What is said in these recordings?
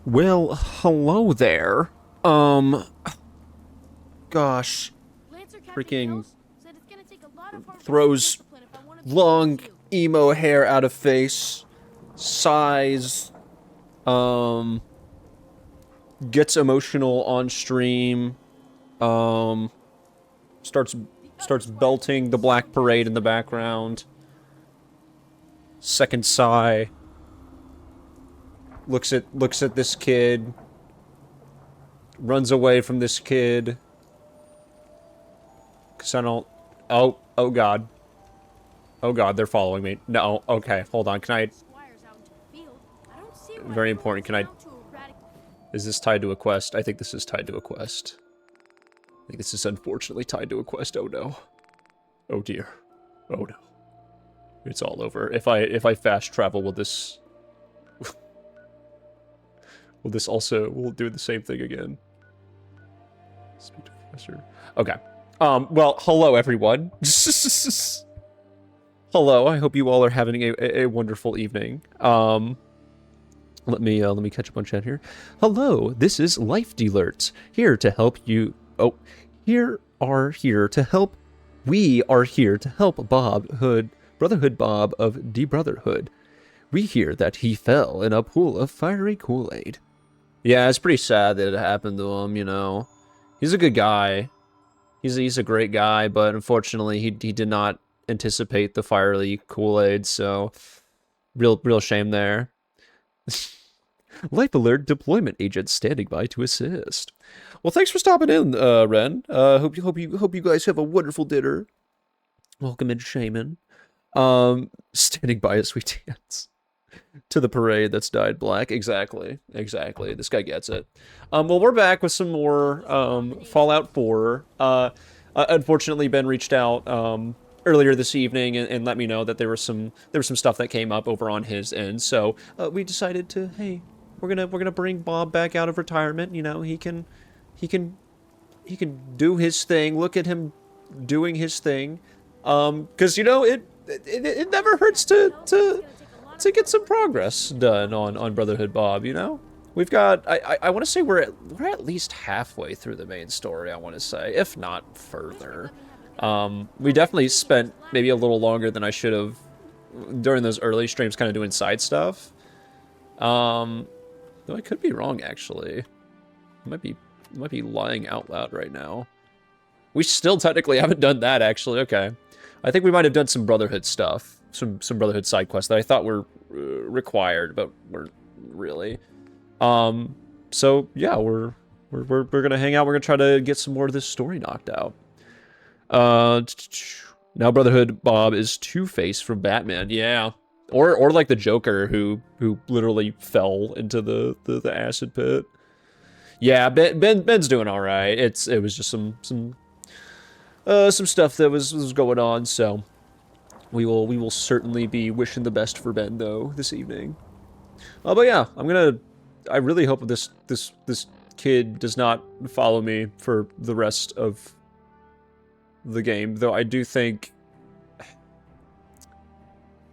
Well, hello there. Gosh, freaking throws long emo hair out of face, sighs, um, gets emotional on stream, um, starts starts belting the Black Parade in the background. Second sigh, looks at this kid, runs away from this kid. Cause I don't. Oh God. Oh God, they're following me. No, okay, hold on. Can I? Very important. Can I? Is this tied to a quest? I think this is tied to a quest. I think this is unfortunately tied to a quest. Oh no. Oh dear. Oh no. It's all over. If I fast travel, will this also will do the same thing again? Speak to Professor. Okay. Well, hello everyone. Hello. I hope you all are having a wonderful evening. Let me catch up on chat here. Hello, this is Life Dealerts, here to help you. Oh, here to help. We are here to help Brotherhood Bob of the Brotherhood. We hear that he fell in a pool of fiery Kool-Aid. Yeah, it's pretty sad that it happened to him. You know, he's a good guy. He's a great guy, but unfortunately, he did not anticipate the fiery Kool-Aid. So, real shame there. Life Alert deployment agent standing by to assist. Well, thanks for stopping in, Ren. Hope you guys have a wonderful dinner. Welcome in, Shaman. Standing by as we dance to the parade that's dyed black. Exactly. This guy gets it. Well, we're back with some more Fallout 4. Unfortunately, Ben reached out earlier this evening and let me know that there was some stuff that came up over on his end. So we decided to, hey, we're gonna bring Bob back out of retirement. You know, he can do his thing. Look at him doing his thing. Because you know it never hurts to get some progress done on Brotherhood Bob. You know, we've got I want to say we're at least halfway through the main story. I want to say, if not further. We definitely spent maybe a little longer than I should have during those early streams, kind of doing side stuff. Though I could be wrong, actually. I might be lying out loud right now. We still technically haven't done that, actually. Okay. I think we might have done some Brotherhood stuff. Some Brotherhood side quests that I thought were required, but weren't really. So, yeah, we're gonna hang out. We're gonna try to get some more of this story knocked out. Now Brotherhood Bob is Two-Face from Batman. Yeah. Or like the Joker who literally fell into the acid pit. Yeah, Ben's doing all right. It was just some stuff that was going on, so we will certainly be wishing the best for Ben though this evening. But yeah, I really hope this kid does not follow me for the rest of the game, though I do think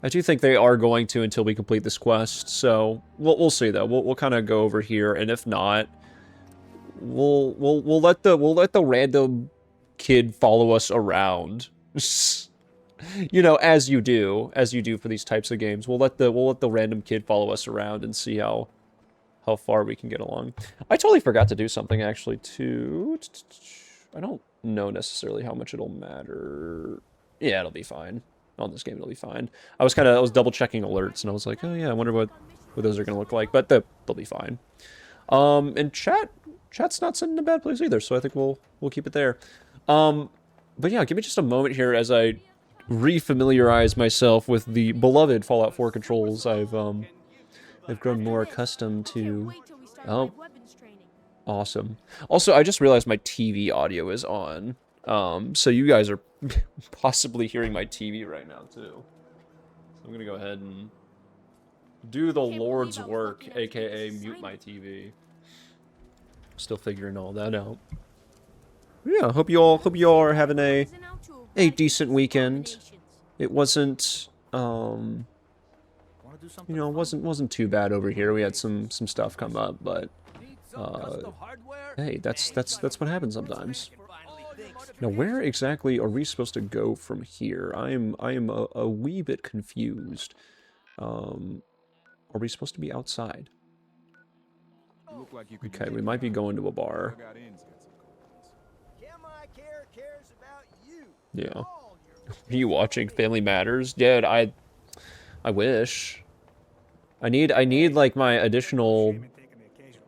they are going to until we complete this quest. So we'll see though. We'll kind of go over here, and if not, we'll let the random kid follow us around. You know, as you do for these types of games. We'll let the random kid follow us around and see how far we can get along. I totally forgot to do something actually too. I don't know necessarily how much it'll matter. Yeah, it'll be fine. On this game, it'll be fine. I was double checking alerts, and I was like, oh yeah, I wonder what those are gonna look like, but they'll be fine. And chat's not sitting in a bad place either, so I think we'll keep it there. But yeah, give me just a moment here as I refamiliarize myself with the beloved Fallout 4 controls. I've grown more accustomed to. Oh, awesome. Also, I just realized my TV audio is on. So you guys are possibly hearing my TV right now, too. So I'm gonna go ahead and do the Lord's work, aka mute my TV. Still figuring all that out. Yeah, hope you all are having a decent weekend. It wasn't you know, it wasn't too bad over here. We had some stuff come up, but hey, that's what happens sometimes. Now, where exactly are we supposed to go from here? I am a wee bit confused. Are we supposed to be outside? Okay, we might be going to a bar. Yeah. Are you watching Family Matters? Dude, I wish. I need like my additional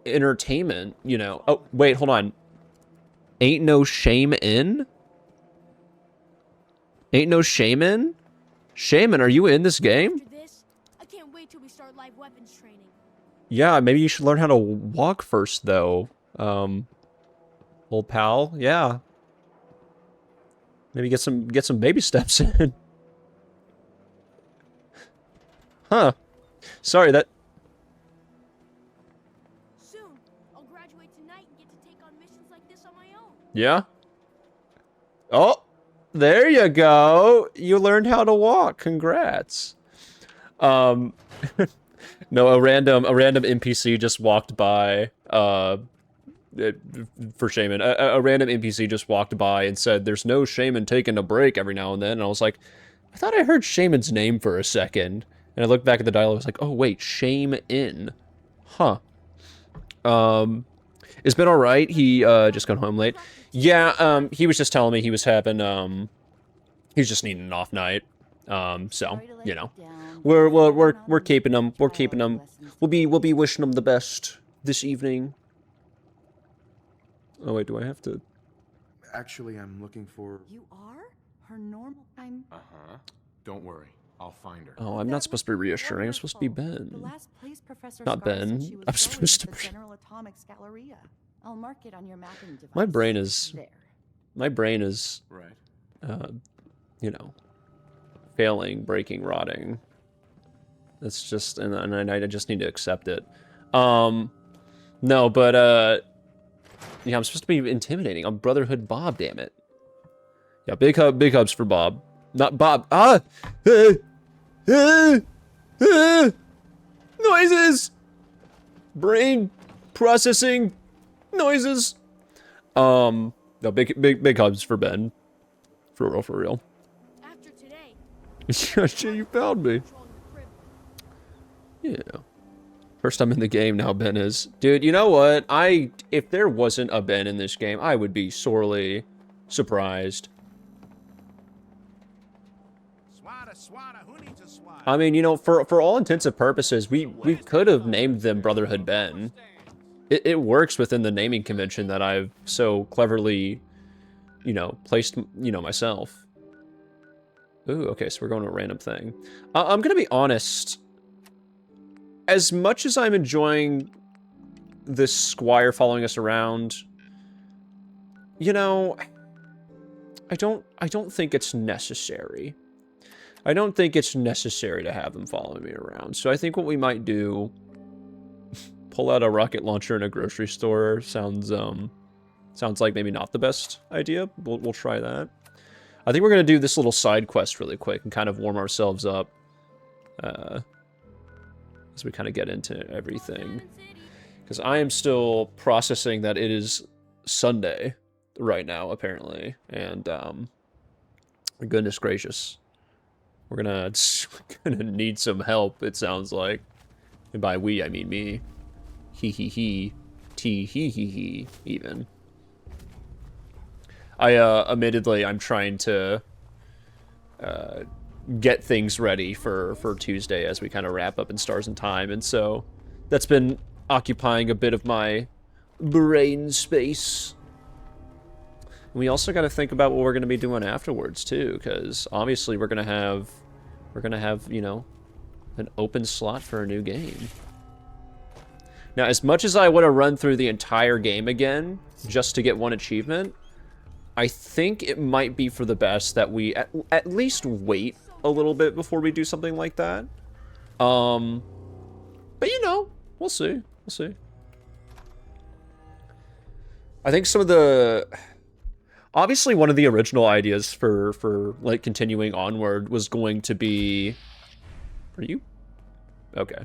entertainment, you know. Oh, wait, hold on. Ain't no shame in? Ain't no shame in? Shaman, are you in this game? I can't wait till we start live weapons training. Yeah, maybe you should learn how to walk first, though. Old pal, yeah. Maybe get some baby steps in. Huh. Sorry, that... Soon, I'll graduate tonight and get to take on missions like this on my own. Yeah? Oh, there you go. You learned how to walk. Congrats. No, a random NPC just walked by, for Shaman. A random NPC just walked by and said, there's no shame in taking a break every now and then. And I was like, I thought I heard Shaman's name for a second. And I looked back at the dialogue, I was like, oh wait, shame in. Huh. It's been alright. He, just got home late. Yeah, he was just telling me he was having, he was just needing an off night. So, you know, we're keeping him. We're keeping him. We'll be wishing him the best this evening. Oh wait, do I have to? Actually, I'm looking for... You are? Her normal... I'm... Uh-huh. Don't worry. I'll find her. Oh, I'm not supposed to be reassuring. I'm supposed to be Ben. The last place Professor Not Scar said Ben. she was I'm supposed to going be... was the General Atomics Galleria. I'll mark it on your mapping device. My brain is... There. My brain is... Right. You know... Failing, breaking, rotting. It's just... And I just need to accept it. No, but, yeah, I'm supposed to be intimidating. I'm Brotherhood Bob, damn it. Yeah, big hubs for Bob. Not Bob. Ah! Noises! Brain processing noises. No, big hubs for Ben. For real. After today, Shit, you found me. Yeah. First time in the game now, Ben is. Dude, you know what? If there wasn't a Ben in this game, I would be sorely surprised. I mean, you know, for all intents and purposes, we could have named them Brotherhood Ben. It works within the naming convention that I've so cleverly, you know, placed, you know, myself. Ooh, okay, so we're going to a random thing. I'm gonna be honest. As much as I'm enjoying this squire following us around, you know, I don't think it's necessary. I don't think it's necessary to have them following me around. So I think what we might do, pull out a rocket launcher in a grocery store sounds like maybe not the best idea. We'll try that. I think we're gonna do this little side quest really quick and kind of warm ourselves up as we kind of get into everything. Because I am still processing that it is Sunday right now, apparently. And goodness gracious. We're gonna need some help, it sounds like. And by we, I mean me. He, even. Admittedly, I'm trying to get things ready for Tuesday as we kind of wrap up in Stars and Time, and so that's been occupying a bit of my brain space. We also got to think about what we're going to be doing afterwards too, because obviously we're gonna have, you know, an open slot for a new game. Now, as much as I want to run through the entire game again just to get one achievement, I think it might be for the best that we at least wait a little bit before we do something like that. But you know, we'll see. We'll see. I think some of the... Obviously, one of the original ideas for like continuing onward was going to be... Are you Okay.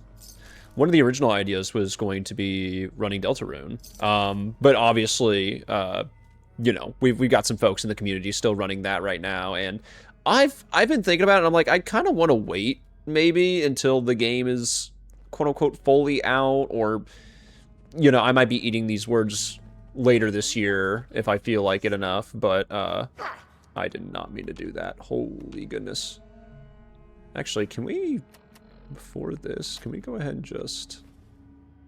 One of the original ideas was going to be running Deltarune. But obviously, you know, we've got some folks in the community still running that right now, and I've been thinking about it, and I'm like, I kind of want to wait maybe until the game is quote unquote fully out, or you know, I might be eating these words later this year if I feel like it enough, but I did not mean to do that. Holy goodness. Actually, can we, before this, can we go ahead and just...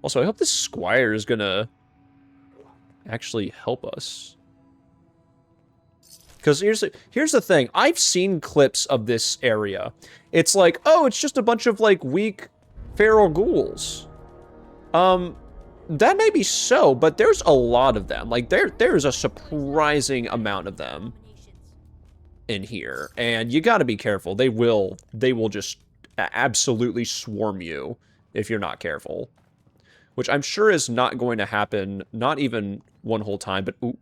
Also, I hope this Squire is gonna actually help us. Because here's the thing. I've seen clips of this area. It's like, oh, it's just a bunch of, like, weak feral ghouls. That may be so, but there's a lot of them. Like, there's a surprising amount of them in here. And you gotta be careful. They will just absolutely swarm you if you're not careful. Which I'm sure is not going to happen, not even one whole time, but ooh,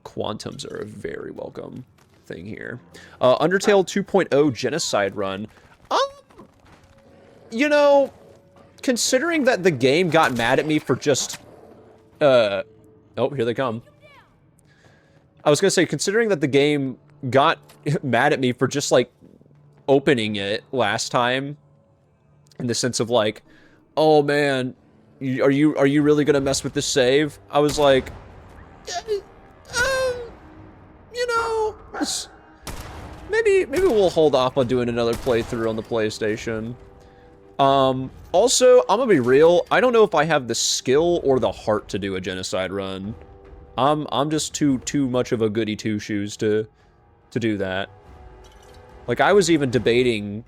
quantums are a very welcome thing here. Undertale 2.0 Genocide Run. You know, considering that the game got mad at me for just, oh, here they come. I was gonna say, considering that the game got mad at me for just, like, opening it last time, in the sense of, like, oh, man, are you really gonna mess with this save? I was like, you know, maybe we'll hold off on doing another playthrough on the PlayStation. Also, I'm gonna be real, I don't know if I have the skill or the heart to do a genocide run. I'm just too much of a goody two-shoes to do that. Like, I was even debating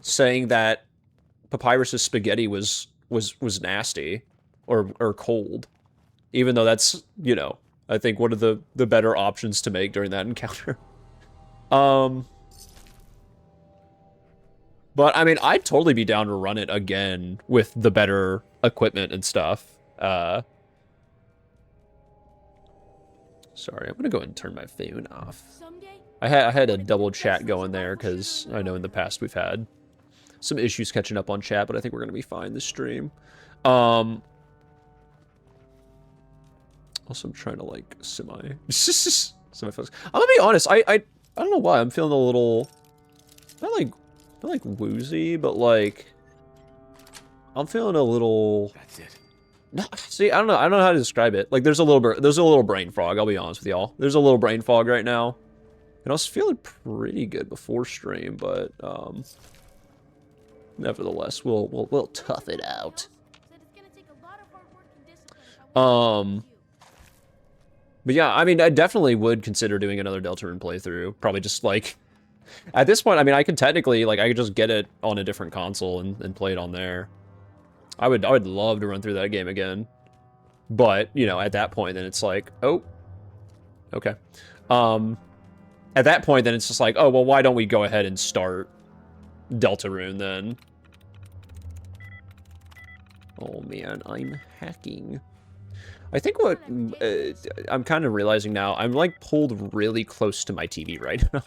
saying that Papyrus's spaghetti was nasty or cold, even though that's, you know, I think one of the better options to make during that encounter. But, I mean, I'd totally be down to run it again with the better equipment and stuff. Sorry, I'm gonna go ahead and turn my phone off. I had a double chat going there, because I know in the past we've had some issues catching up on chat, but I think we're gonna be fine this stream. Also, I'm trying to, like, semi-focus. I'm gonna be honest, I don't know why, I'm feeling a little... Not like woozy, but like I'm feeling a little. That's it. No, see, I don't know how to describe it. Like there's a little brain fog. I'll be honest with y'all. There's a little brain fog right now, and I was feeling pretty good before stream, but nevertheless, we'll tough it out. But yeah, I mean, I definitely would consider doing another Deltarune playthrough. Probably just like. At this point, I mean, I could technically, like, I could just get it on a different console and play it on there. I would love to run through that game again. But, you know, at that point, then it's like, oh, okay. At that point, then it's just like, oh, well, why don't we go ahead and start Deltarune then? Oh, man, I'm hacking. I think what I'm kind of realizing now, I'm, like, pulled really close to my TV right now.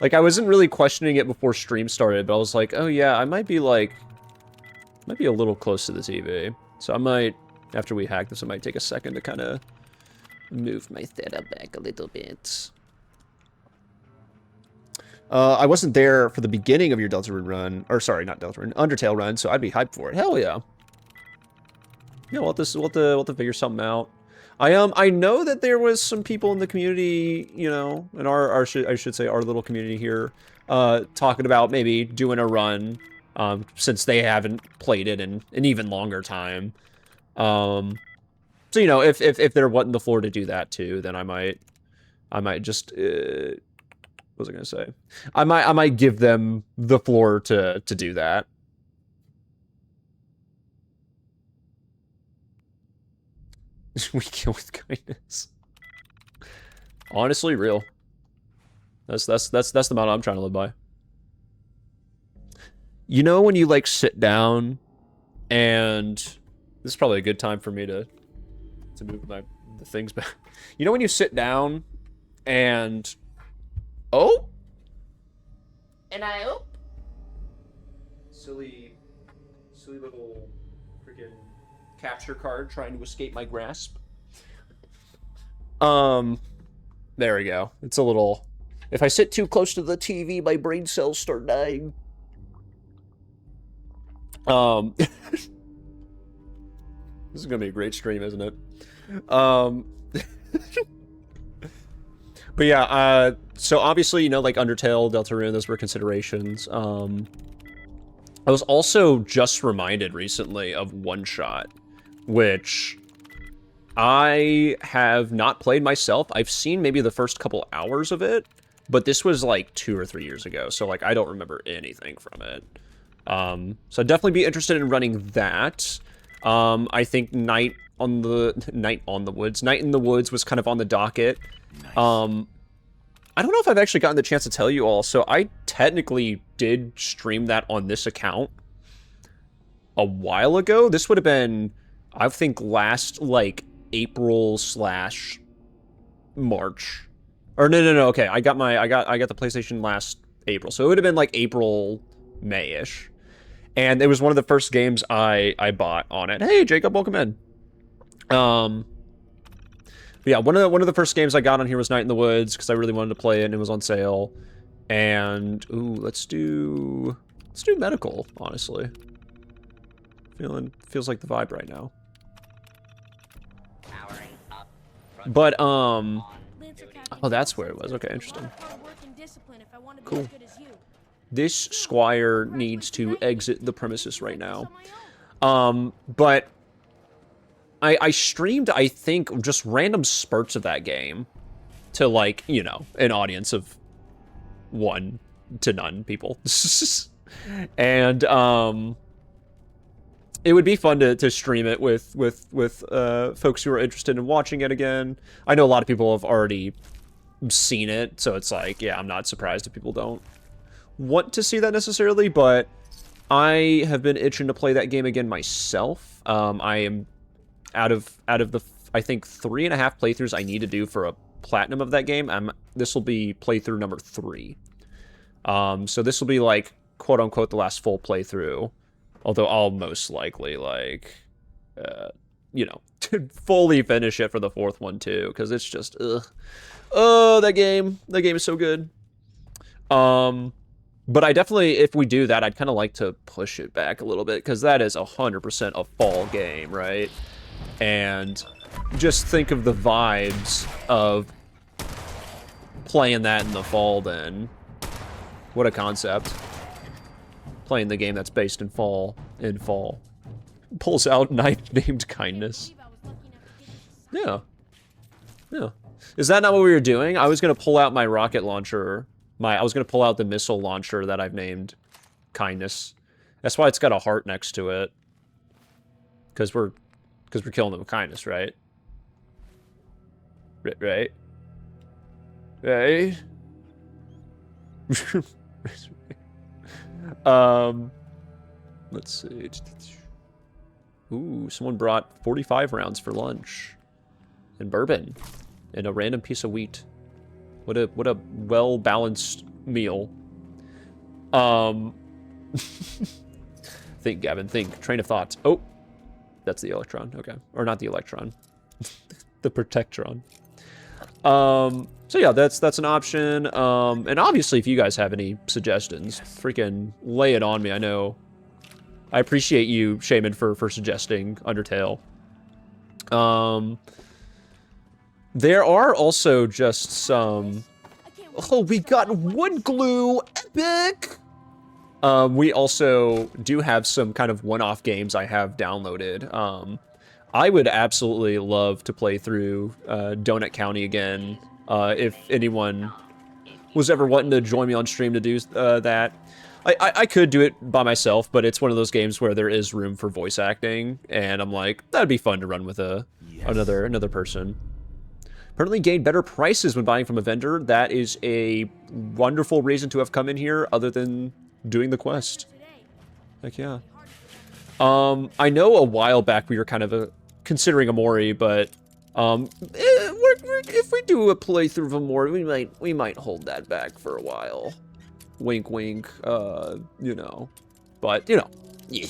Like, I wasn't really questioning it before stream started, but I was like, oh yeah, I might be a little close to the TV. So I might, after we hack this, I might take a second to kind of move my setup back a little bit. I wasn't there for the beginning of your Deltarune run, or sorry, not Deltarune, Undertale run, so I'd be hyped for it. Hell yeah. Yeah, we'll have to figure something out. I know that there was some people in the community, you know, in I should say our little community here, talking about maybe doing a run, since they haven't played it in an even longer time. So, you know, if they're wanting the floor to do that too, then I might just, what was I gonna say? I might give them the floor to do that. We kill with kindness. Honestly, real. That's the motto I'm trying to live by. You know when you like sit down, and this is probably a good time for me to move the things back. You know when you sit down, and silly little freaking capture card trying to escape my grasp. There we go. It's a little... If I sit too close to the TV, my brain cells start dying. This is gonna be a great stream, isn't it? But yeah, so obviously, you know, like Undertale, Deltarune, those were considerations. I was also just reminded recently of One Shot, which I have not played myself. I've seen maybe the first couple hours of it, but this was like 2 or 3 years ago, so like I don't remember anything from it. So I'd definitely be interested in running that. I think Night in the Woods was kind of on the docket. Nice. I don't know if I've actually gotten the chance to tell you all, so I technically did stream that on this account a while ago. This would have been, I think, last, like, April/March. Or no, okay, I got the PlayStation last April, so it would have been, like, April, May-ish. And it was one of the first games I bought on it. Hey, Jacob, welcome in. But yeah, one of the first games I got on here was Night in the Woods, because I really wanted to play it, and it was on sale. And, ooh, let's do medical, honestly. Feels like the vibe right now. But, oh, that's where it was. Okay, interesting. Cool. This squire needs to exit the premises right now. But I streamed, I think, just random spurts of that game to, like, you know, an audience of 1 to none people. And, it would be fun to stream it with folks who are interested in watching it again. I know a lot of people have already seen it, so it's like, yeah, I'm not surprised if people don't want to see that necessarily, but I have been itching to play that game again myself. I am out of the, I think, 3.5 playthroughs I need to do for a platinum of that game. This will be playthrough number 3. So this will be, like, quote unquote the last full playthrough. Although I'll most likely, like, you know, fully finish it for the 4th one too, because it's just, ugh. Oh, that game is so good. But I definitely, if we do that, I'd kind of like to push it back a little bit, because that is 100% a fall game, right? And just think of the vibes of playing that in the fall then. What a concept. Playing the game that's based in fall. Pulls out knife named Kindness. Yeah. Yeah. Is that not what we were doing? I was going to pull out my rocket launcher. I was going to pull out the missile launcher that I've named Kindness. That's why it's got a heart next to it. Because we're killing them with kindness, right? Right? Let's see. Ooh, someone brought 45 rounds for lunch. And bourbon. And a random piece of wheat. What a well-balanced meal. Think, Gavin, think. Train of thought. Oh, that's the electron. Okay. Or not the electron. The protectron. So yeah, that's an option. And obviously, if you guys have any suggestions, freaking lay it on me. I know. I appreciate you, Shaman, for suggesting Undertale. There are also just some... Oh, we got wood glue! Epic! We also do have some kind of one-off games I have downloaded. I would absolutely love to play through Donut County again. If anyone was ever wanting to join me on stream to do that. I could do it by myself, but it's one of those games where there is room for voice acting, and I'm like, that'd be fun to run with another person. Apparently gained better prices when buying from a vendor. That is a wonderful reason to have come in here, other than doing the quest. Heck yeah. I know a while back we were kind of considering Amori, but if we do a playthrough of Amori, we might hold that back for a while. Wink, wink. You know. But, you know. Yeah.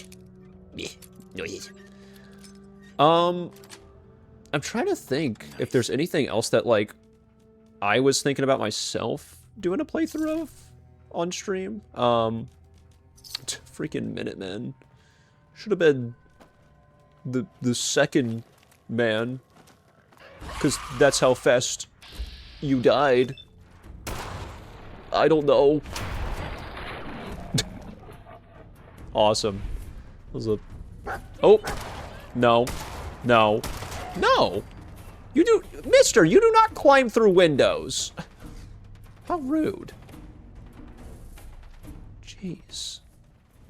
Yeah. No, yeah. I'm trying to think if there's anything else that, like, I was thinking about myself doing a playthrough of on stream. Freaking Minutemen. Should have been the second man. Because that's how fast you died. I don't know. Awesome. Was a... Oh. No. No. No. You do... Mister, you do not climb through windows. How rude. Jeez.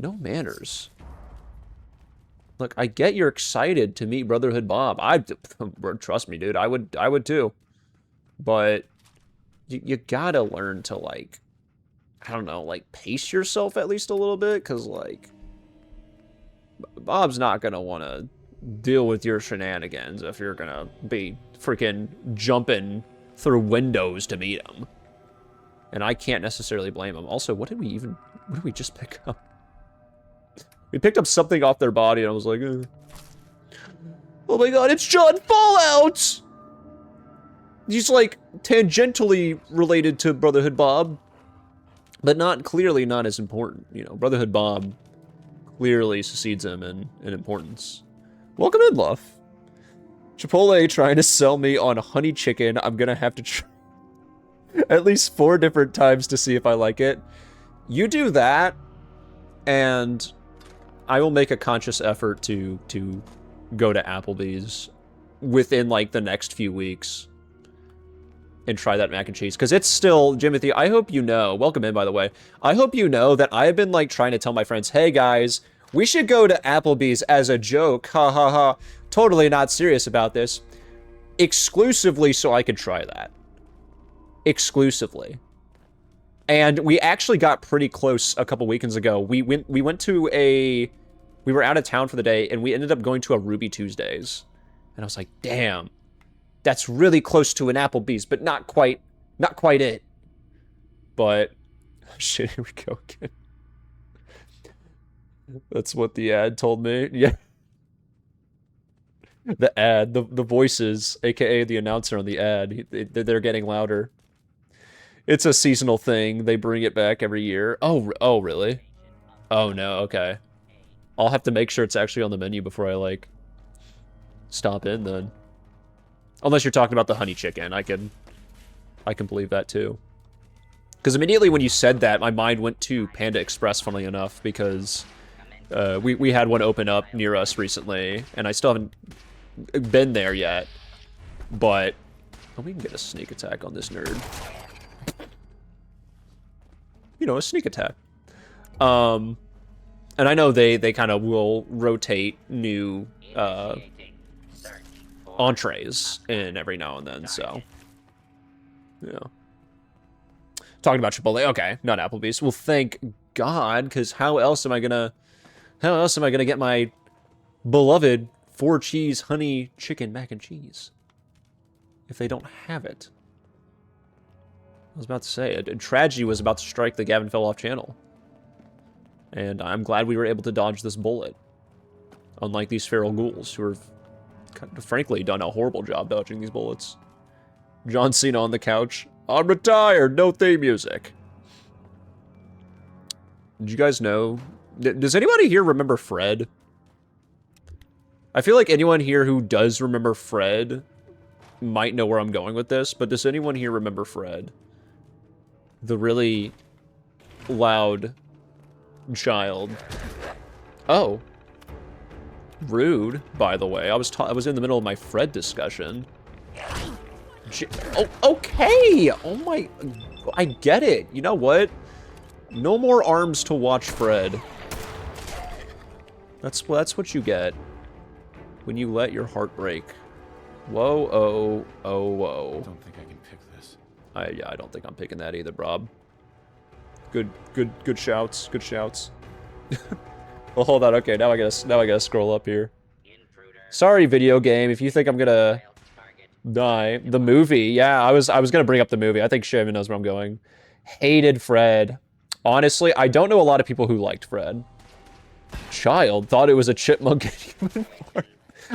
No manners. Look, I get you're excited to meet Brotherhood Bob. Trust me, dude. I would too. But you gotta learn to, like, I don't know, like, pace yourself at least a little bit, because, like, Bob's not gonna want to deal with your shenanigans if you're gonna be freaking jumping through windows to meet him. And I can't necessarily blame him. Also, what did we just pick up? We picked up something off their body, and I was like, oh my god, it's John Fallout! He's, like, tangentially related to Brotherhood Bob, but clearly not as important. You know, Brotherhood Bob clearly succeeds him in importance. Welcome in, Luff. Chipotle trying to sell me on honey chicken. I'm gonna have to try at least 4 different times to see if I like it. You do that, and I will make a conscious effort to go to Applebee's within, like, the next few weeks and try that mac and cheese. Because it's still, Jimothy, I hope you know, welcome in, by the way. I hope you know that I have been, like, trying to tell my friends, hey, guys, we should go to Applebee's as a joke. Ha, ha, ha. Totally not serious about this. Exclusively so I could try that. Exclusively. And we actually got pretty close a couple weekends ago. We went to a... We were out of town for the day, and we ended up going to a Ruby Tuesdays. And I was like, damn. That's really close to an Applebee's, but not quite it. But... Shit, here we go again. That's what the ad told me. Yeah. The ad, the voices, aka the announcer on the ad, they're getting louder. It's a seasonal thing. They bring it back every year. Oh, really? Oh, no, okay. I'll have to make sure it's actually on the menu before I, like, stop in, then. Unless you're talking about the honey chicken. I can believe that, too. Because immediately when you said that, my mind went to Panda Express, funnily enough, because we had one open up near us recently, and I still haven't been there yet. But, oh, we can get a sneak attack on this nerd. You know, a sneak attack. And I know they kind of will rotate new entrees in every now and then, so yeah. Talking about Chipotle, okay, not Applebee's. Well, thank God, because how else am I gonna get my beloved 4-cheese honey chicken mac and cheese if they don't have it? I was about to say, a tragedy was about to strike the Gavin Felloff channel. And I'm glad we were able to dodge this bullet. Unlike these feral ghouls, who have, frankly, done a horrible job dodging these bullets. John Cena on the couch. I'm retired, no theme music. Did you guys know? Does anybody here remember Fred? I feel like anyone here who does remember Fred might know where I'm going with this, but does anyone here remember Fred? The really loud child. Oh. Rude, by the way. I was in the middle of my Fred discussion. Oh, okay! Oh my... I get it. You know what? No more arms to watch Fred. That's what you get when you let your heart break. Whoa, whoa. I don't think I can pick this. Yeah, I don't think I'm picking that either, Rob. Good shouts. Good shouts. Well, hold on. Okay, now I gotta scroll up here. Sorry, video game. If you think I'm gonna die, the movie. Yeah, I was gonna bring up the movie. I think Shaman knows where I'm going. Hated Fred. Honestly, I don't know a lot of people who liked Fred. Child thought it was a chipmunk in human form.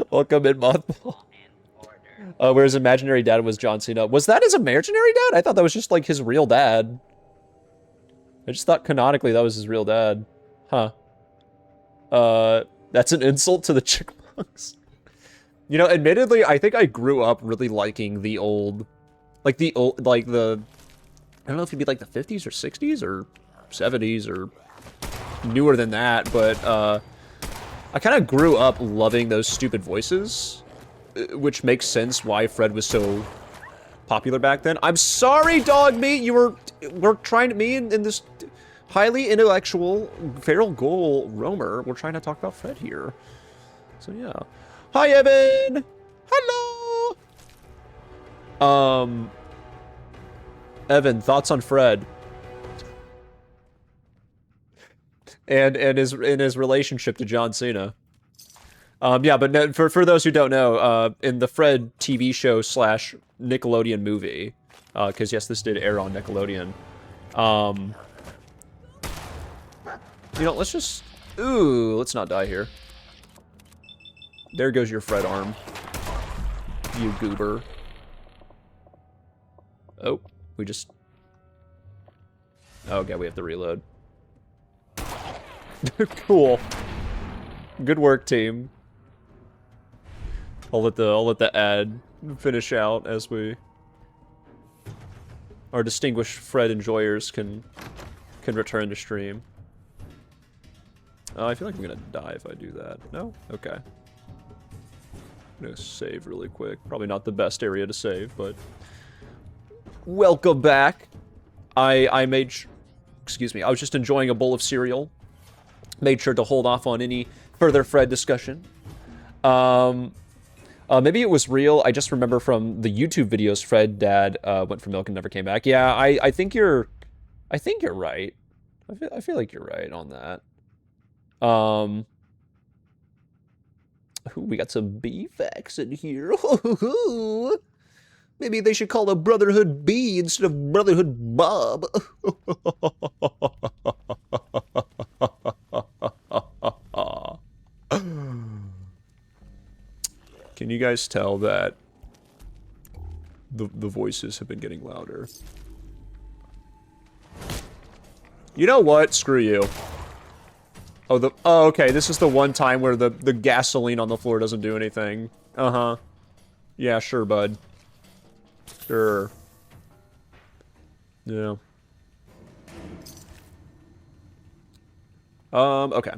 Welcome in, Mothball. Where his imaginary dad was John Cena. Was that his imaginary dad? I thought that was just like his real dad. I just thought canonically that was his real dad. Huh. That's an insult to the chipmunks. You know, admittedly, I think I grew up really liking the old, I don't know if it'd be like the 50s or 60s or 70s or newer than that, but I kind of grew up loving those stupid voices, which makes sense why Fred was so popular back then. I'm sorry, dog meat. We're trying to, me and this highly intellectual feral ghoul roamer, we're trying to talk about Fred here. So yeah. Hi, Evan. Hello. Evan, thoughts on Fred? And his relationship to John Cena. Yeah, but for those who don't know, in the Fred TV show / Nickelodeon movie, because yes, this did air on Nickelodeon. You know, let's not die here. There goes your Fred arm. You goober. Oh, we just... Okay, we have to reload. Cool. Good work, team. I'll let the ad finish out as our distinguished Fred enjoyers can return to stream. I feel like I'm gonna die if I do that. No? Okay. I'm gonna save really quick. Probably not the best area to save, but... Welcome back! I made... Excuse me, I was just enjoying a bowl of cereal. Made sure to hold off on any further Fred discussion. Maybe it was real. I just remember from the YouTube videos Fred dad went for milk and never came back. Yeah, I think you're right. I feel like you're right on that. Ooh, we got some B-facts in here. Maybe they should call it Brotherhood B instead of Brotherhood Bob. Can you guys tell that the voices have been getting louder? You know what? Screw you. Oh, okay, this is the one time where the gasoline on the floor doesn't do anything. Uh-huh. Yeah, sure, bud. Sure. Yeah. Okay.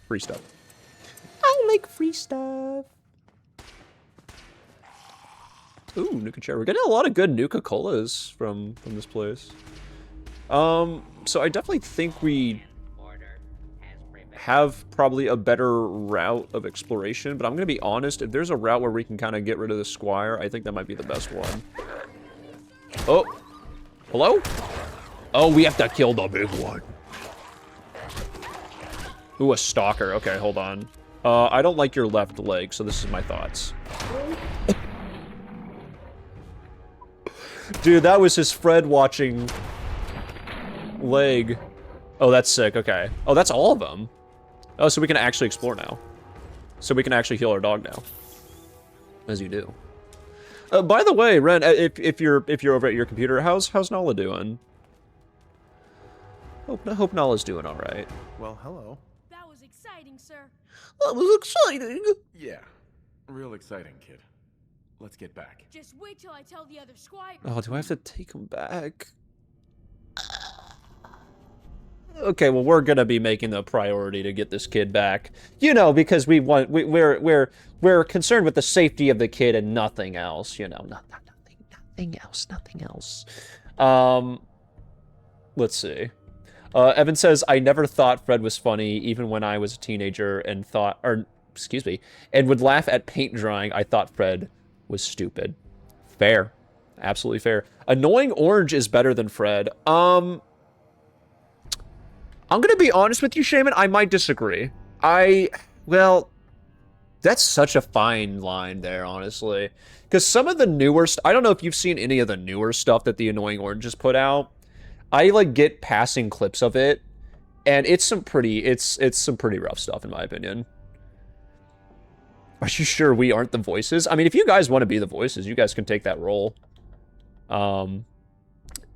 Free stuff. I like free stuff. Ooh, Nuka chair. We're getting a lot of good Nuka colas from this place. So I definitely think we have probably a better route of exploration, but I'm gonna be honest, if there's a route where we can kind of get rid of the squire, I think that might be the best one. Oh, hello? Oh, we have to kill the big one. Ooh, a stalker. Okay, hold on. I don't like your left leg, so this is my thoughts. Dude, that was his Fred watching leg. Oh, that's sick. Okay. Oh, that's all of them. Oh, so we can actually explore now. So we can actually heal our dog now. As you do. By the way, Ren, if you're over at your computer, how's Nala doing? Hope Nala's doing all right. Well, hello. That was exciting, sir. That was exciting. Yeah, real exciting, kid. Let's get back. Just wait till I tell the other squire. Oh, do I have to take him back? Okay, well, we're gonna be making the priority to get this kid back. You know, because we're concerned with the safety of the kid and nothing else. You know, nothing else. Let's see. Evan says, I never thought Fred was funny, even when I was a teenager and and would laugh at paint drying. I thought Fred was stupid. Fair. Absolutely fair. Annoying Orange is better than Fred. I'm gonna be honest with you, Shaman, I might disagree. Well, that's such a fine line there, honestly. Because some of the newer I don't know if you've seen any of the newer stuff that the Annoying Orange has put out. I, like, get passing clips of it, And it's some pretty some pretty rough stuff in my opinion. Are you sure we aren't the voices? I mean, if you guys want to be the voices, you guys can take that role.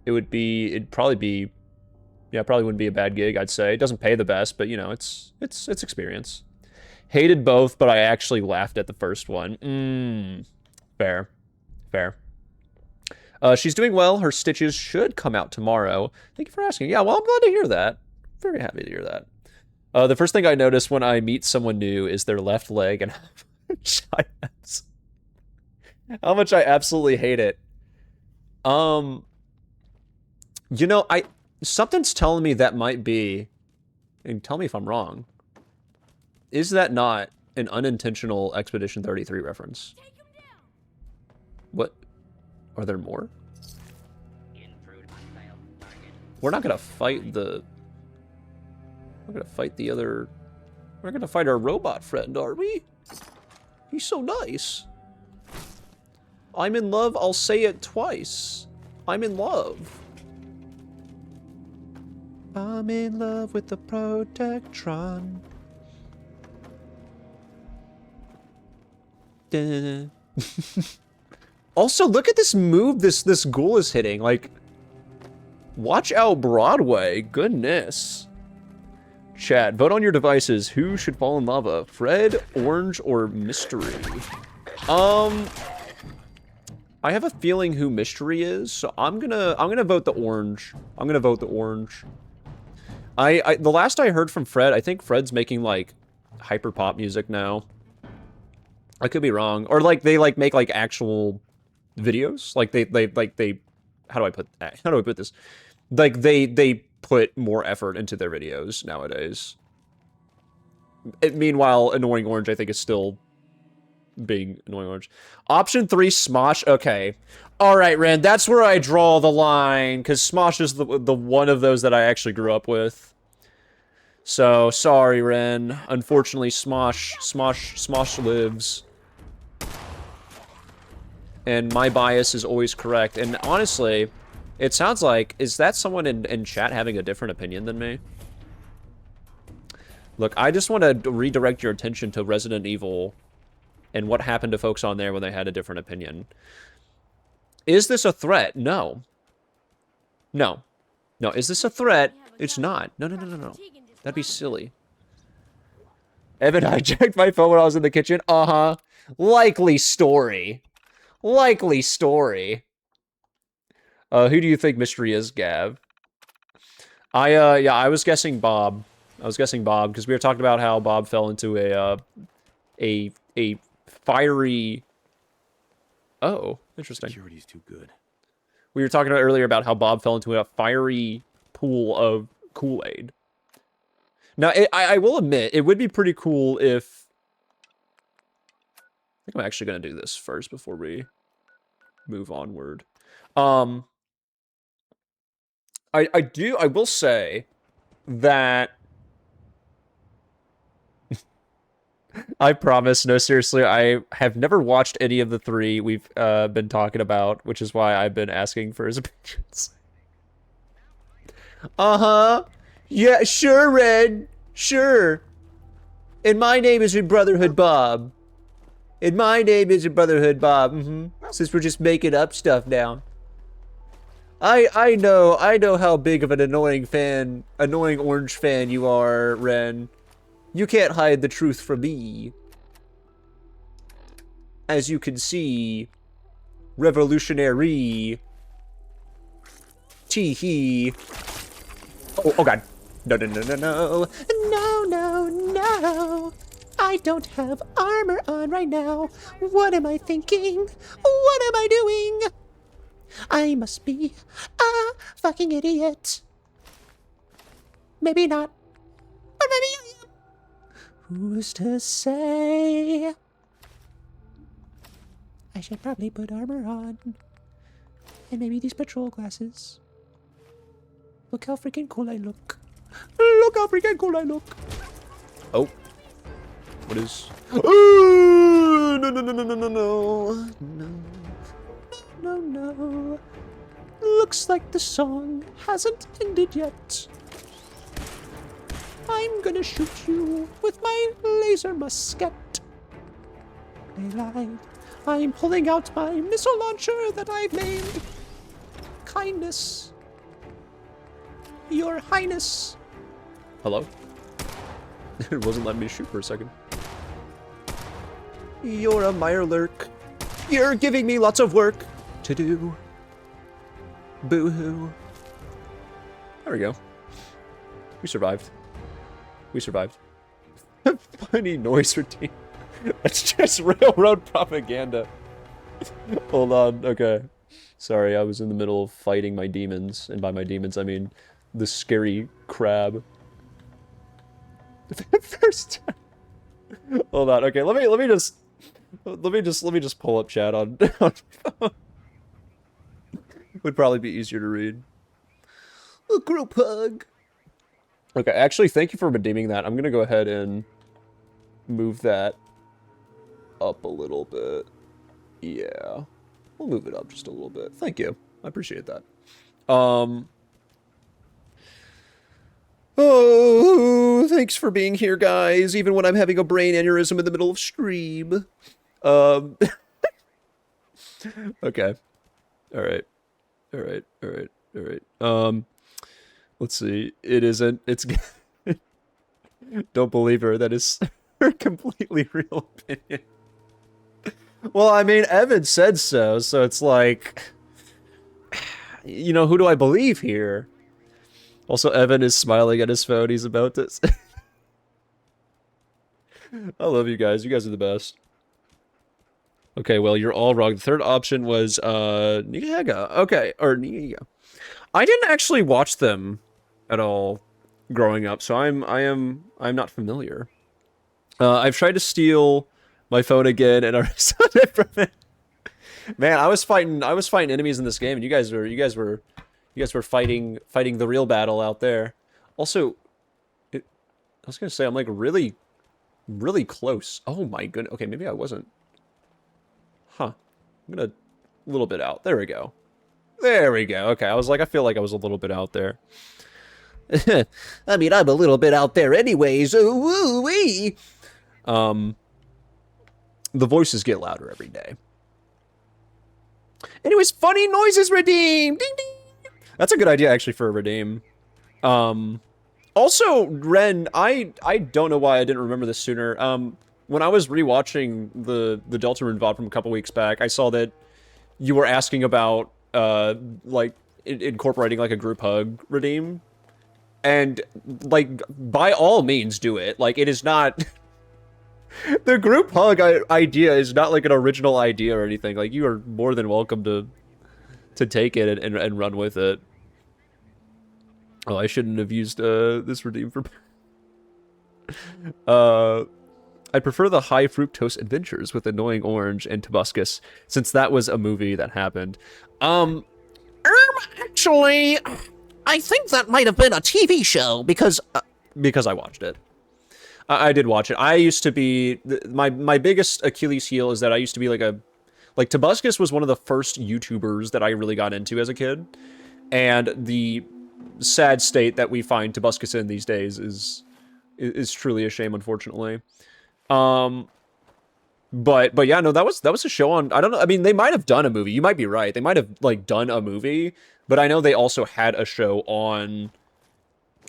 It'd probably be, yeah, probably wouldn't be a bad gig, I'd say. It doesn't pay the best, but you know, it's experience. Hated both, but I actually laughed at the first one. Fair. She's doing well. Her stitches should come out tomorrow. Thank you for asking. Yeah, well, I'm glad to hear that. Very happy to hear that. The first thing I notice when I meet someone new is their left leg and how much I absolutely hate it. You know, something's telling me that might be, and tell me if I'm wrong. Is that not an unintentional Expedition 33 reference? What? Are there more? We're not gonna fight the... We're gonna fight the other... We're gonna fight our robot friend, are we? He's so nice. I'm in love, I'll say it twice. I'm in love. I'm in love with the Protectron. Also, look at this move this ghoul is hitting. Like, watch out, Broadway. Goodness. Chat, vote on your devices. Who should fall in lava? Fred, Orange, or Mystery? I have a feeling who Mystery is, so I'm gonna vote the Orange. I'm gonna vote the Orange. The last I heard from Fred, I think Fred's making like hyper pop music now. I could be wrong, or like they like make like actual videos. Like they how do I put this? Like they put more effort into their videos nowadays. Meanwhile, Annoying Orange I think is still being Annoying Orange. Option 3, Smosh. Okay. All right, Ren, that's where I draw the line, because Smosh is the one of those that I actually grew up with. So, sorry, Ren. Unfortunately, Smosh lives. And my bias is always correct. And honestly, it sounds like, is that someone in chat having a different opinion than me? Look, I just want to redirect your attention to Resident Evil and what happened to folks on there when they had a different opinion. Is this a threat? No. No. No, is this a threat? It's not. No. That'd be silly. Evan hijacked my phone when I was in the kitchen. Uh-huh. Likely story. Likely story. Who do you think Mystery is, Gav? Yeah, I was guessing Bob. I was guessing Bob, because we were talking about how Bob fell into a fiery... Oh, interesting. Security's too good. We were talking about earlier about how Bob fell into a fiery pool of Kool-Aid. Now, I will admit, it would be pretty cool if... I think I'm actually going to do this first before we move onward. I will say that... I promise, no, seriously, I have never watched any of the three we've been talking about, which is why I've been asking for his opinions. Uh-huh. Yeah, sure, Red. Sure. And my name is Brotherhood Bob. And my name is Brotherhood Bob. Since we're just making up stuff now. I know how big of an annoying Orange fan you are, Ren. You can't hide the truth from me. As you can see, revolutionary. Tee-hee. Oh god. No. No. I don't have armor on right now. What am I thinking? What am I doing? I must be a fucking idiot. Maybe not. Or maybe I am. Who's to say? I should probably put armor on. And maybe these patrol glasses. Look how freaking cool I look. Look how freaking cool I look. Oh. What is... No. Looks like the song hasn't ended yet. I'm gonna shoot you with my laser musket. Daylight. I'm pulling out my missile launcher that I've named Kindness. Your Highness. Hello? It wasn't letting me shoot for a second. You're a Mirelurk. You're giving me lots of work to do. Boo-hoo. There we go. We survived. We survived. Funny noise routine. That's just railroad propaganda. Hold on, okay. Sorry, I was in the middle of fighting my demons, and by my demons I mean the scary crab. First time. Hold on, okay, let me just pull up chat on would probably be easier to read. A group hug. Okay, actually, thank you for redeeming that. I'm gonna go ahead and move that up a little bit. Yeah. We'll move it up just a little bit. Thank you. I appreciate that. Oh, thanks for being here, guys, even when I'm having a brain aneurysm in the middle of stream. Okay. Alright. Alright, alright, alright. Let's see. It isn't. It's... Don't believe her. That is her completely real opinion. Well, I mean, Evan said so, so it's like... You know, who do I believe here? Also, Evan is smiling at his phone. He's about to... I love you guys. You guys are the best. Okay, well, you're all wrong. The third option was, Niaga. Okay, or Niaga. I didn't actually watch them at all growing up, so I'm not familiar. I've tried to steal my phone again, and I reset it from it. Man, I was fighting enemies in this game, and you guys were fighting the real battle out there. Also, I was gonna say I'm like really close. Oh my goodness. Okay, maybe I wasn't. Huh. I'm gonna a little bit out. There we go. There we go. Okay, I feel like I was a little bit out there. I mean, I'm a little bit out there anyways. Woo-wee. The voices get louder every day. Anyways, funny noises redeemed. Ding ding. That's a good idea actually for a redeem. Also, Ren, I don't know why I didn't remember this sooner. When I was rewatching the Deltarune VOD from a couple weeks back, I saw that you were asking about like incorporating like a group hug redeem. And like by all means do it. Like it is not the group hug idea is not like an original idea or anything. Like you are more than welcome to take it and run with it. Oh, I shouldn't have used this redeem for I prefer the high fructose adventures with Annoying Orange and Tobuscus, since that was a movie that happened. Actually, I think that might have been a TV show because I watched it. I did watch it. I used to be my biggest Achilles heel is that I used to be like Tobuscus was one of the first YouTubers that I really got into as a kid, and the sad state that we find Tobuscus in these days is truly a shame, unfortunately. But yeah, no, that was a show on, I don't know, I mean, they might have done a movie, you might be right, they might have, like, done a movie, but I know they also had a show on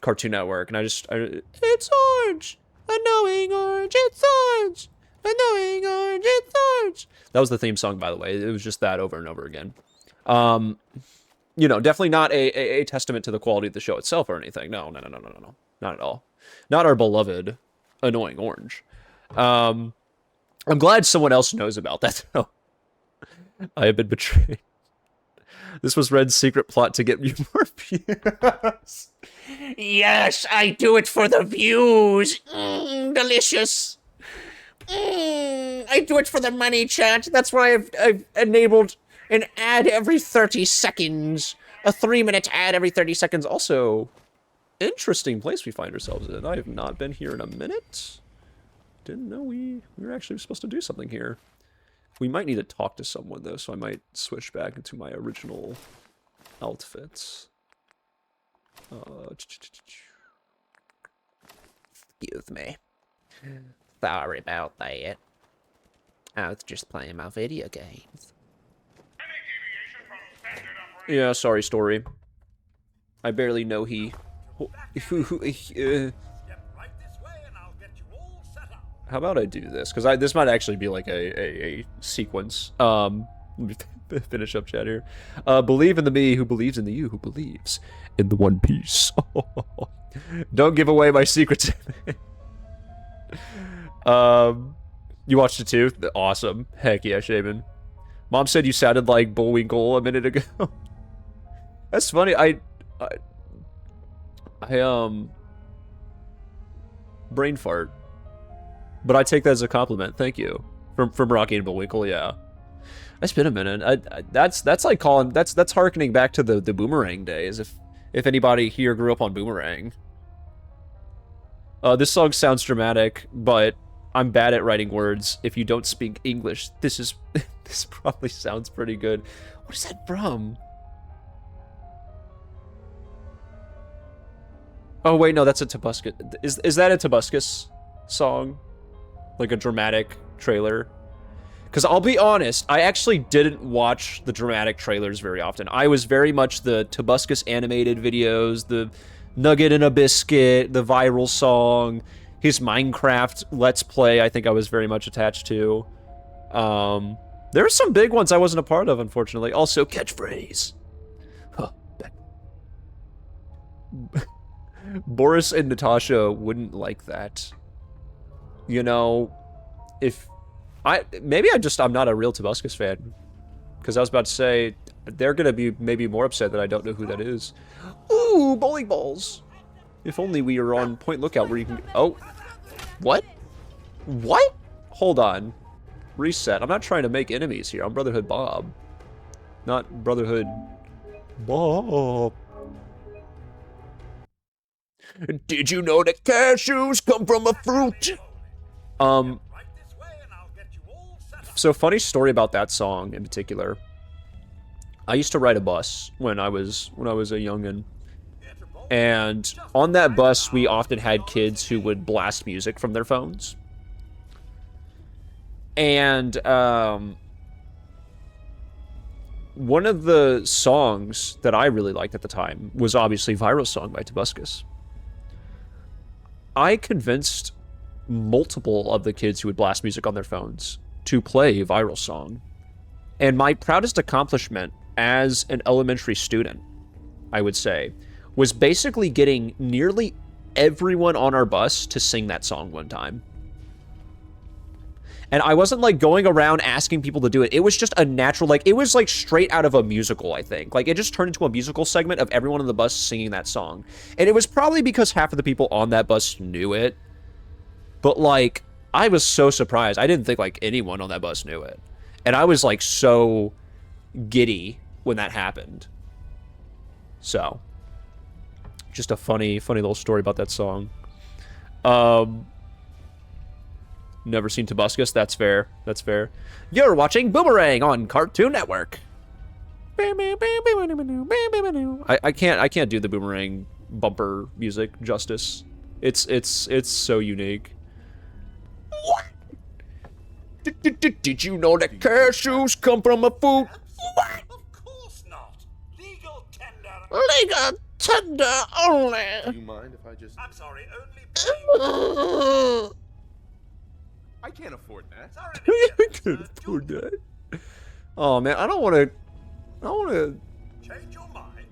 Cartoon Network, and it's orange, annoying orange, it's orange, annoying orange, it's orange. That was the theme song, by the way, it was just that over and over again. You know, definitely not a testament to the quality of the show itself or anything, no, not at all. Not our beloved Annoying Orange. I'm glad someone else knows about that, though. I have been betrayed. This was Red's secret plot to get you more views. Yes, I do it for the views. Delicious. I do it for the money, chat. That's why I've enabled an ad every 30 seconds. A 3-minute ad every 30 seconds. Also, interesting place we find ourselves in. I have not been here in a minute. Didn't know we were actually supposed to do something here. We might need to talk to someone, though, so I might switch back into my original outfits. Excuse me. Sorry about that. I was just playing my video games. Yeah, sorry, story. I barely know he. How about I do this? Because this might actually be like a sequence. Let me finish up chat here. Believe in the me who believes in the you who believes in the One Piece. Don't give away my secrets. You watched it too? Awesome. Heck yeah, Shaman. Mom said you sounded like Bullwinkle a minute ago. That's funny. Brain fart. But I take that as a compliment. Thank you. From Rocky and Bullwinkle, yeah. It's been a minute. That's like calling. That's harkening back to the Boomerang days. If anybody here grew up on Boomerang. This song sounds dramatic, but I'm bad at writing words. If you don't speak English, this probably sounds pretty good. What is that from? Oh wait, no, that's a Tobuscus. Is that a Tobuscus song? Like a dramatic trailer? Because I'll be honest, I actually didn't watch the dramatic trailers very often. I was very much the Tobuscus animated videos, the Nugget and a Biscuit, the viral song, his Minecraft Let's Play, I think I was very much attached to. There were some big ones I wasn't a part of, unfortunately. Also, catchphrase. Huh. Boris and Natasha wouldn't like that. You know, if... I'm not a real Tobuscus fan. Because I was about to say, they're going to be maybe more upset that I don't know who that is. Ooh, bowling balls. If only we were on Point Lookout where you can... Oh. What? What? Hold on. Reset. I'm not trying to make enemies here. I'm Brotherhood Bob. Not Brotherhood Bob. Did you know that cashews come from a fruit? So funny story about that song in particular. I used to ride a bus when I was a youngin'. And on that bus, we often had kids who would blast music from their phones. And one of the songs that I really liked at the time was obviously Viral Song by Tobuscus. I convinced multiple of the kids who would blast music on their phones to play Viral Song. And my proudest accomplishment as an elementary student, I would say, was basically getting nearly everyone on our bus to sing that song one time. And I wasn't like going around asking people to do it. It was just a natural, like, it was like straight out of a musical, I think. Like, it just turned into a musical segment of everyone on the bus singing that song. And it was probably because half of the people on that bus knew it. But like, I was so surprised. I didn't think like anyone on that bus knew it. And I was like so giddy when that happened. So, just a funny little story about that song. Never seen Tobuscus. That's fair. That's fair. You're watching Boomerang on Cartoon Network. I can't do the Boomerang bumper music justice. It's so unique. What? Did you know that cashews come from a fruit? What? Of course not. Legal tender. Legal tender only. Do you mind if I just... I'm sorry, only... I can't afford that. Sorry, I can't afford that. Oh man, I don't want to. Change your mind.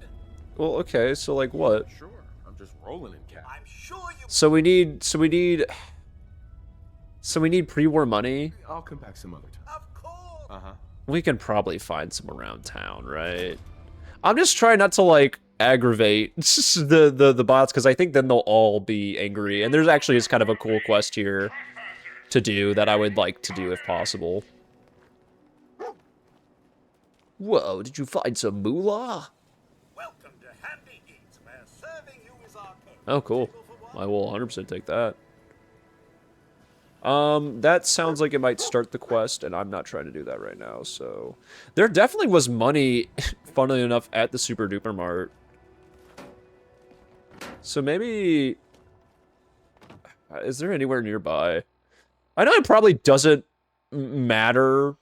Well, okay, so like what? Sure, I'm just rolling in cash. I'm sure you... So we need pre-war money. I'll come back some other time. Of course. Uh-huh. We can probably find some around town, right? I'm just trying not to like aggravate the bots, because I think then they'll all be angry. And there's actually is kind of a cool quest here to do that I would like to do if possible. Whoa, did you find some moolah? Welcome to Handy Eats, where serving you is our code. Oh, cool. I will 100% take that. That sounds like it might start the quest, and I'm not trying to do that right now, so... There definitely was money, funnily enough, at the Super Duper Mart. So maybe... Is there anywhere nearby? I know it probably doesn't matter,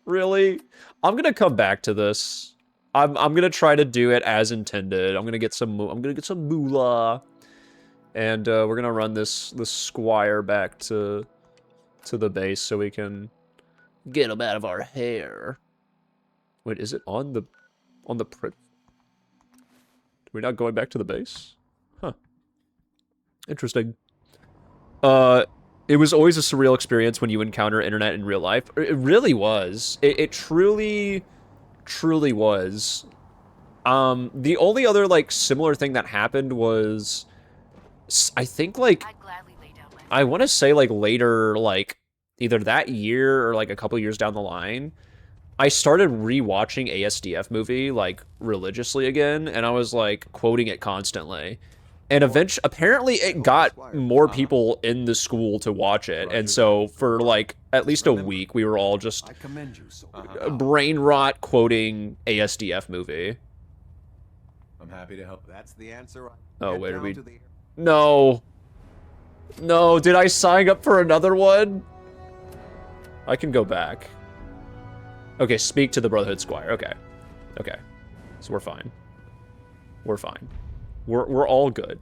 really. I'm gonna come back to this. I'm gonna try to do it as intended. I'm gonna get some moolah, and we're gonna run this squire back to the base so we can get him out of our hair. Wait, is it on the print? We're not going back to the base? Huh. Interesting. It was always a surreal experience when you encounter internet in real life. It really was. It truly, truly was. The only other, like, similar thing that happened was, I think, like, I want to say, like, later, like, either that year or, like, a couple years down the line, I started rewatching ASDF movie, like, religiously again, and I was, like, quoting it constantly. And eventually, apparently it got more people in the school to watch it. And so for like at least a week, we were all just brain rot quoting ASDF movie. I'm happy to help. That's the answer. Oh, wait, are we... No. No, did I sign up for another one? I can go back. Okay, speak to the Brotherhood Squire. Okay. Okay. So we're fine. We're fine. We're all good.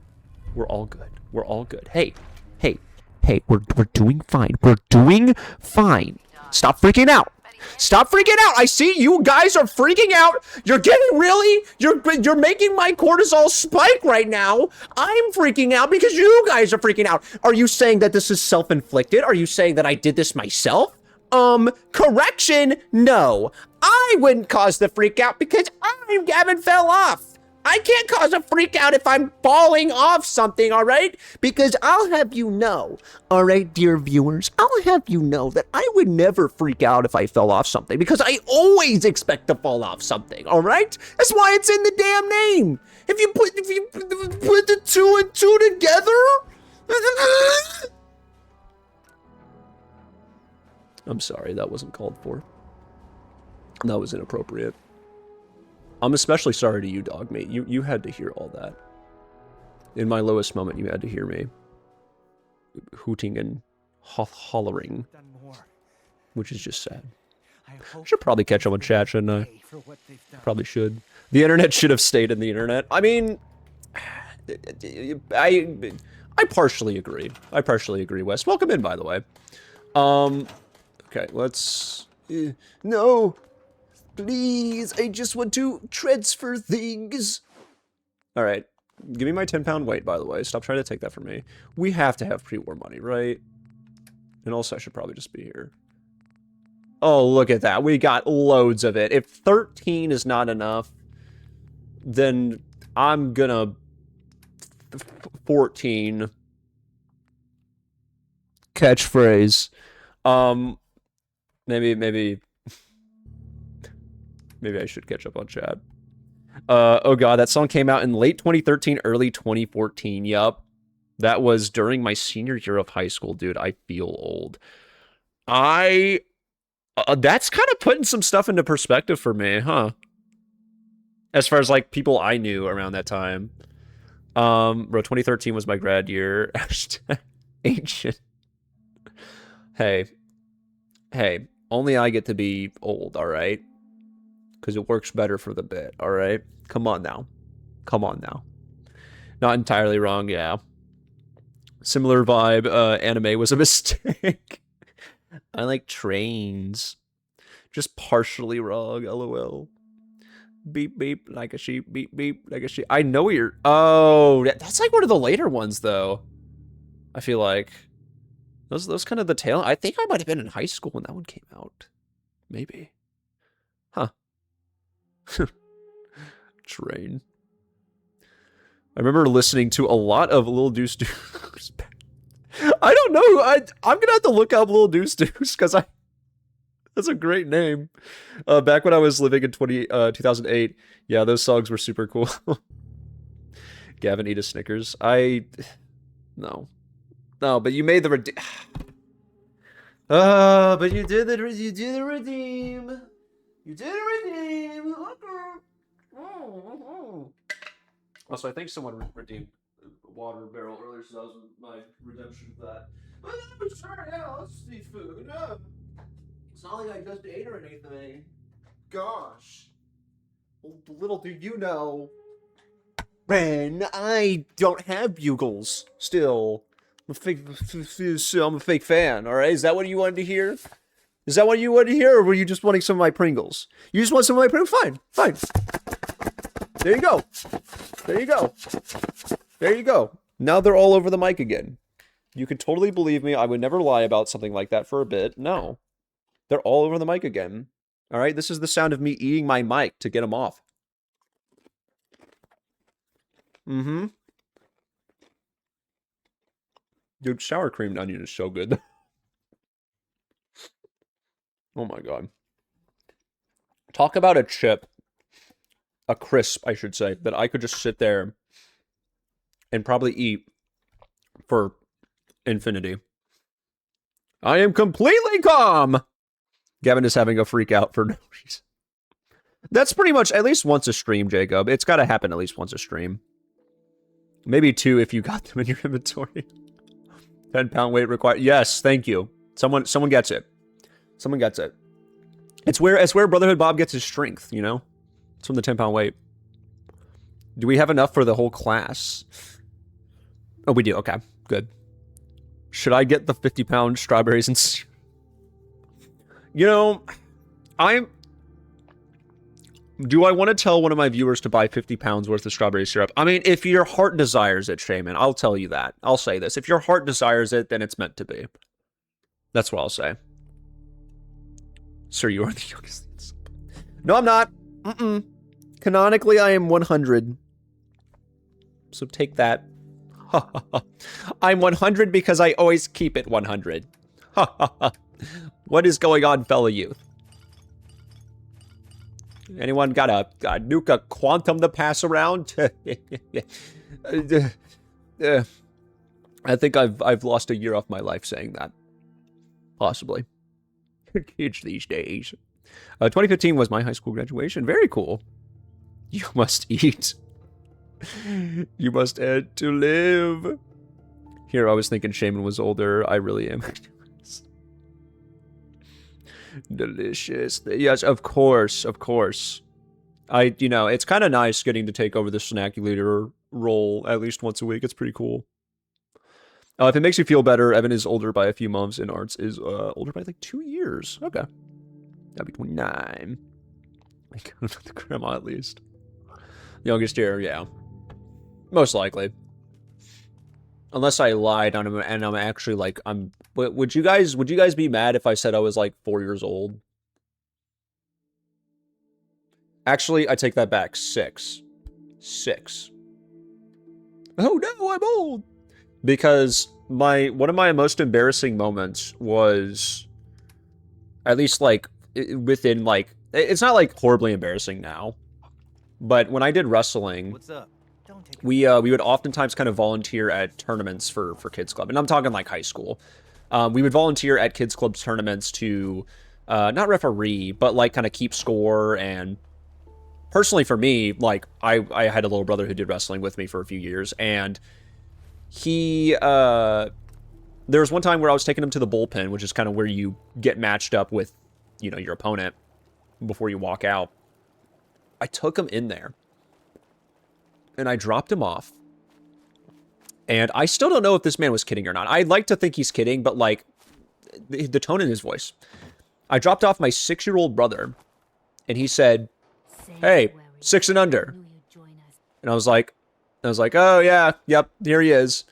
We're all good. We're all good. Hey, we're doing fine. We're doing fine. Stop freaking out. Stop freaking out. I see you guys are freaking out. You're getting really, you're making my cortisol spike right now. I'm freaking out because you guys are freaking out. Are you saying that this is self-inflicted? Are you saying that I did this myself? Correction, no. I wouldn't cause the freak out because I'm gavinfelloff. I can't cause a freak out if I'm falling off something, all right? Because I'll have you know, all right, dear viewers, I'll have you know that I would never freak out if I fell off something because I always expect to fall off something, all right? That's why it's in the damn name. If you put the 2 and 2 together. I'm sorry, that wasn't called for. That was inappropriate. I'm especially sorry to you, Dogmate. You had to hear all that. In my lowest moment, you had to hear me hooting and hollering, which is just sad. I should probably catch up on chat, shouldn't I? Probably should. The internet should have stayed in the internet. I mean, I partially agree. I partially agree, Wes. Welcome in, by the way. Okay, let's... no! Please, I just want to transfer things. All right, give me my 10-pound weight, by the way. Stop trying to take that from me. We have to have pre-war money, right? And also, I should probably just be here. Oh, look at that. We got loads of it. If 13 is not enough, then I'm gonna... 14. Catchphrase. Maybe I should catch up on chat. Oh god, that song came out in late 2013, early 2014. Yup. That was during my senior year of high school, dude. I feel old. That's kind of putting some stuff into perspective for me, huh? As far as, like, people I knew around that time. Bro, 2013 was my grad year. Ancient. Hey, only I get to be old, alright? Because it works better for the bit, alright? Come on now. Come on now. Not entirely wrong, yeah. Similar vibe, anime was a mistake. I like trains. Just partially wrong, lol. Beep, beep, like a sheep. Beep, beep, like a sheep. I know you're... Oh, that's like one of the later ones, though. I feel like. Those kind of the tail... I think I might have been in high school when that one came out. Maybe. Huh. Train. I remember listening to a lot of Lil Deuce Deuce. I don't know. I'm gonna have to look up Lil Deuce Deuce because that's a great name. Back when I was living in 2008, yeah, those songs were super cool. Gavin, eat a Snickers. No, but you made the but you did the redeem. You did redeem. Also, I think someone redeemed water barrel earlier, so that was my redemption for that. But sure, yeah, let's see food. It's not like I just ate or anything. Gosh. Well, little do you know, man, I don't have bugles still. I'm a fake fan, alright? Is that what you wanted to hear? Is that what you wanted to hear, or were you just wanting some of my Pringles? You just want some of my Pringles? Fine, fine. There you go. There you go. There you go. Now they're all over the mic again. You can totally believe me. I would never lie about something like that for a bit. No. They're all over the mic again. All right? This is the sound of me eating my mic to get them off. Mm-hmm. Dude, sour cream and onion is so good. Oh my god. Talk about a chip. A crisp, I should say, that I could just sit there and probably eat for infinity. I am completely calm! Gavin is having a freak out for no reason. That's pretty much at least once a stream, Jacob. It's got to happen at least once a stream. Maybe 2 if you got them in your inventory. 10-pound weight required. Yes, thank you. Someone gets it. Someone gets it. It's where Brotherhood Bob gets his strength, you know? It's from the 10-pound weight. Do we have enough for the whole class? Oh, we do. Okay, good. Should I get the 50-pound strawberries and... You know, do I want to tell one of my viewers to buy 50 pounds worth of strawberry syrup? I mean, if your heart desires it, Shaman, I'll tell you that. I'll say this. If your heart desires it, then it's meant to be. That's what I'll say. Sir, you are the youngest. No, I'm not. Canonically, I am 100. So take that. I'm 100 because I always keep it 100. What is going on, fellow youth? Anyone got a Nuka Quantum to pass around? I think I've lost a year off my life saying that. Possibly. Kids these days. 2015 was my high school graduation. Very cool. You must eat. You must eat to live. Here, I was thinking Shaman was older. I really am. Delicious. Yes, of course, of course. You know, it's kind of nice getting to take over the snack leader role at least once a week. It's pretty cool. If it makes you feel better, Evan is older by a few months, and Arts is older by like 2 years. Okay. That'd be 29. Like, the grandma at least. Youngest here, yeah. Most likely. Unless I lied on him and I'm actually like, would you guys be mad if I said I was like 4 years old? Actually, I take that back. 6. 6. Oh no, I'm old! Because one of my most embarrassing moments was, at least like, within like, it's not like horribly embarrassing now, but when I did wrestling, What's up? we would oftentimes kind of volunteer at tournaments for Kids Club, and I'm talking like high school. We would volunteer at Kids Club tournaments to not referee, but like kind of keep score. And personally for me, like I had a little brother who did wrestling with me for a few years, and he there was one time where I was taking him to the bullpen, which is kind of where you get matched up with, you know, your opponent before you walk out. I took him in there and I dropped him off. And I still don't know if this man was kidding or not. I'd like to think he's kidding, but like the tone in his voice. I dropped off my 6-year-old brother and he said, "Hey, 6 and under." And I was like, "Oh yeah, yep, here he is."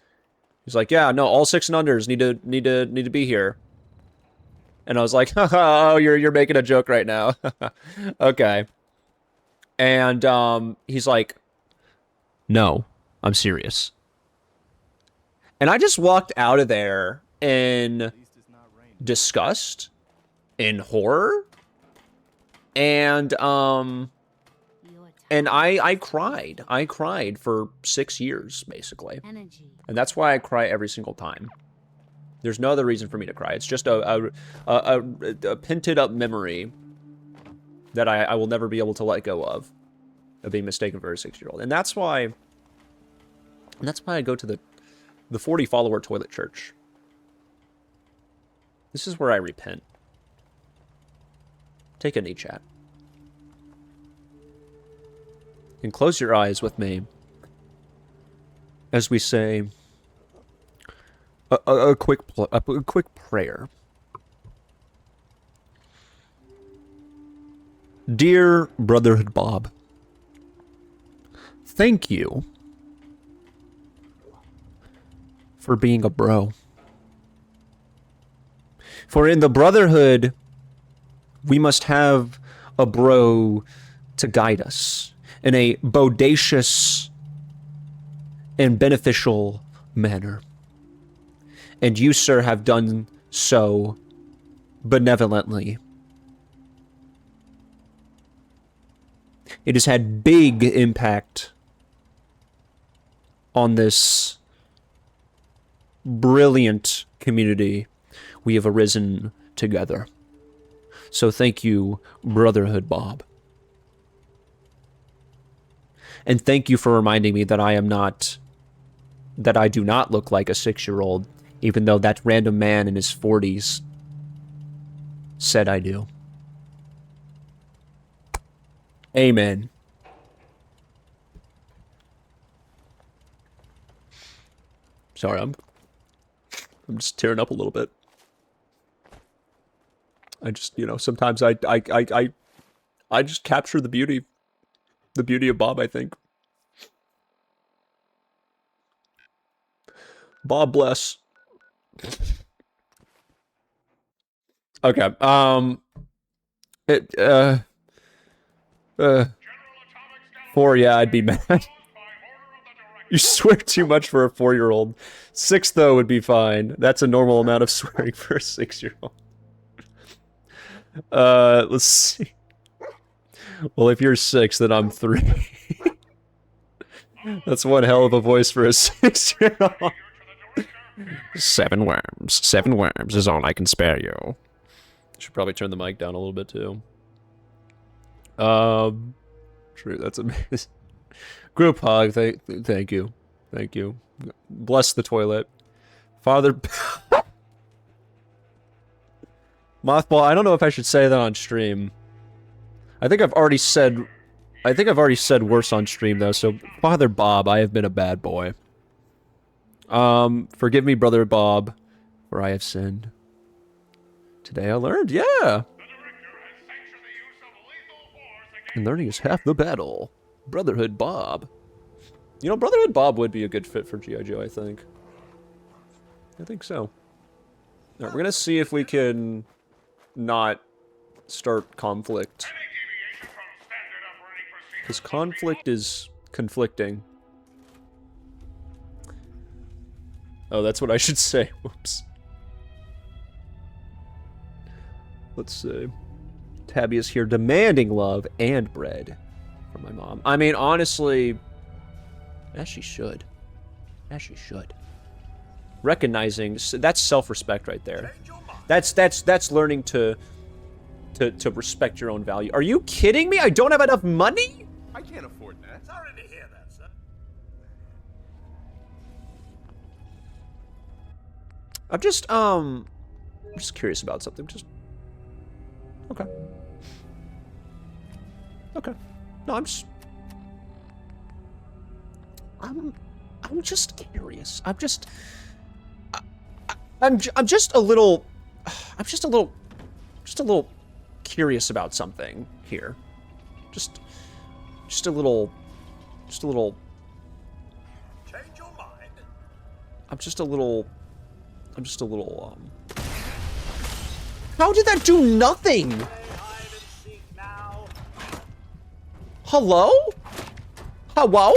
He's like, "Yeah, no, all 6 and unders need to be here." And I was like, "Oh, you're making a joke right now." Okay. And he's like, "No, I'm serious." And I just walked out of there in disgust, in horror, and I cried. I cried for 6 years, basically. And that's why I cry every single time. There's no other reason for me to cry. It's just a pinted up memory that I will never be able to let go of being mistaken for a 6-year-old. And that's why And that's why I go to the 40 follower toilet church. This is where I repent. Take a knee, chat. And close your eyes with me as we say a quick prayer. Dear Brotherhood Bob, thank you for being a bro. For in the Brotherhood, we must have a bro to guide us in a bodacious and beneficial manner. And you, sir, have done so benevolently. It has had big impact on this brilliant community we have arisen together. So thank you, Brotherhood Bob. And thank you for reminding me that I do not look like a 6-year-old, even though that random man in his 40s said I do. Amen. Sorry, I'm just tearing up a little bit. I just, you know, sometimes I just capture the beauty of Bob, I think. Bob bless. Okay. It 4, yeah, I'd be mad. You swear too much for a 4-year-old. 6, though, would be fine. That's a normal amount of swearing for a 6-year-old. Let's see. Well, if you're 6, then I'm 3. That's one hell of a voice for a 6-year-old. 7 worms. 7 worms is all I can spare you. Should probably turn the mic down a little bit, too. True, that's amazing. Group hug, thank you. Thank you. Bless the toilet. Father... Mothball, I don't know if I should say that on stream. I think I've already said worse on stream, though, so Father Bob, I have been a bad boy. Forgive me, Brother Bob, for I have sinned. Today I learned, yeah! And learning is half the battle. Brotherhood Bob. You know, Brotherhood Bob would be a good fit for G.I. Joe, I think. I think so. Alright, we're gonna see if we can not start conflict. Because conflict is conflicting. Oh, that's what I should say. Whoops. Let's see. Tabby is here demanding love and bread from my mom. I mean, honestly, as she should. As she should. Recognizing, that's self-respect right there. That's learning to respect your own value. Are you kidding me? I don't have enough money? I can't afford that. Sorry to hear that, sir. I'm just curious about something. Just okay. Okay. No, I'm just curious. I'm just a little curious about something here. Just a little Change your mind. I'm just a little How did that do nothing? Play hide and seek now. Hello? Hello?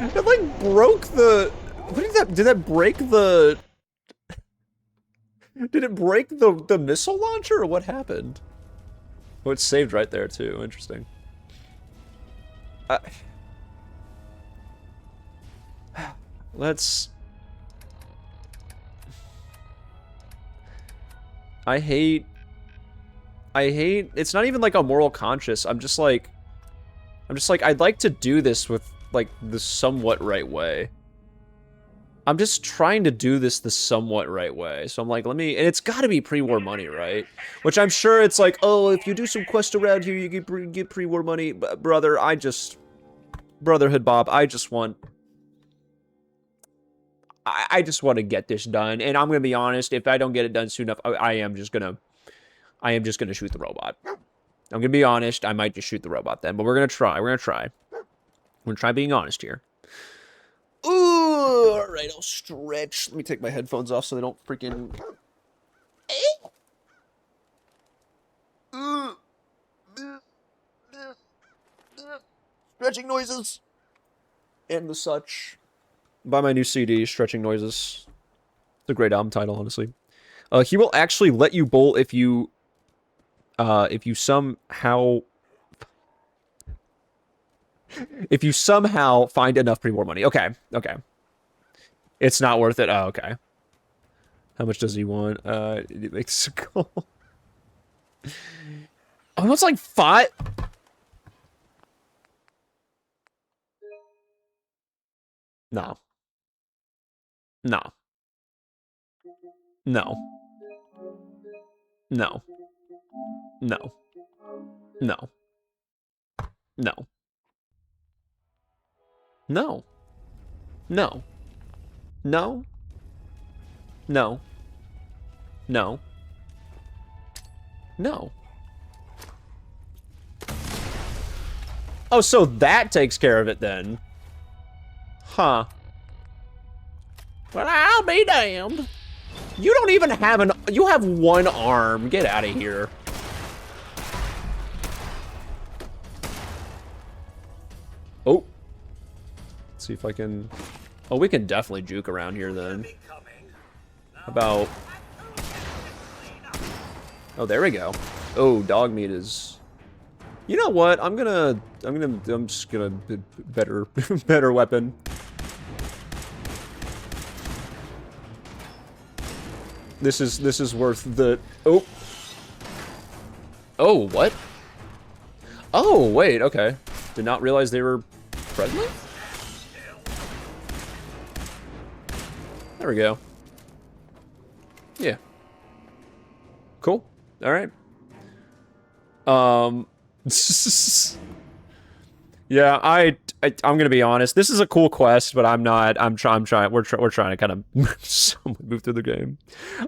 It like broke the... What did that break the... Did it break the missile launcher or what happened? Oh, it's saved right there too. Interesting. Let's... I hate... It's not even like a moral conscience. I'm just like, I'd like to do this with like, the somewhat right way. I'm just trying to do this the somewhat right way. So I'm like, and it's got to be pre-war money, right? Which I'm sure it's like, oh, if you do some quest around here, you get pre-war money. Brother, Brotherhood Bob, I just want to get this done. And I'm going to be honest, if I don't get it done soon enough, I am just going to shoot the robot. I'm going to be honest, I might just shoot the robot then. But we're going to try. We're going to try being honest here. Ooh, all right, I'll stretch. Let me take my headphones off so they don't freaking... Stretching noises. And the such. Buy my new CD, Stretching Noises. It's a great album title, honestly. He will actually let you bolt if you somehow... If you somehow find enough pre-war money. Okay, okay. It's not worth it. Oh, okay. How much does he want? It makes a goal. Oh, it's like 5. No. No. No. No. No. No. No. No. No. No. No. No. No. Oh, so that takes care of it then. Huh. Well, I'll be damned. You don't even have you have one arm. Get out of here. Oh. Let's see if I can... Oh, we can definitely juke around here then. About... Oh, there we go. Oh, dog meat is... You know what? I'm just gonna... Better weapon. This is worth the... Oh. Oh, what? Oh, wait, okay. Did not realize they were friendly? There we go. Yeah. Cool. All right. Yeah, I'm gonna be honest. This is a cool quest, but I'm not. I'm trying. We're trying to kind of move through the game.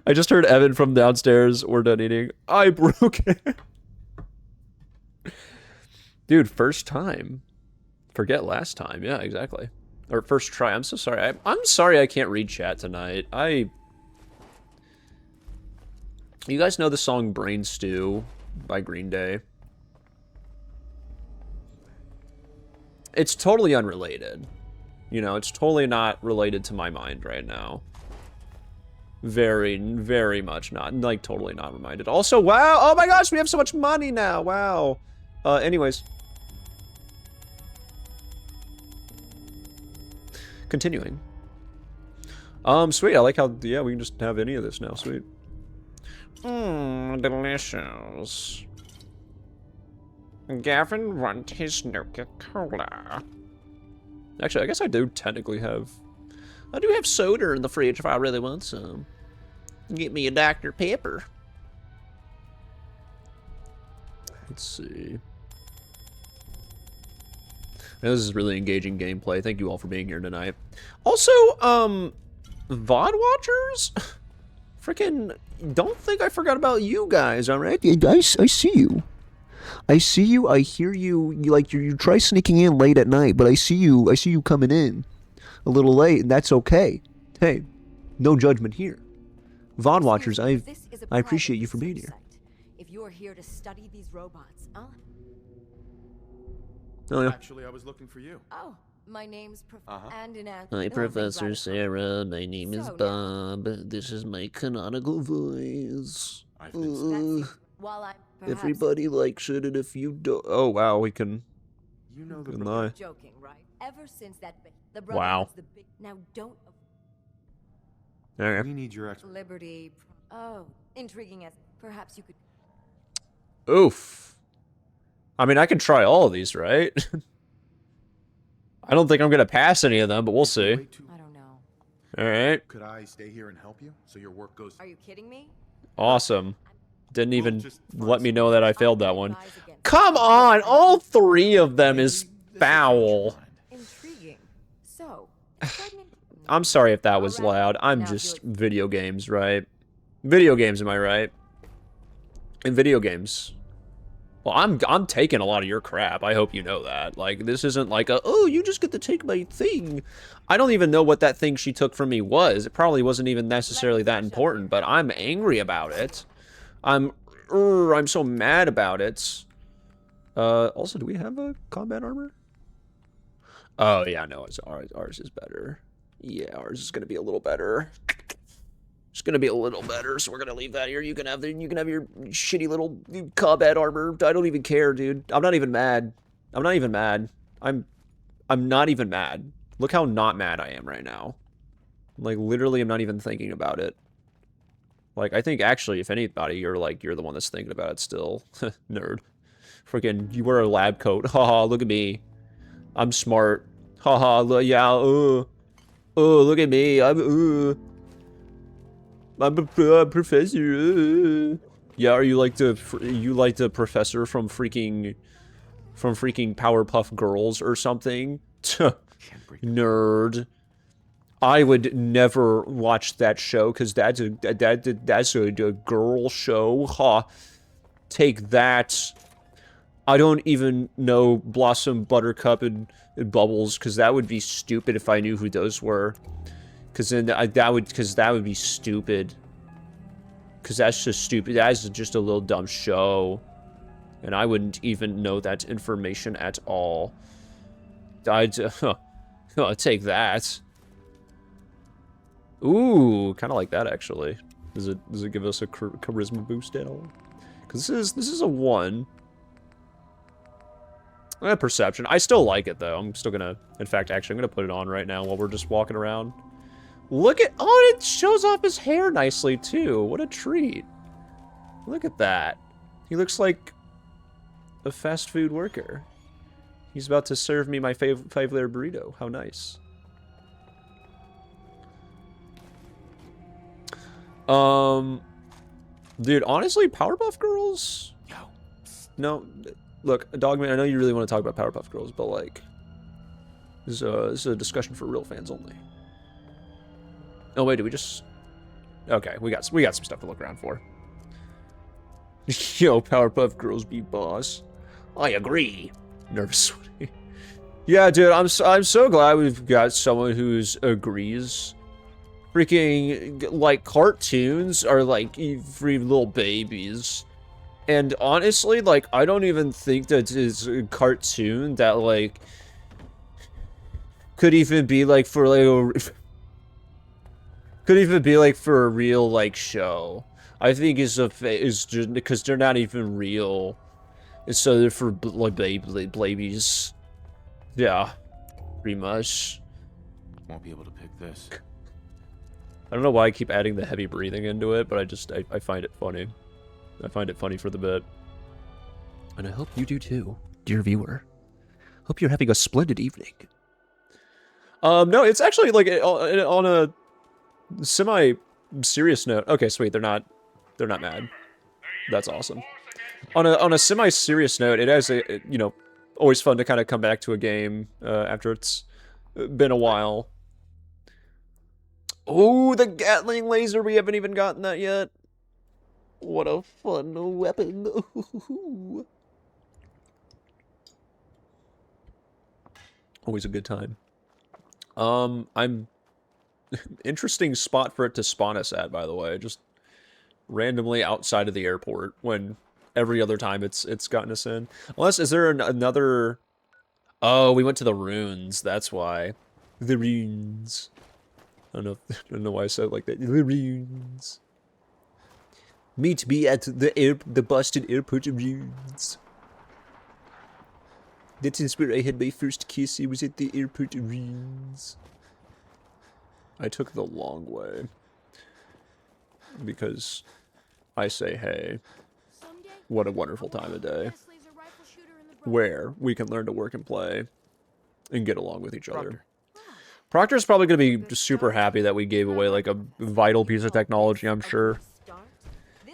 I just heard Evan from downstairs. We're done eating. I broke it. Dude, first time. Forget last time. Yeah, exactly. Or first try. I'm so sorry. I'm sorry I can't read chat tonight. You guys know the song Brain Stew by Green Day? It's totally unrelated. You know, it's totally not related to my mind right now. Very, very much not. Like, totally not reminded. Also, wow! Oh my gosh, we have so much money now! Wow. Anyways. Continuing. Sweet. I like how, yeah, we can just have any of this now. Sweet. Delicious. Gavin want his Nuka-Cola. Actually, I guess I do technically have... I do have soda in the fridge if I really want some. Get me a Dr. Pepper. Let's see. This is really engaging gameplay. Thank you all for being here tonight. Also, VOD watchers? Freaking, don't think I forgot about you guys, alright? I see you. I see you, I hear you, you try sneaking in late at night, but I see you coming in a little late, and that's okay. Hey, no judgment here. VOD watchers, I appreciate you for being here. If you're here to study these robots, huh? Oh, yeah. Actually, I was looking for you. Oh, my name's and in Hi, Professor Sarah. My name is Bob. This is my canonical voice. I've been While I'm Everybody likes it, and if you don't... Oh, wow, we can... You know the joking, right? Ever since that the Wow. the big now don't Okay. We need your Liberty. Oh, intriguing as perhaps you could. Oof. I mean, I can try all of these, right? I don't think I'm gonna pass any of them, but we'll see. Way too- I don't know. All right. Could I stay here and help you so your work goes? Are you kidding me? Awesome. Didn't even just let me find know that I I failed would that one. advise against Come it. on, all 3 of them is foul. Intriguing. So, pregnant? I'm sorry if that was Alright, loud. I'm now just if you- video games, right? Video games, am I right? In video games. Well, I'm taking a lot of your crap. I hope you know that. Like, this isn't like a, oh, you just get to take my thing. I don't even know what that thing she took from me was. It probably wasn't even necessarily that important, but I'm angry about it. I'm so mad about it. Also, do we have a combat armor? Oh, yeah, no, ours is better. Yeah, ours is gonna be a little better. It's gonna be a little better, so we're gonna leave that here. You can have your shitty little combat armor. I don't even care, dude. I'm not even mad. I'm not even mad. I'm not even mad. Look how not mad I am right now. Like, literally, I'm not even thinking about it. Like, I think actually, if anybody, you're the one that's thinking about it still. Nerd. Freaking, you wear a lab coat. Haha, look at me. I'm smart. Haha, yeah, oh, look at me. I'm a professor. Yeah, are you like the professor from freaking Powerpuff Girls or something? Nerd. I would never watch that show because that's a girl show. Ha. Take that. I don't even know Blossom, Buttercup, and Bubbles because that would be stupid if I knew who those were. Because then that would be stupid. Because that's just stupid. That's just a little dumb show. And I wouldn't even know that information at all. I'd take that. Ooh, kind of like that actually. Does it give us a charisma boost at all? Because this is a 1. Perception. I still like it though. I'm still gonna. In fact, actually, I'm gonna put it on right now while we're just walking around. Look at, oh, it shows off his hair nicely too. What a treat. Look at that. He looks like a fast food worker. He's about to serve me my 5-layer burrito. How nice. Dude, honestly, Powerpuff Girls? No, look, Dogman, I know you really want to talk about Powerpuff Girls, but like, this is a discussion for real fans only. Oh wait, did we just? Okay, we got some stuff to look around for. Yo, Powerpuff Girls be boss. I agree. Nervous sweaty. Yeah, dude, I'm so glad we've got someone who's agrees. Freaking like cartoons are like free little babies, and honestly, like I don't even think that it's a cartoon that like could even be like for like a. Could even be like for a real like show. I think is just because they're not even real, and so they're for like babies. Yeah, pretty much. Won't be able to pick this. I don't know why I keep adding the heavy breathing into it, but I find it funny. I find it funny for the bit, and I hope you do too, dear viewer. Hope you're having a splendid evening. No, it's actually like on a semi-serious note. Okay, sweet. They're not mad. That's awesome. On a semi-serious note, it has you know, always fun to kind of come back to a game after it's been a while. Oh, the Gatling laser. We haven't even gotten that yet. What a fun weapon. Always a good time. I'm interesting spot for it to spawn us at, by the way. Just randomly outside of the airport when every other time it's gotten us in. Unless, is there another... Oh, we went to the runes. That's why. The runes. I don't know why I said it like that. The runes. Meet me at the Boston Airport runes. That is where I had my first kiss. It was at the airport runes. I took the long way. Because I say, hey, Someday, what a wonderful time of day. best laser rifle shooter in the Brotherhood. Where we can learn to work and play and get along with each other. Proctor. Proctor's probably going to be just super happy that we gave away, like, a vital piece of technology, I'm sure.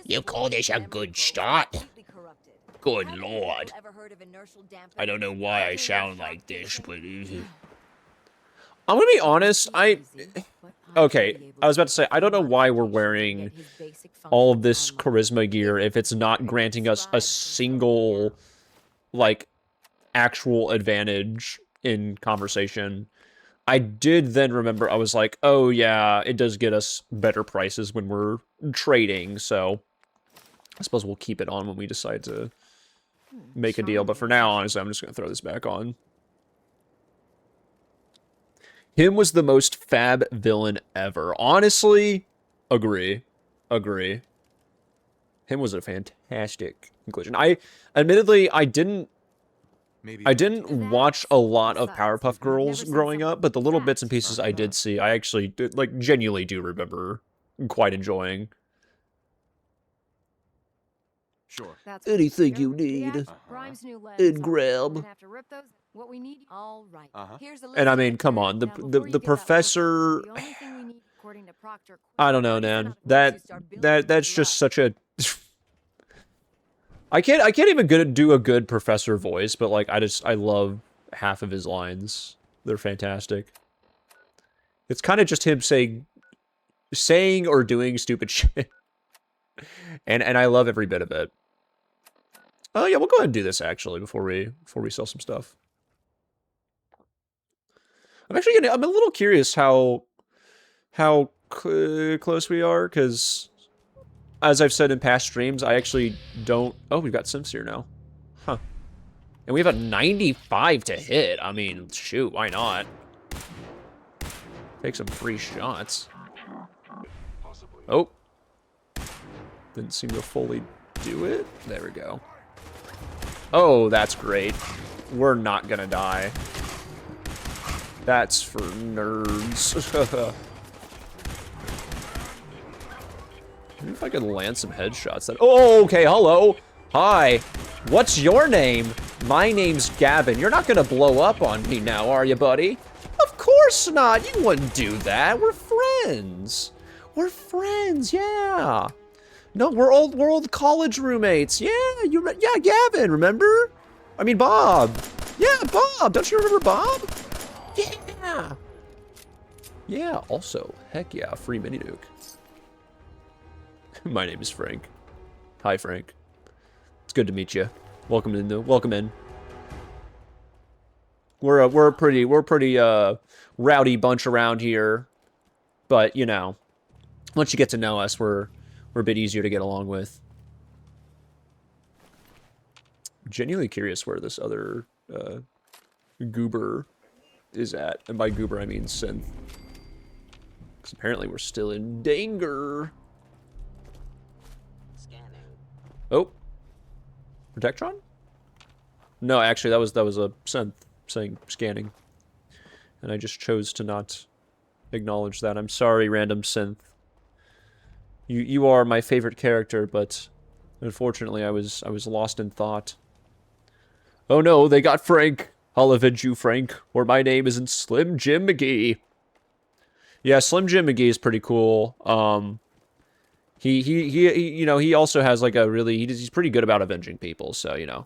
You call this a good start? Good lord. I don't know why I sound like this, but... I'm going to be honest, okay, I was about to say, I don't know why we're wearing all of this charisma gear if it's not granting us a single, like, actual advantage in conversation. I did then remember, I was like, oh yeah, it does get us better prices when we're trading, so I suppose we'll keep it on when we decide to make a deal, but for now, honestly, I'm just going to throw this back on. Him was the most fab villain ever. Honestly, agree. Agree. Him was a fantastic inclusion. Admittedly, I didn't watch a lot of Powerpuff Girls growing up, but the little bits and pieces I did see, I actually, like, genuinely do remember quite enjoying. Sure. Anything you need, and grab. What we need. All right. Here's a And I list mean, of come materials. on, Now, before you the get that professor, work, the only thing we need, according to Proctor, I don't know, man. That's just such a... I can't even do a good professor voice, but like I love half of his lines. They're fantastic. It's kind of just him saying or doing stupid shit. And I love every bit of it. Oh yeah, we'll go ahead and do this actually before we sell some stuff. I'm a little curious how close we are, because as I've said in past streams, I actually don't... Oh, we've got Sims here now. Huh. And we have a 95 to hit. I mean, shoot, why not? Take some free shots. Oh. Didn't seem to fully do it. There we go. Oh, that's great. We're not gonna die. That's for nerds. Maybe if I could land some headshots then. Oh, okay, hello. Hi. What's your name? My name's Gavin. You're not gonna blow up on me now, are you, buddy? Of course not. You wouldn't do that. We're friends. We're friends, yeah. No, we're old college roommates. Yeah, yeah, Gavin, remember? I mean, Bob. Yeah, Bob. Don't you remember Bob? Yeah. Yeah, also, heck yeah, free mini nuke. My name is Frank. Hi, Frank. It's good to meet you. Welcome in, though. Welcome in. We're a pretty rowdy bunch around here, but you know, once you get to know us, we're a bit easier to get along with. I'm genuinely curious where this other goober is at, and by goober I mean synth, because apparently we're still in danger. Oh, Protectron? No, actually, that was a synth saying scanning, and I just chose to not acknowledge that. I'm sorry, random synth. You are my favorite character, but unfortunately, I was lost in thought. Oh no, they got Frank. I'll avenge you, Frank, or my name isn't Slim Jim McGee. Yeah, Slim Jim McGee is pretty cool. He you know, he also has like a really, he's pretty good about avenging people, so, you know.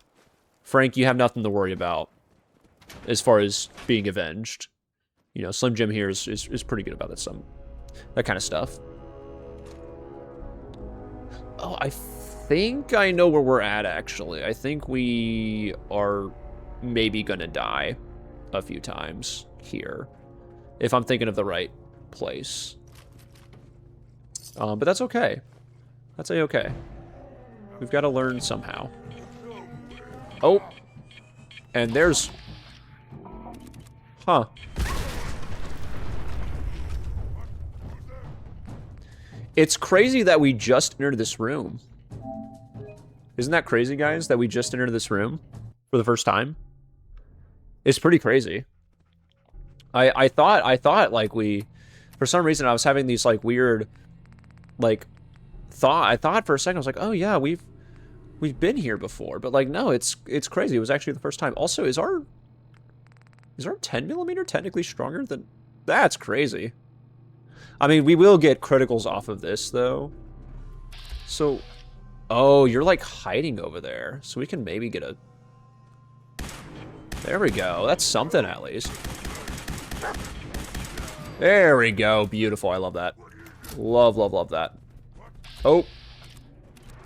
Frank, you have nothing to worry about as far as being avenged. You know, Slim Jim here is pretty good about that kind of stuff. Oh, I think I know where we're at, actually. I think we are maybe gonna die a few times here, if I'm thinking of the right place. But that's okay. That's a-okay. We've got to learn somehow. Oh. And there's... Huh. It's crazy that we just entered this room. Isn't that crazy, guys? That we just entered this room for the first time? It's pretty crazy. I thought like we... For some reason, I was having these like weird... Like, I thought for a second, I was like, oh yeah, we've been here before, but like, no, it's crazy. It was actually the first time. Also, is our Is our 10mm technically stronger than... That's crazy. I mean, we will get criticals off of this, though. So... Oh, you're, like, hiding over there. So we can maybe get a... There we go. That's something, at least. There we go. Beautiful. I love that. Love, love, love that. Oh.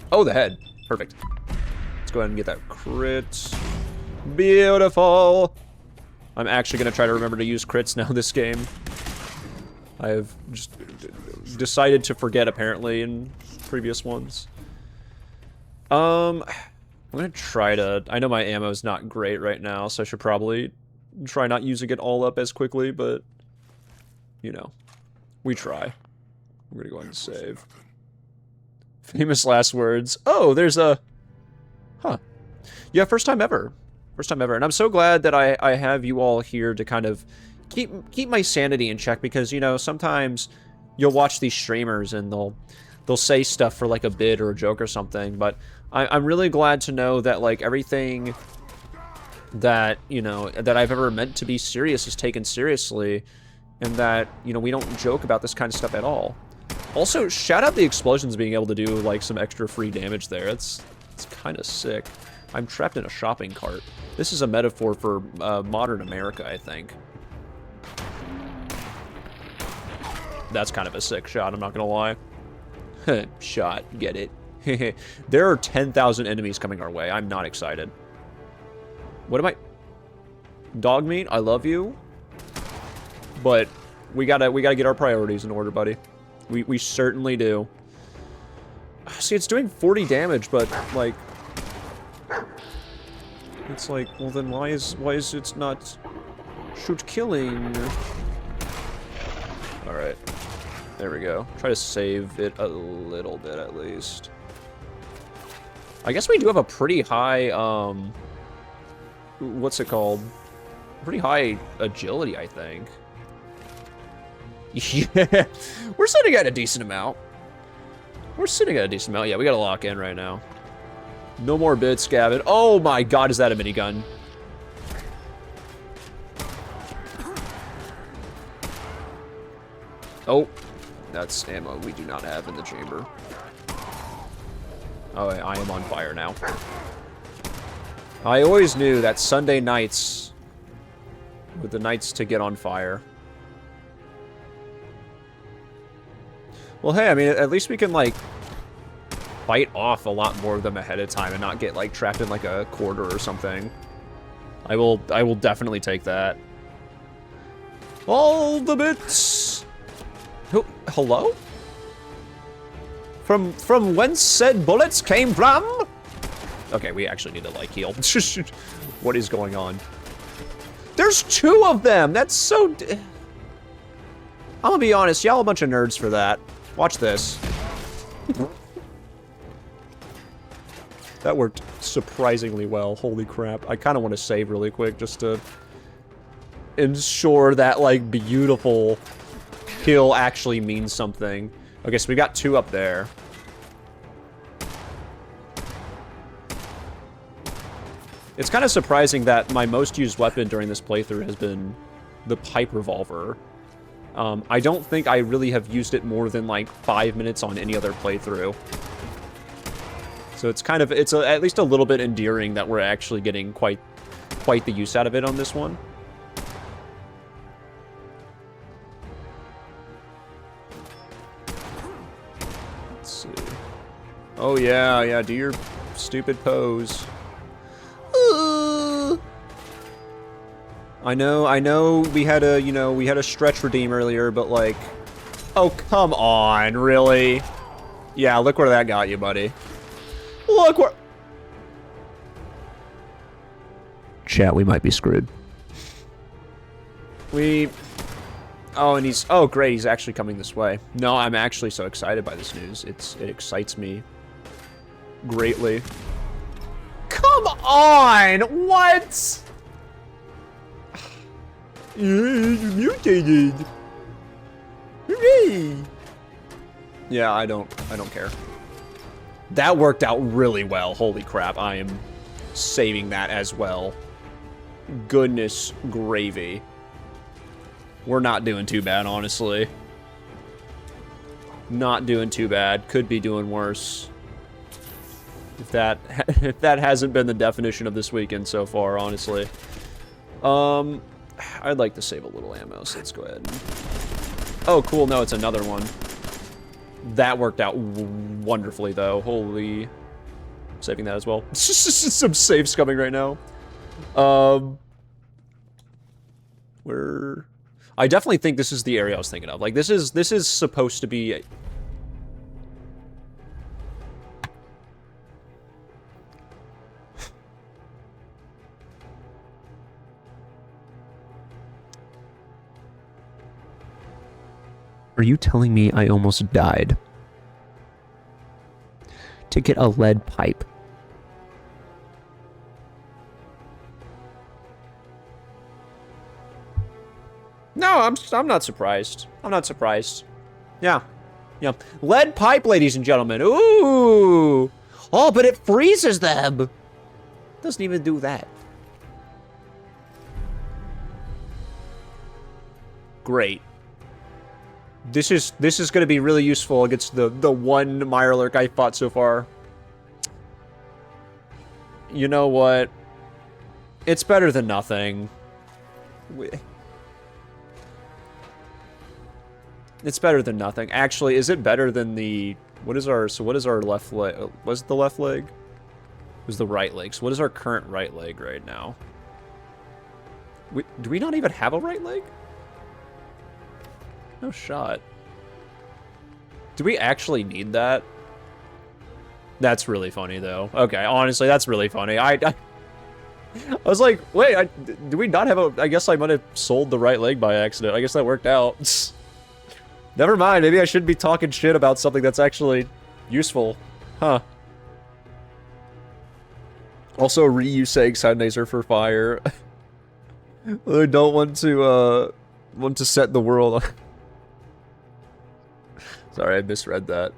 Oh, the head. Perfect. Let's go ahead and get that crit. Beautiful. I'm actually going to try to remember to use crits now this game. I have just decided to forget, apparently, in previous ones. I'm going to try to... I know my ammo's not great right now, so I should probably try not using it all up as quickly, but... You know. We try. We're going to go ahead and save. Famous last words. Oh, there's a... Huh. Yeah, first time ever. First time ever. And I'm so glad that I have you all here to kind of keep my sanity in check, because, you know, sometimes you'll watch these streamers and they'll say stuff for like a bit or a joke or something, but I'm really glad to know that like everything that, you know, that I've ever meant to be serious is taken seriously, and that, you know, we don't joke about this kind of stuff at all. Also, shout out the explosions being able to do like some extra free damage there. It's kind of sick. I'm trapped in a shopping cart. This is a metaphor for modern America, I think. That's kind of a sick shot, I'm not gonna lie. Shot, get it. There are 10,000 enemies coming our way. I'm not excited. What am I... Dog meat, I love you. But we gotta get our priorities in order, buddy. We certainly do. See, it's doing 40 damage, but like... It's like, well then why is it not shoot killing? Alright. There we go. Try to save it a little bit at least. I guess we do have a pretty high, what's it called? Pretty high agility, I think. Yeah, we're sitting at a decent amount. We're sitting at a decent amount. Yeah, we gotta lock in right now. No more bits, Gavin. Oh my god, is that a minigun? Oh, that's ammo we do not have in the chamber. Oh, I am on fire now. I always knew that Sunday nights were the nights to get on fire. Well, hey, I mean, at least we can, like, fight off a lot more of them ahead of time and not get, like, trapped in, like, a corridor or something. I will definitely take that. All the bits! Hello? From whence said bullets came from? Okay, we actually need to, like, heal. What is going on? There's 2 of them! That's so... I'm gonna be honest, y'all a bunch of nerds for that. Watch this. That worked surprisingly well. Holy crap. I kind of want to save really quick just to ensure that, like, beautiful kill actually means something. Okay, so we got 2 up there. It's kind of surprising that my most used weapon during this playthrough has been the pipe revolver. I don't think I really have used it more than like 5 minutes on any other playthrough. So it's kind of, at least a little bit endearing that we're actually getting quite the use out of it on this one. Let's see. Oh yeah, do your stupid pose. I know we had a stretch redeem earlier, but like, oh, come on, really? Yeah, look where that got you, buddy. Look where... Chat, we might be screwed. Oh, and he's... Oh, great, he's actually coming this way. No, I'm actually so excited by this news. It excites me greatly. Come on! What? You're mutated. Hooray! Yeah, I don't care. That worked out really well. Holy crap, I am saving that as well. Goodness gravy. We're not doing too bad, honestly. Not doing too bad. Could be doing worse. If that hasn't been the definition of this weekend so far, honestly. I'd like to save a little ammo, so let's go ahead. Oh, cool. No, it's another one. That worked out wonderfully, though. Holy. Saving that as well. Some saves coming right now. Where... I definitely think this is the area I was thinking of. Like, this is supposed to be... Are you telling me I almost died to get a lead pipe? No, I'm not surprised. I'm not surprised. Yeah. Yeah. Lead pipe, ladies and gentlemen. Ooh. Oh, but it freezes them. Doesn't even do that. Great. This is going to be really useful against the one Mirelurk I fought so far. You know what? It's better than nothing. It's better than nothing. Actually, is it better than the... What is our left leg? Was it the left leg? It was the right leg. So what is our current right leg right now? Do we not even have a right leg? No shot. Do we actually need that? That's really funny, though. Okay, honestly, that's really funny. I was like, wait, do we not have a... I guess I might have sold the right leg by accident. I guess that worked out. Never mind, maybe I shouldn't be talking shit about something that's actually useful. Huh. Also, reuse saying Soundnazer for fire. I don't want to set the world on... Sorry, I misread that.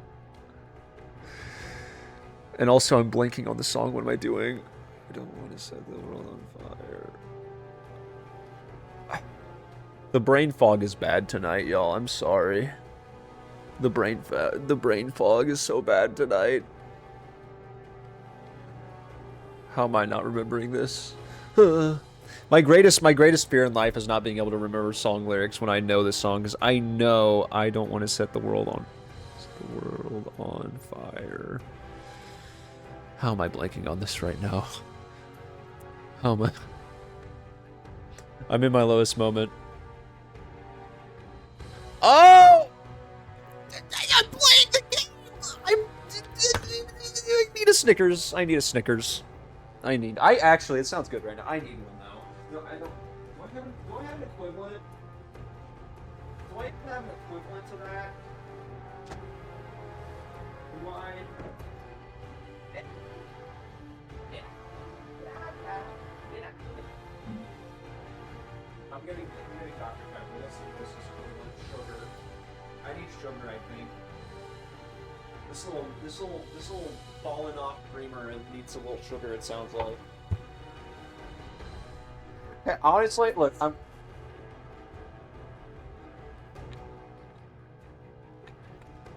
And also, I'm blanking on the song. What am I doing? I don't want to set the world on fire. The brain fog is bad tonight, y'all. I'm sorry. The brain fog is so bad tonight. How am I not remembering this? My greatest fear in life is not being able to remember song lyrics when I know this song, because I know I don't want to set the world on fire. How am I blanking on this right now? How am I? I'm in my lowest moment. Oh! I'm playing the game! I need a Snickers. I need a Snickers. Actually, it sounds good right now. I need one, though. No, I don't. Do I have an equivalent? Do I have an equivalent to that? Do I? I'm getting Dr. Pepper. This is sugar. I need sugar, I think. This little fallen off creamer and needs a little sugar, it sounds like. Okay, honestly, look,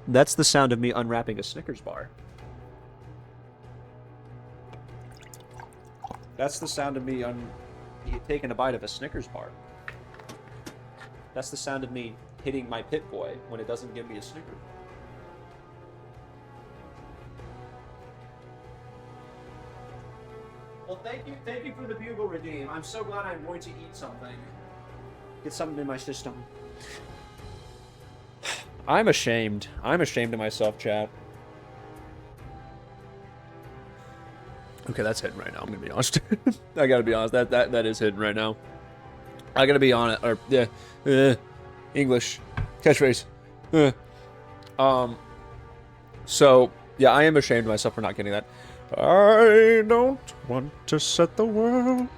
that's the sound of me unwrapping a Snickers bar. That's the sound of me taking a bite of a Snickers bar. That's the sound of me hitting my Pit-Boy when it doesn't give me a Snicker. Well, thank you for the bugle redeem. I'm so glad I'm going to eat something. Get something in my system. I'm ashamed. I'm ashamed of myself, chat. Okay, that's hitting right now. I'm gonna be honest. I gotta be honest. That is hitting right now. I gotta be on it. Or yeah, English catchphrase. So yeah, I am ashamed of myself for not getting that. I don't want to set the world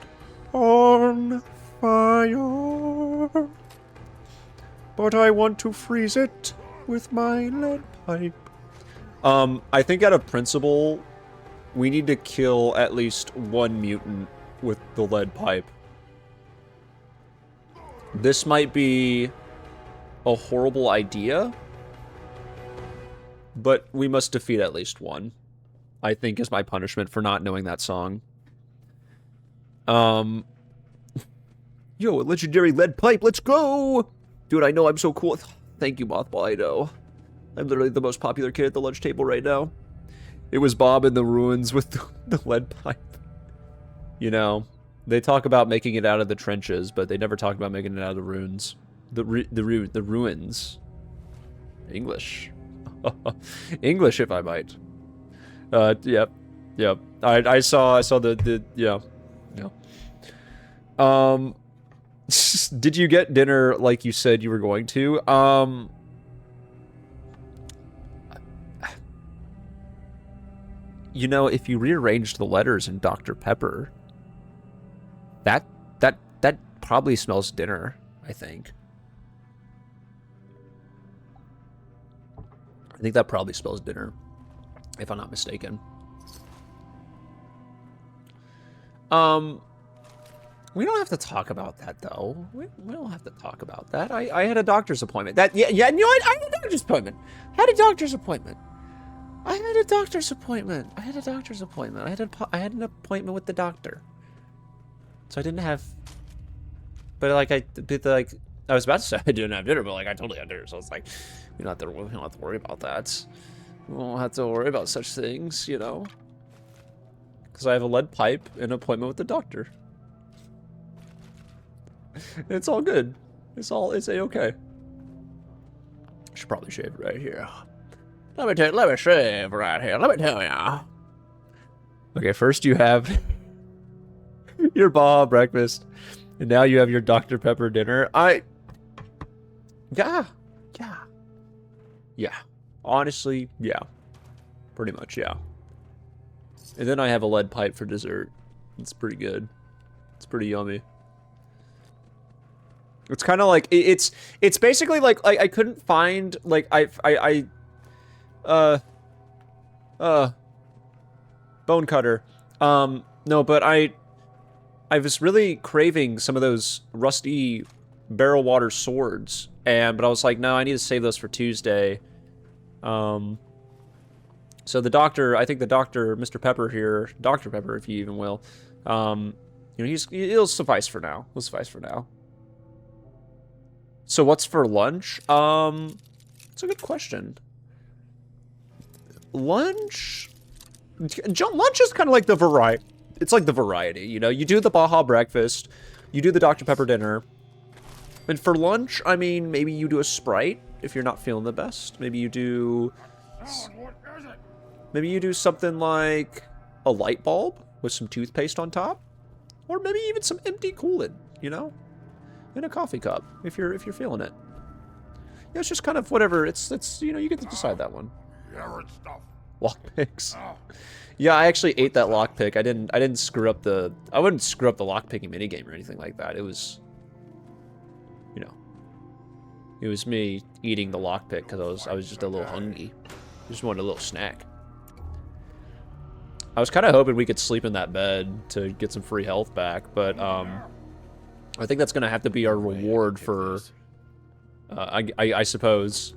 on fire, but I want to freeze it with my lead pipe. I think out of principle, we need to kill at least one mutant with the lead pipe. This might be a horrible idea, but we must defeat at least one, I think, is my punishment for not knowing that song. Yo, a legendary lead pipe, let's go! Dude, I know, I'm so cool. Thank you, Mothball, I know. I'm literally the most popular kid at the lunch table right now. It was Bob in the ruins with the lead pipe. You know, they talk about making it out of the trenches, but they never talk about making it out of the ruins. The ruins. English. English, if I might. Yep. I saw the yeah. Did you get dinner like you said you were going to? You know, if you rearranged the letters in Dr. Pepper, that probably smells dinner, I think. I think that probably spells dinner, if I'm not mistaken. We don't have to talk about that, though. We don't have to talk about that. I had a doctor's appointment. Yeah, you know what? I had a doctor's appointment. I had a doctor's appointment. I had an appointment with the doctor. So I didn't have... But, like, I was about to say I didn't have dinner, but, like, I totally had dinner. So it's like, we don't have to worry about that. We won't have to worry about such things, you know? Because I have a lead pipe and an appointment with the doctor. It's all good. It's a-okay. I should probably shave right here. Let me shave right here. Let me tell ya. Okay, first you have your Baja breakfast, and now you have your Dr. Pepper dinner. Yeah. Honestly, yeah. Pretty much, yeah. And then I have a lead pipe for dessert. It's pretty good. It's pretty yummy. It's kind of like it's basically like I couldn't find like bone cutter. No, but I was really craving some of those rusty barrel water swords, but I was like, no, I need to save those for Tuesday. So the doctor, I think the doctor, Mr. Pepper here, Dr. Pepper, if you even will, you know, he'll suffice for now. He'll suffice for now. So what's for lunch? It's a good question. Lunch is kind of like the variety. It's like the variety, you know? You do the Baja breakfast, you do the Dr. Pepper dinner, and for lunch, I mean, maybe you do a Sprite if you're not feeling the best. Maybe you do... Maybe you do something like a light bulb with some toothpaste on top, or maybe even some empty Kool-Aid, you know, in a coffee cup if you're feeling it. Yeah, it's just kind of whatever. It's you know, you get to decide that one. Lockpicks. Yeah, I actually ate that lockpick. I didn't screw up the. I wouldn't screw up the lockpicking minigame or anything like that. It was, you know, it was me eating the lockpick because I was just a little hungry. Just wanted a little snack. I was kind of hoping we could sleep in that bed to get some free health back, but I think that's gonna have to be our reward for, I suppose,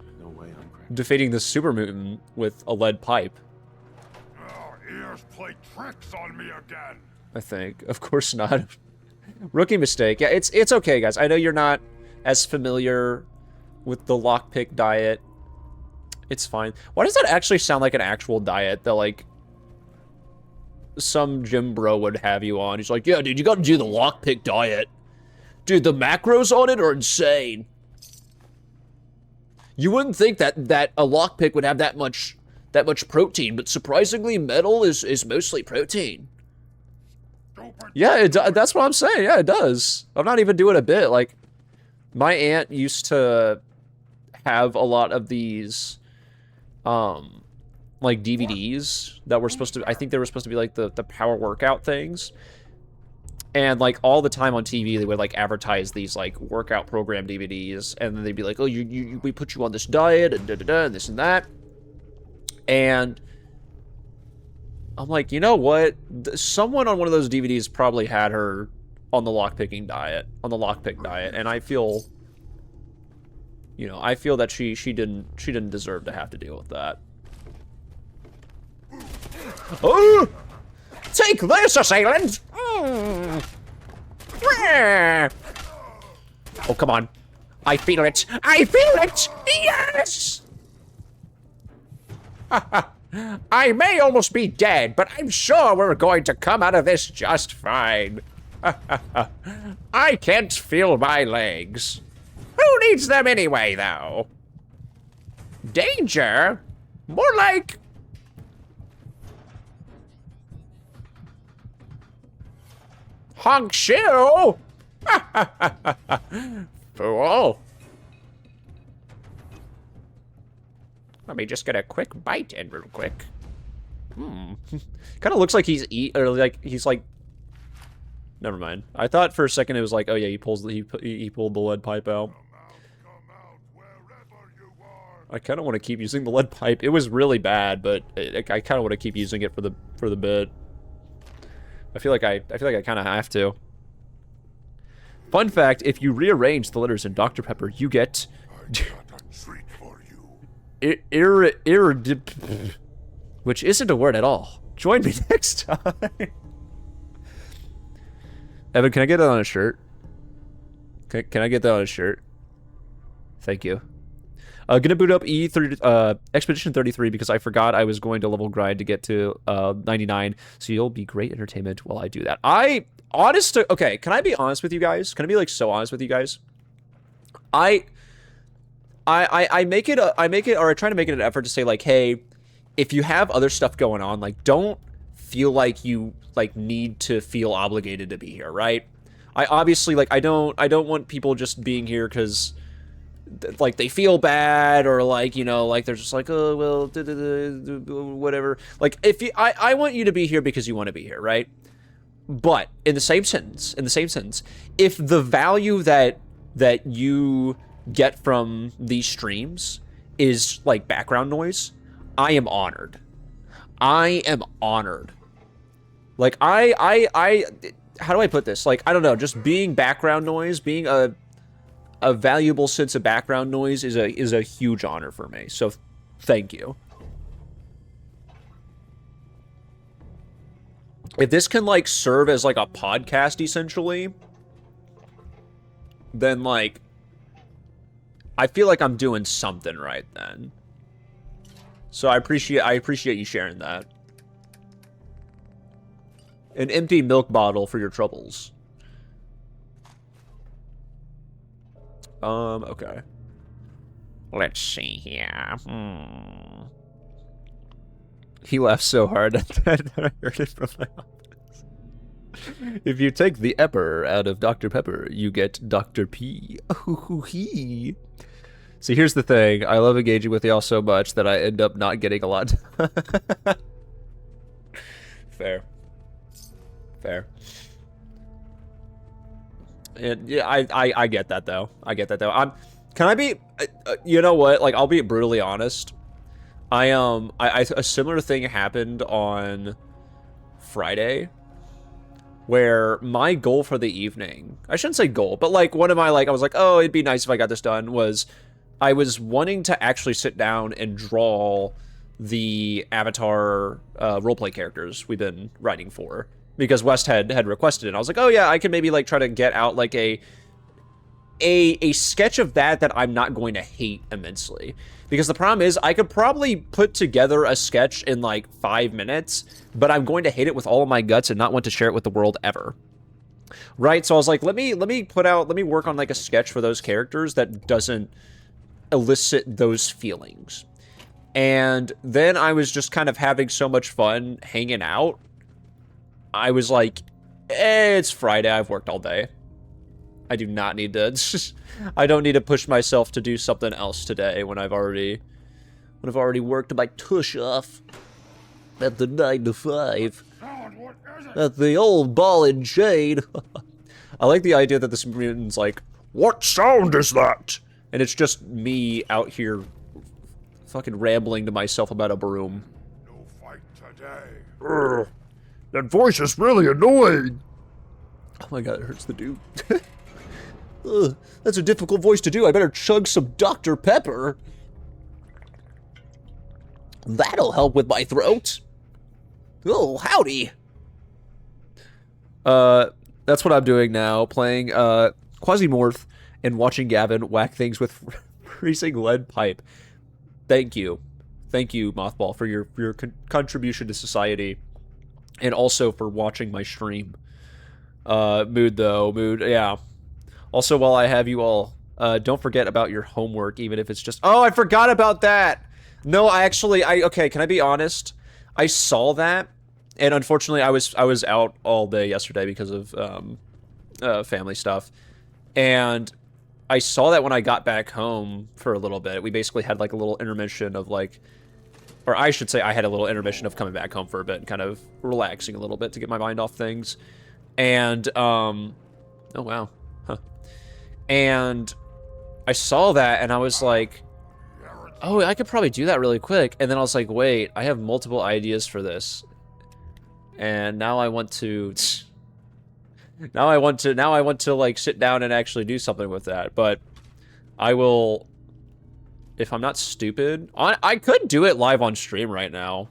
defeating the super mutant with a lead pipe. Ears play tricks on me again. I think, of course not. Rookie mistake. Yeah, it's okay, guys. I know you're not as familiar with the lockpick diet. It's fine. Why does that actually sound like an actual diet that, like, some gym bro would have you on? He's like, yeah, dude, you gotta do the lockpick diet. Dude, the macros on it are insane. You wouldn't think that a lockpick would have that much protein, but surprisingly, metal is mostly protein. Yeah, that's what I'm saying. Yeah, it does. I'm not even doing a bit. Like, my aunt used to have a lot of these, like DVDs that were supposed to, I think they were supposed to be like the power workout things. And like all the time on TV, they would like advertise these like workout program DVDs, and then they'd be like, "Oh, we put you on this diet and and this and that." And I'm like, you know what? Someone on one of those DVDs probably had her on the lockpicking diet, on the lockpick diet, and I feel, you know, I feel that she didn't deserve to have to deal with that. Oh! Take this, assailant! Mm. Oh, come on. I feel it. I feel it! Yes! I may almost be dead, but I'm sure we're going to come out of this just fine. I can't feel my legs. Who needs them anyway, though? Danger? More like... honk shoe? Fool. Let me just get a quick bite in real quick. Kind of looks like he's he's like. Never mind. I thought for a second it was like, oh yeah, he pulled the lead pipe out. I kind of want to keep using the lead pipe. It was really bad, but I kind of want to keep using it for the bit. I feel like I kind of have to. Fun fact: if you rearrange the letters in Dr. Pepper, you get. Which isn't a word at all. Join me next time. Evan, can I get that on a shirt? Can I get that on a shirt? Thank you. Gonna boot up Expedition 33 because I forgot I was going to level grind to get to 99. So you'll be great entertainment while I do that. Okay, can I be honest with you guys? Can I be like so honest with you guys? I make it, or I try to make it an effort to say like, hey, if you have other stuff going on, like, don't feel like you like need to feel obligated to be here, right? I obviously like I don't want people just being here because like they feel bad or like, you know, like they're just like, oh well, whatever. Like if you, I want you to be here because you want to be here, right? But in the same sentence, if the value that you get from these streams is like background noise, I am honored. I am honored. Like how do I put this? Like, I don't know, just being background noise, being a valuable sense of background noise is a huge honor for me. So thank you. If this can like serve as like a podcast essentially, then like I feel like I'm doing something right then. So I appreciate you sharing that. An empty milk bottle for your troubles. Okay. Let's see here. He laughed so hard that I heard it from my office. If you take the Epper out of Dr. Pepper, you get Dr. P. Ooh-hee. See, here's the thing. I love engaging with y'all so much that I end up not getting a lot. Fair. Fair. And yeah, I get that though. I get that though. Can I be? You know what? Like, I'll be brutally honest. A similar thing happened on Friday, where my goal for the evening, I shouldn't say goal, but like one of my I was like, oh, it'd be nice if I got this done. Was I was wanting to actually sit down and draw the Avatar roleplay characters we've been writing for. Because West had requested it. I was like, oh yeah, I can maybe like try to get out like a sketch of that I'm not going to hate immensely. Because the problem is I could probably put together a sketch in like 5 minutes, but I'm going to hate it with all of my guts and not want to share it with the world ever. Right? So I was like, let me work on like a sketch for those characters that doesn't elicit those feelings. And then I was just kind of having so much fun hanging out. I was like, it's Friday, I've worked all day. I do not need to, I don't need to push myself to do something else today when I've already worked my tush off at the 9 to 5. At the old ball and chain. I like the idea that this mutant's like, what sound is that? And it's just me out here fucking rambling to myself about a broom. No fight today. That voice is really annoying. Oh my god, it hurts to do. Ugh, that's a difficult voice to do. I better chug some Dr. Pepper. That'll help with my throat. Oh, howdy. That's what I'm doing now, playing Quasimorph and watching Gavin whack things with freezing lead pipe. Thank you. Thank you, Mothball, for your contribution to society, and also for watching my stream. Mood, yeah. Also, while I have you all, don't forget about your homework, even if it's just... Oh, I forgot about that! No, okay, can I be honest? I saw that, and unfortunately, I was out all day yesterday because of family stuff, and I saw that when I got back home for a little bit. We basically had like a little intermission of like... Or I should say I had a little intermission of coming back home for a bit and kind of relaxing a little bit to get my mind off things. And, oh wow. Huh. And I saw that and I was like, oh, I could probably do that really quick. And then I was like, wait, I have multiple ideas for this. And now I want to... Now I want to like sit down and actually do something with that. But I will... If I'm not stupid, I could do it live on stream right now.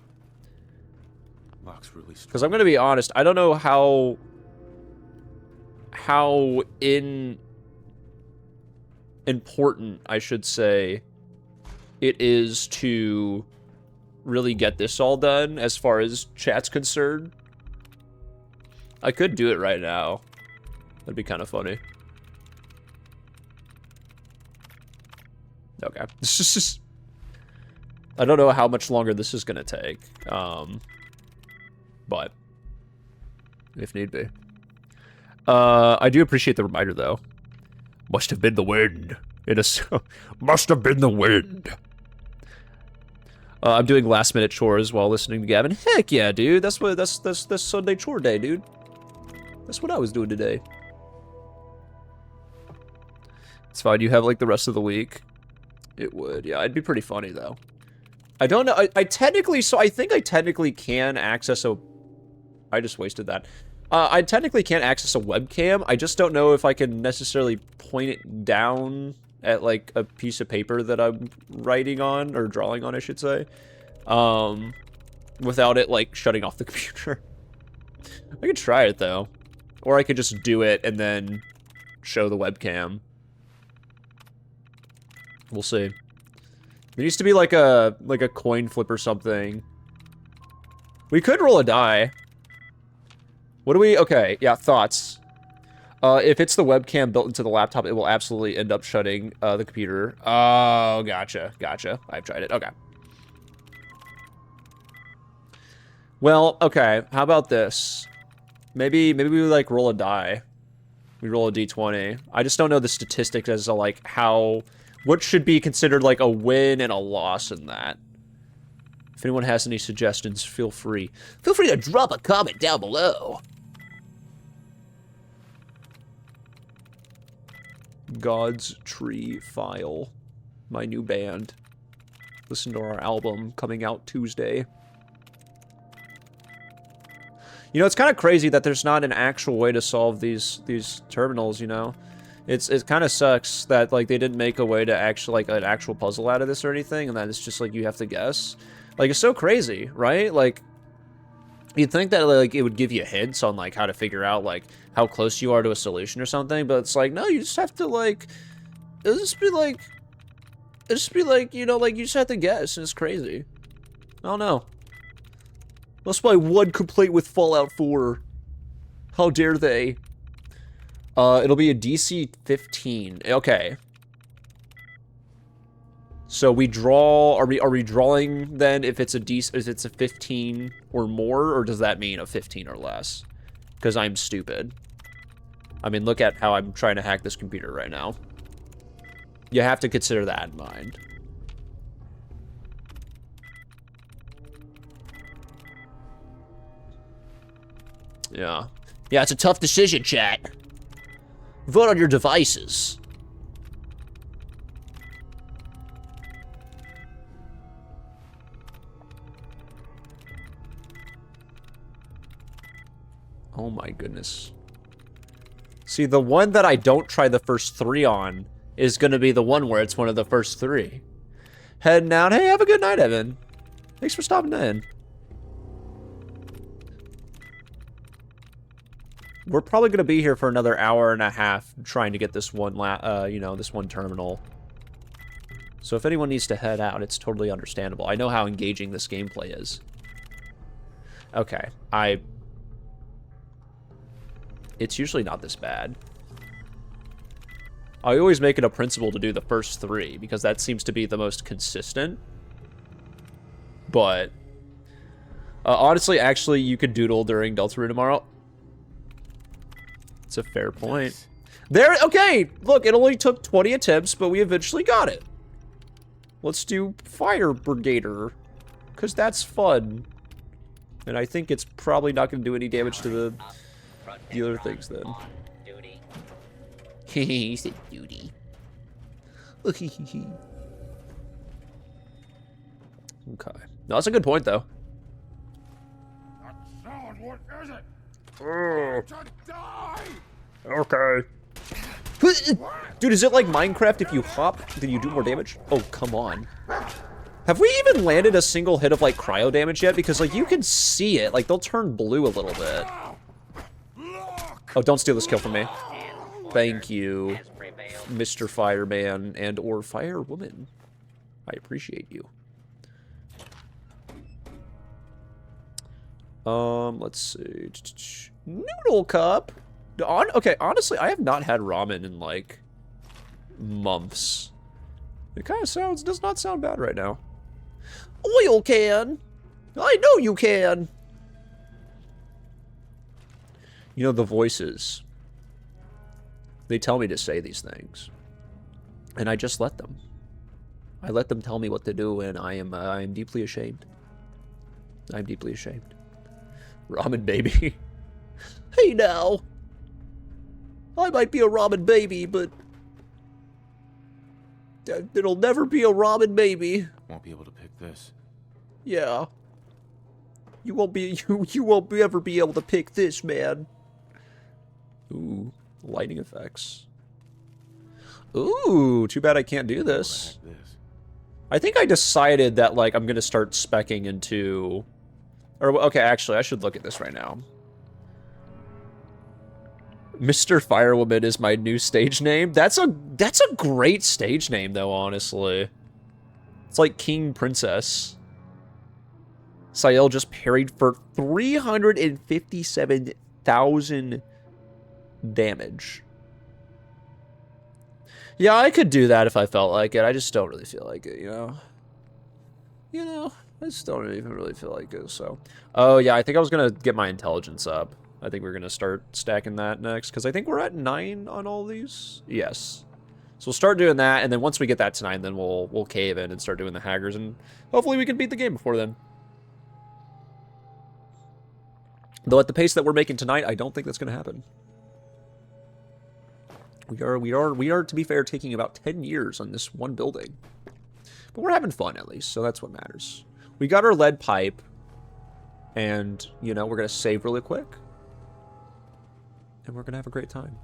Because I'm gonna be honest, I don't know how important, I should say, it is to really get this all done as far as chat's concerned. I could do it right now. That'd be kind of funny. Okay. I don't know how much longer this is gonna take, but if need be. I do appreciate the reminder, though. Must have been the wind. Must have been the wind. I'm doing last-minute chores while listening to Gavin. Heck yeah, dude. That's Sunday chore day, dude. That's what I was doing today. It's fine. You have like the rest of the week. It would, yeah. It'd be pretty funny, though. I don't know. I technically... So I think I technically can access a... I just wasted that. I technically can't access a webcam. I just don't know if I can necessarily point it down at, like, a piece of paper that I'm writing on, or drawing on, I should say. Without it, like, shutting off the computer. I could try it, though. Or I could just do it and then show the webcam. We'll see. There needs to be like a coin flip or something. We could roll a die. What do we... Okay, yeah, thoughts. If it's the webcam built into the laptop, it will absolutely end up shutting the computer. Oh, gotcha. I've tried it. Okay. Well, okay. How about this? Maybe we like roll a die. We roll a d20. I just don't know the statistics as to like how... What should be considered like a win and a loss in that? If anyone has any suggestions, feel free. Feel free to drop a comment down below. God's Tree File. My new band. Listen to our album coming out Tuesday. You know, it's kind of crazy that there's not an actual way to solve these terminals, you know? It kind of sucks that, like, they didn't make a way to actually, like, an actual puzzle out of this or anything, and that it's just, like, you have to guess. Like, it's so crazy, right? Like, you'd think that, like, it would give you hints on, like, how to figure out, like, how close you are to a solution or something, but it's like, no, you just have to, like, it'll just be like, you know, like, you just have to guess, and it's crazy. I don't know. Let's play one complaint with Fallout 4. How dare they? It'll be a DC 15. Okay. So we draw, are we drawing then if it's a 15 or more, or does that mean a 15 or less? Because I'm stupid. I mean, look at how I'm trying to hack this computer right now. You have to consider that in mind. Yeah. Yeah, it's a tough decision, chat. Vote on your devices. Oh my goodness. See, the one that I don't try the first 3 on is going to be the one where it's one of the first 3. Heading out. Hey, have a good night, Evan. Thanks for stopping in. We're probably going to be here for another hour and a half trying to get this one, this one terminal. So if anyone needs to head out, it's totally understandable. I know how engaging this gameplay is. Okay, it's usually not this bad. I always make it a principle to do the first 3 because that seems to be the most consistent. But honestly, actually, you could doodle during Deltarune tomorrow. It's a fair point. There, okay, look, it only took 20 attempts, but we eventually got it. Let's do Fire Brigader, because that's fun. And I think it's probably not going to do any damage to the other things then. He said duty. Okay. No, that's a good point, though. That sound, what is it? Oh, To die! okay. Dude, is it like Minecraft? If you hop, then you do more damage? Oh, come on. Have we even landed a single hit of, like, cryo damage yet? Because, like, you can see it. Like, they'll turn blue a little bit. Oh, don't steal this kill from me. Thank you, Mr. Fireman and or Firewoman. I appreciate you. Let's see. Noodle cup. Okay, honestly, I have not had ramen in, like, months. It kind of does not sound bad right now. Oil can. I know you can. You know, the voices. They tell me to say these things. And I just let them. I let them tell me what to do, and I am deeply ashamed. I'm deeply ashamed. Ramen baby. Hey now. I might be a ramen baby, but it'll never be a ramen baby. Won't be able to pick this. Yeah. You won't ever be able to pick this, man. Ooh, lighting effects. Ooh, too bad I can't do this. I think I decided that, like, I'm gonna start speccing into... Or, okay, actually, I should look at this right now. Mr. Firewoman is my new stage name. That's a great stage name, though, honestly. It's like King Princess. Sael just parried for 357,000 damage. Yeah, I could do that if I felt like it. I just don't really feel like it, you know? You know, I just don't even really feel like it, so... Oh, yeah, I think I was gonna get my intelligence up. I think we're gonna start stacking that next, because I think we're at 9 on all these? Yes. So we'll start doing that, and then once we get that to 9, then we'll cave in and start doing the haggers, and hopefully we can beat the game before then. Though at the pace that we're making tonight, I don't think that's gonna happen. We are, to be fair, taking about 10 years on this one building. But we're having fun, at least, so that's what matters. We got our lead pipe, and, you know, we're gonna save really quick. And we're gonna have a great time.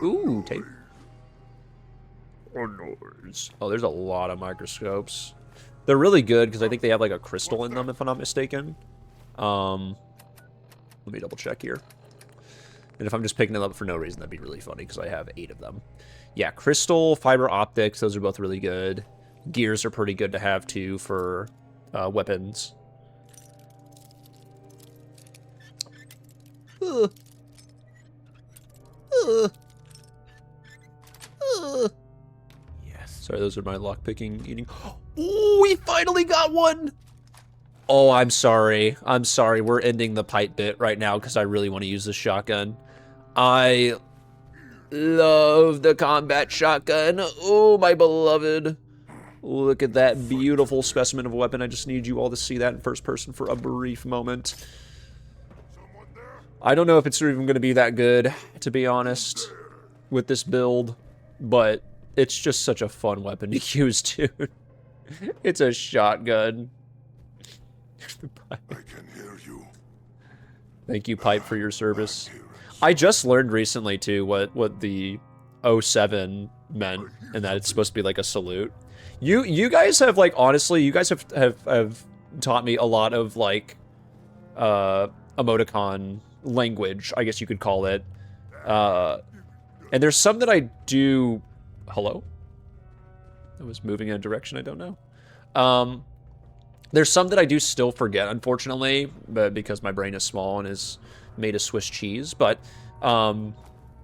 Ooh, tape. Oh, noise. Oh, there's a lot of microscopes. They're really good, because I think they have, like, a crystal in them, if I'm not mistaken. Let me double check here. And if I'm just picking them up for no reason, that'd be really funny, because I have 8 of them. Yeah, crystal, fiber optics, those are both really good. Gears are pretty good to have, too, for weapons. Yes. Sorry, those are my lockpicking eating. Oh, we finally got one! Oh, I'm sorry. I'm sorry. We're ending the pipe bit right now because I really want to use this shotgun. I love the combat shotgun. Oh, my beloved. Look at that beautiful specimen of a weapon. I just need you all to see that in first person for a brief moment. I don't know if it's even going to be that good, to be honest, with this build, but it's just such a fun weapon to use, dude. It's a shotgun. I can hear you. Thank you, Pipe, for your service. I just learned recently too what the 07 meant, and that it's supposed to be like a salute. You guys have like honestly, you guys have taught me a lot of like emoticon language, I guess you could call it. And there's some that I do. Hello? I was moving in a direction I don't know. There's some that I do still forget, unfortunately, but because my brain is small and is made of Swiss cheese. But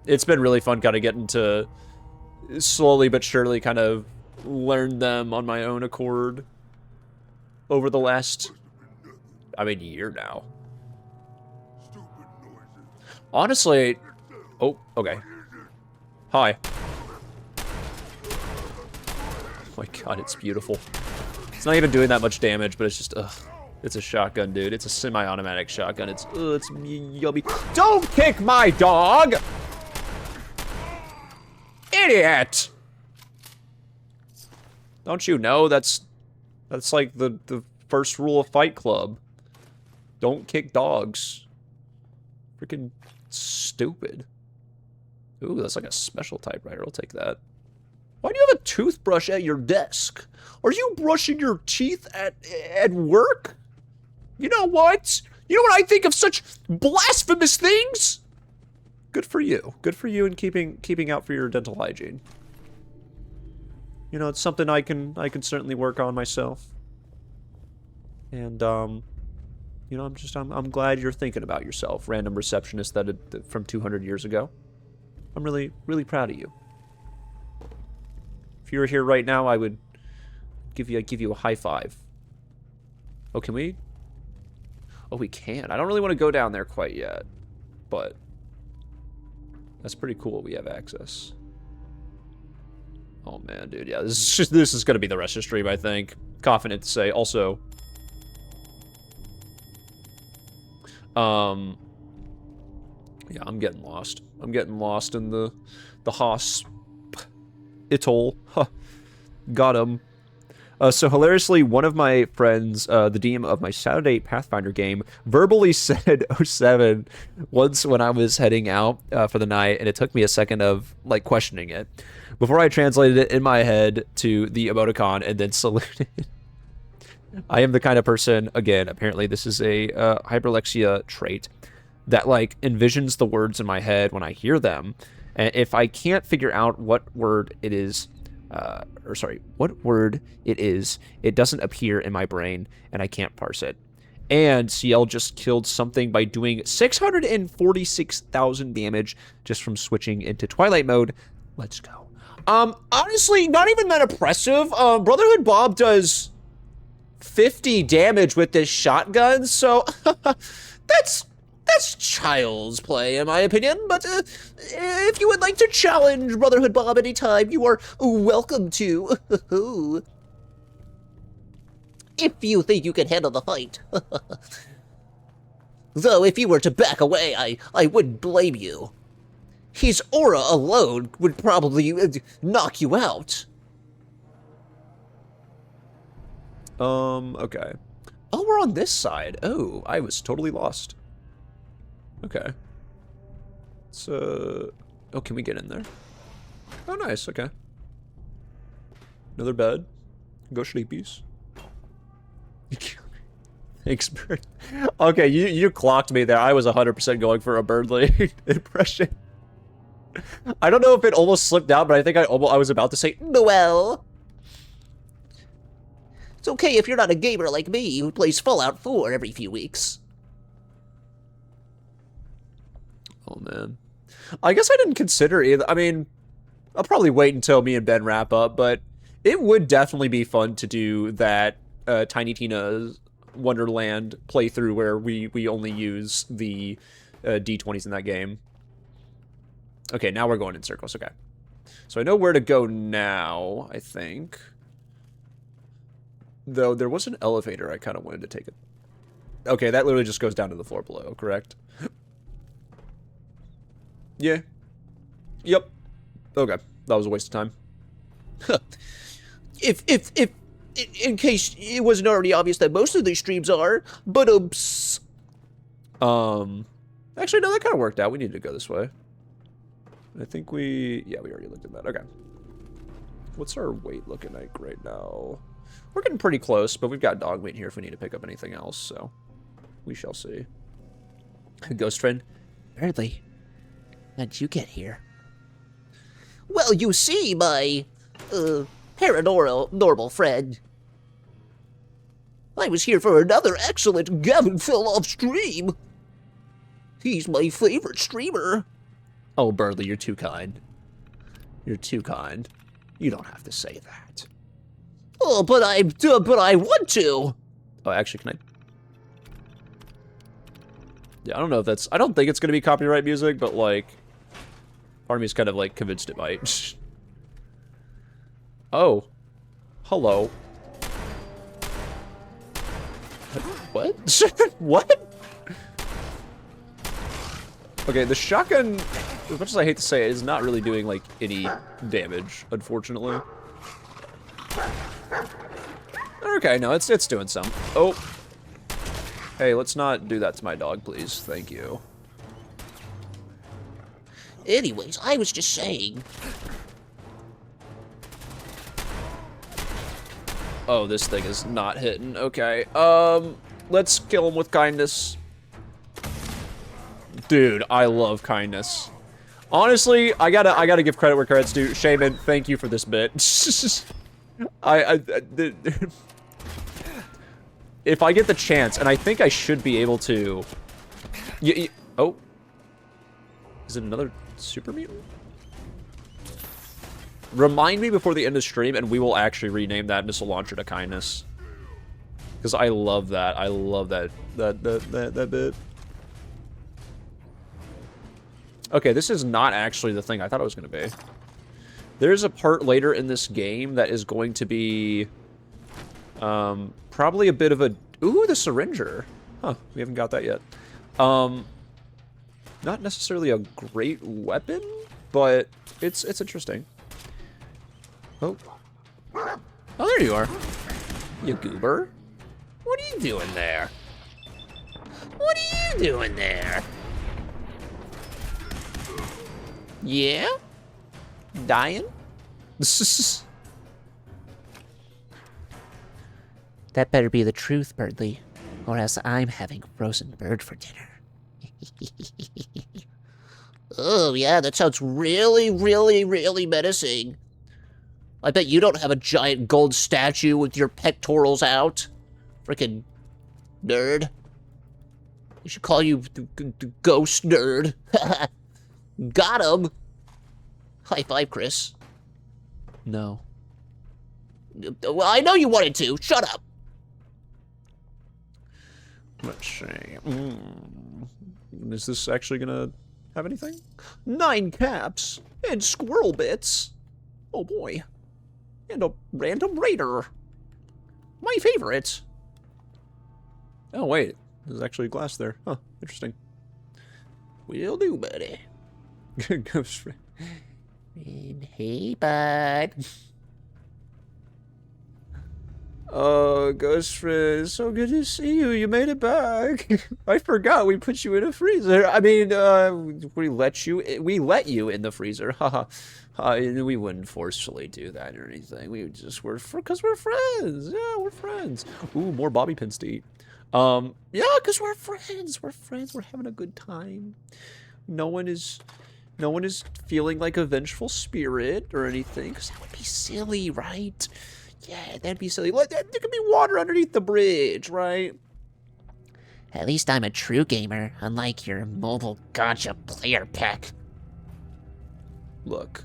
it's been really fun kind of getting to slowly but surely kind of learn them on my own accord over the last, I mean, year now. Honestly, oh, okay. Hi. Oh my god, it's beautiful. It's not even doing that much damage, but it's just, ugh. It's a shotgun, dude. It's a semi-automatic shotgun. It's yummy. Don't kick my dog! Idiot! Don't you know that's like the first rule of Fight Club. Don't kick dogs. Freaking stupid. Ooh, that's like a special typewriter. I'll take that. Why do you have a toothbrush at your desk? Are you brushing your teeth at work? You know what? You know what I think of such blasphemous things? Good for you. Good for you in keeping out for your dental hygiene. You know, it's something I can certainly work on myself. And you know, I'm glad you're thinking about yourself, random receptionist that from 200 years ago. I'm really proud of you. If you were here right now, I would give you a high five. Oh, can we? Oh, we can. I don't really want to go down there quite yet, but that's pretty cool. We have access. Oh man, dude, yeah, this is gonna be the rest of the stream, I think. Confident to say. Also, yeah, I'm getting lost. I'm getting lost in the hospital. Huh. Got him. So hilariously, one of my friends, the DM of my Saturday Pathfinder game, verbally said 07 once when I was heading out for the night, and it took me a second of like questioning it before I translated it in my head to the emoticon and then saluted. I am the kind of person, again, apparently this is a hyperlexia trait, that like envisions the words in my head when I hear them, and if I can't figure out what word it is, what word it is, it doesn't appear in my brain, and I can't parse it. And CL just killed something by doing 646,000 damage just from switching into Twilight mode. Let's go. Honestly, not even that impressive. Brotherhood Bob does 50 damage with this shotgun, so that's child's play, in my opinion, but if you would like to challenge Brotherhood Bob anytime, you are welcome to. If you think you can handle the fight. Though, if you were to back away, I wouldn't blame you. His aura alone would probably knock you out. Okay. Oh, we're on this side. Oh, I was totally lost. Okay. So, oh, can we get in there? Oh, nice. Okay. Another bed. Go sleepies. Thanks, Bird. Okay, you clocked me there. I was 100% going for a Birdly impression. I don't know if it almost slipped out, but I think I was about to say Noel. It's okay if you're not a gamer like me who plays Fallout 4 every few weeks. Oh, man. I guess I didn't consider either. I mean, I'll probably wait until me and Ben wrap up, but it would definitely be fun to do that Tiny Tina's Wonderland playthrough where we only use the D20s in that game. Okay, now we're going in circles. Okay. So I know where to go now, I think. Though there was an elevator I kind of wanted to take it. Okay, that literally just goes down to the floor below, correct? Yeah. Yep. Okay. That was a waste of time. If in case it wasn't already obvious that most of these streams are, but Actually, no, that kind of worked out. We need to go this way. I think yeah, we already looked at that. Okay. What's our weight looking like right now? We're getting pretty close, but we've got dog meat here if we need to pick up anything else, so we shall see. Ghost friend? Bradley, how'd you get here? Well, you see, my, paranormal friend. I was here for another excellent gavinfelloff stream. He's my favorite streamer. Oh, Birdley, you're too kind. You're too kind. You don't have to say that. Oh, but I want to. Oh, actually, can I? Yeah, I don't know if that's... I don't think it's going to be copyright music, but, like... Part of me is kind of, like, convinced it might. Oh. Hello. What? What? Okay, the shotgun, as much as I hate to say it, is not really doing, like, any damage, unfortunately. Okay, no, it's doing some. Oh. Hey, let's not do that to my dog, please. Thank you. Anyways, I was just saying. Oh, this thing is not hitting. Okay, let's kill him with kindness. Dude, I love kindness. Honestly, I gotta give credit where credit's due. Shaman, thank you for this bit. If I get the chance, and I think I should be able to... oh. Is it another super mutant? Remind me before the end of stream, and we will actually rename that missile launcher to kindness. Because I love that. I love that bit. Okay, this is not actually the thing I thought it was going to be. There's a part later in this game that is going to be... probably a bit of a... Ooh, the syringer. Huh, we haven't got that yet. Not necessarily a great weapon, but it's interesting. Oh. Oh, there you are. You goober. What are you doing there? What are you doing there? Yeah? Dying? That better be the truth, Birdley, or else I'm having frozen bird for dinner. Oh, yeah, that sounds really, really, really menacing. I bet you don't have a giant gold statue with your pectorals out. Frickin' nerd. We should call you the ghost nerd. Got him. High five, Chris. No. Well, I know you wanted to. Shut up. Let's see. Is this actually gonna have anything? 9 caps and squirrel bits. Oh boy. And a random raider. My favorite. Oh wait, there's actually glass there. Huh, interesting. Will do, buddy. Ghost friend. And hey, bud. Oh, Ghost friend, so good to see you. You made it back. I forgot we put you in a freezer. I mean, we let you in the freezer. Haha. We wouldn't forcefully do that or anything. We just because we're friends. Yeah, we're friends. Ooh, more bobby pins to eat. Yeah, because we're friends. We're friends. We're having a good time. No one is feeling like a vengeful spirit or anything, because that would be silly, right? Yeah, that'd be silly. There could be water underneath the bridge, right? At least I'm a true gamer, unlike your mobile gacha player pack. Look,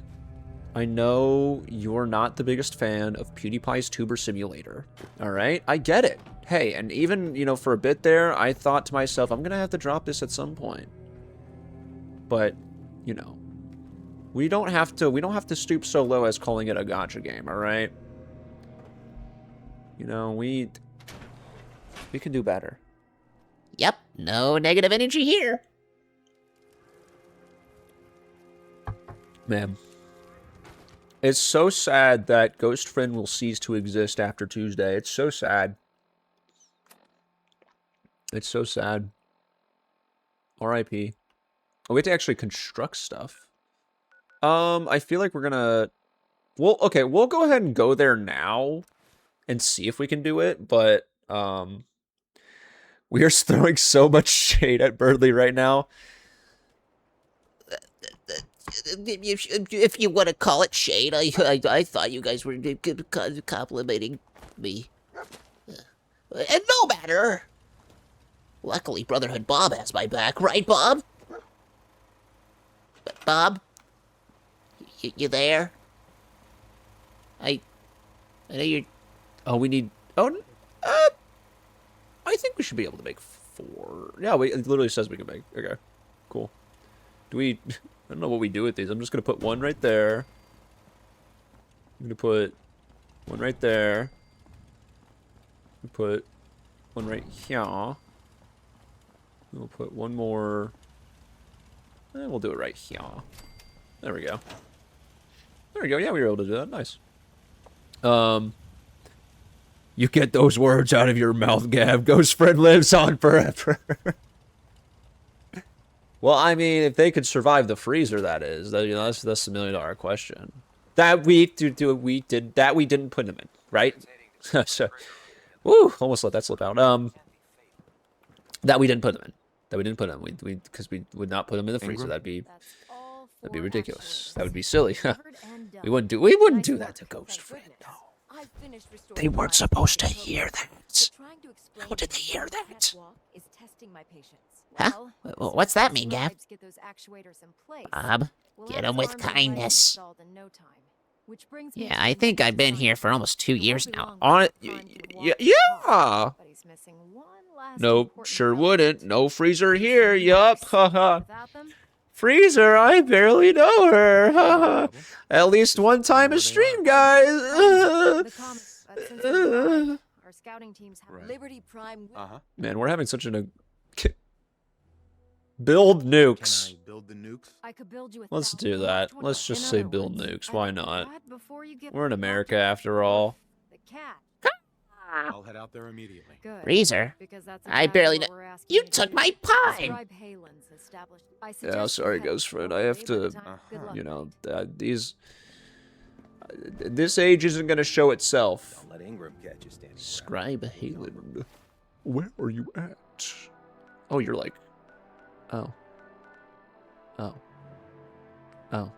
I know you're not the biggest fan of PewDiePie's Tuber Simulator, all right? I get it. Hey, and even, you know, for a bit there, I thought to myself, I'm going to have to drop this at some point. But, you know, we don't have to stoop so low as calling it a gacha game, all right? You know, we can do better. Yep, no negative energy here. Man. It's so sad that Ghost Friend will cease to exist after Tuesday. It's so sad. It's so sad. R.I.P. Oh, we have to actually construct stuff. I feel like we're gonna... Well, okay, we'll go ahead and go there now and see if we can do it, but, we are throwing so much shade at Birdley right now. If you want to call it shade, I thought you guys were complimenting me. And no matter. Luckily, Brotherhood Bob has my back, right, Bob? Bob? You there? I know you're... Oh, we need... Oh, I think we should be able to make 4. Yeah, it literally says we can make... Okay, cool. Do we... I don't know what we do with these. I'm just going to put one right there. I'm going to put one right there. Put one right here. We'll put one more... And we'll do it right here. There we go. There we go. Yeah, we were able to do that. Nice. You get those words out of your mouth, Gav. Ghost friend lives on forever. Well, I mean, if they could survive the freezer, that is, that, you know, that's the $1 million question. That we didn't put them in, right? So, woo, almost let that slip out. That we didn't put them in. That we didn't put them. Because we would not put them in the freezer. That'd be ridiculous. That would be silly. we wouldn't do that to Ghost friend. No. They weren't supposed to hear that. How did they hear that? Huh? What's that mean, Gav? Bob, get him with kindness. Yeah, I think I've been here for almost 2 years now. On it, yeah. Nope, sure wouldn't. No freezer here. Yup. Haha. Freezer, I barely know her. Haha. At least one time a stream, guys. Our scouting teams have Liberty Prime. Man, we're having such an build nukes. Can I build the nukes? I could build you a Let's 1,000 do that. watch Let's just in say other build words, nukes. I Why like not? that before you get We're in back America to after all. the cat. I'll head out there immediately. Good. Freezer? Because that's I exactly barely what know. we're asking You to took do. my pie! Describe Halen's established- I Yeah, suggest sorry, you head Ghost friend. I slowly, have but to, the time- good luck, you know, mate. this age isn't going to show itself. Don't let Ingram catch you standing. Scribe Halen. Where are you at? Oh, you're like... Oh. Oh. Oh.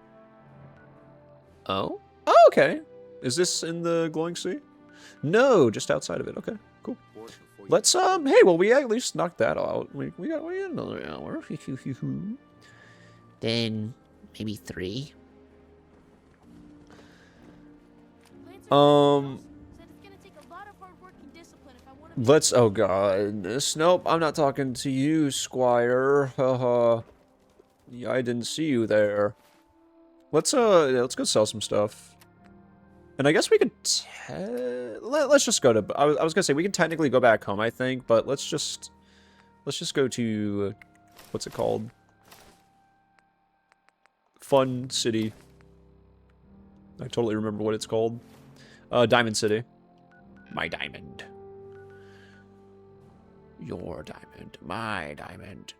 Oh? Oh, okay. Is this in the glowing sea? No, just outside of it. Okay, cool. Let's, hey, well, we at least knocked that out. We got another hour. Then maybe 3. Let's, oh god, nope, I'm not talking to you, Squire. Haha. Yeah, I didn't see you there. Let's go sell some stuff. And I guess we could, let's just go to, I was gonna say, we can technically go back home, I think, but let's just go to, what's it called? Fun City. I totally remember what it's called. Diamond City. My diamond. Your diamond. My diamond.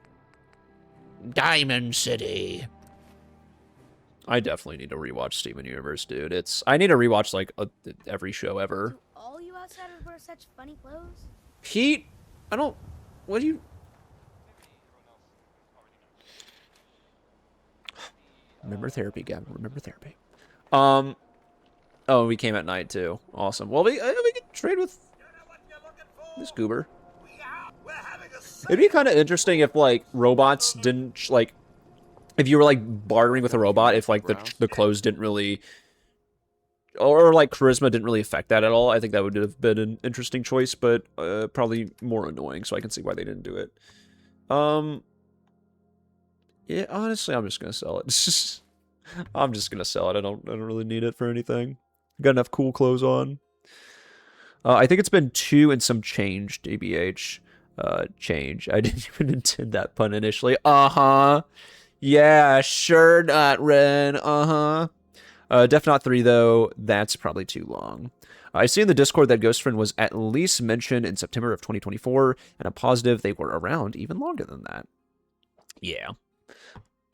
Diamond City. I definitely need to rewatch Steven Universe, dude. I need to rewatch, like, every show ever. Do all you outsiders wear such funny clothes? Pete, I don't... What do you... Remember therapy, Gavin. Remember therapy. Oh, we came at night, too. Awesome. Well, we can trade with this goober. It'd be kind of interesting if, like, robots didn't, like... If you were, like, bartering with a robot, if, like, the clothes didn't really... Or, like, charisma didn't really affect that at all. I think that would have been an interesting choice, but probably more annoying, so I can see why they didn't do it. Yeah, honestly, I'm just gonna sell it. I'm just gonna sell it. I don't really need it for anything. Got enough cool clothes on. I think it's been 2 and some change, DBH. Change. I didn't even intend that pun initially. Uh-huh. Yeah, sure not, Ren. Uh-huh. Def Not 3, though, that's probably too long. I see in the Discord that Ghost Friend was at least mentioned in September of 2024, and I'm positive they were around even longer than that. Yeah.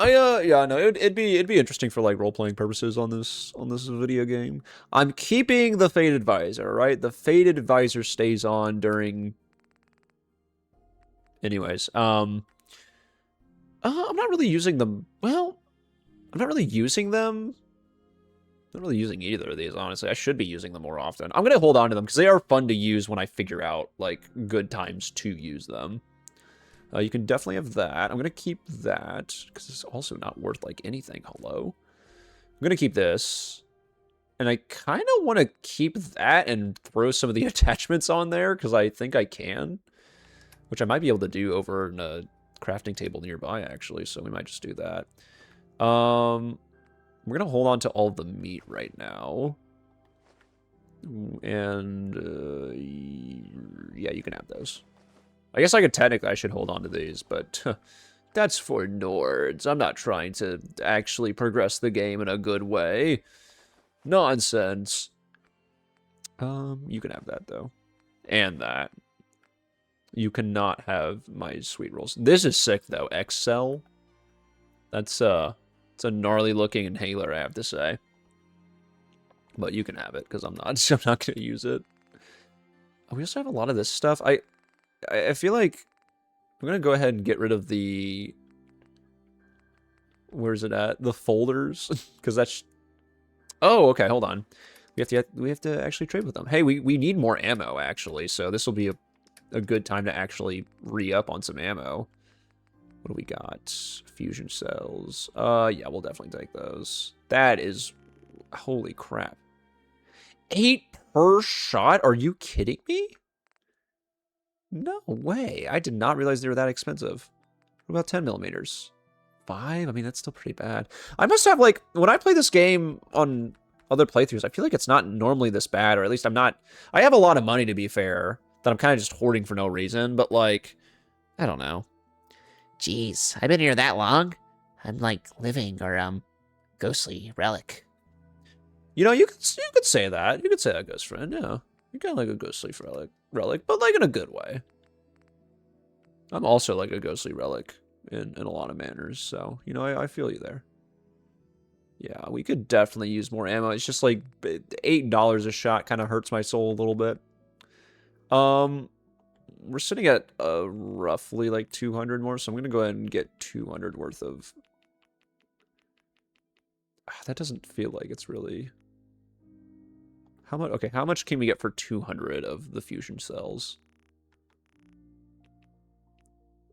Yeah, no, it'd be interesting for like role playing purposes on this video game. I'm keeping the Fate Advisor, right? The Fate Advisor stays on during. Anyways, I'm not really using them. Well, I'm not really using them. I'm not really using either of these, honestly. I should be using them more often. I'm gonna hold on to them because they are fun to use when I figure out like good times to use them. You can definitely have that. I'm going to keep that, because it's also not worth, like, anything. Hello? I'm going to keep this. And I kind of want to keep that and throw some of the attachments on there, because I think I can. Which I might be able to do over in a crafting table nearby, actually, so we might just do that. We're going to hold on to all the meat right now. And, yeah, you can have those. I guess I should hold on to these, but that's for Nords. I'm not trying to actually progress the game in a good way. Nonsense. You can have that, though. And that. You cannot have my sweet rolls. This is sick, though. Excel. It's a gnarly looking inhaler, I have to say. But you can have it, because I'm not going to use it. Oh, we also have a lot of this stuff. I feel like I'm going to go ahead and get rid of the... Where's it at? The folders? Because that's... Oh, okay, hold on. We have to actually trade with them. Hey, we need more ammo, actually, so this will be a good time to actually re-up on some ammo. What do we got? Fusion cells. Yeah, we'll definitely take those. That is... Holy crap. 8 per shot? Are you kidding me? No way. I did not realize they were that expensive. What about 10 millimeters? 5? I mean, that's still pretty bad. I must have, like, when I play this game on other playthroughs, I feel like it's not normally this bad, or at least I'm not... I have a lot of money, to be fair, that I'm kind of just hoarding for no reason, but, like, I don't know. Jeez, I've been here that long. I'm like living or, ghostly relic. You know, you could say that. You could say that, ghost friend, yeah. You're kind of like a ghostly relic, but like in a good way. I'm also like a ghostly relic in a lot of manners, so, you know, I feel you there. Yeah, we could definitely use more ammo. It's just like $8 a shot kind of hurts my soul a little bit. We're sitting at roughly like 200 more, so I'm going to go ahead and get 200 worth of... That doesn't feel like it's really... How much? Okay, how much can we get for 200 of the fusion cells?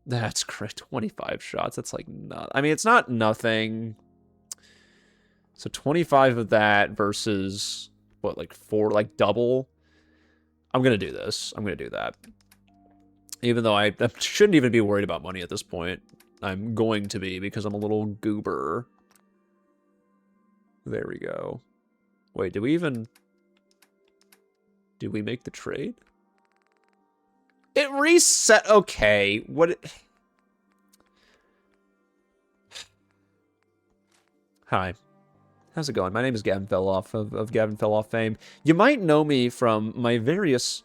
That's great. 25 shots. That's like not... I mean, it's not nothing. So 25 of that versus, what, like 4, like double? I'm going to do this. I'm going to do that. Even though I shouldn't even be worried about money at this point. I'm going to be because I'm a little goober. There we go. Wait, did we even... Did we make the trade? It reset. Okay. What? Hi. How's it going? My name is Gavin Felloff of Gavin Felloff fame. You might know me from my various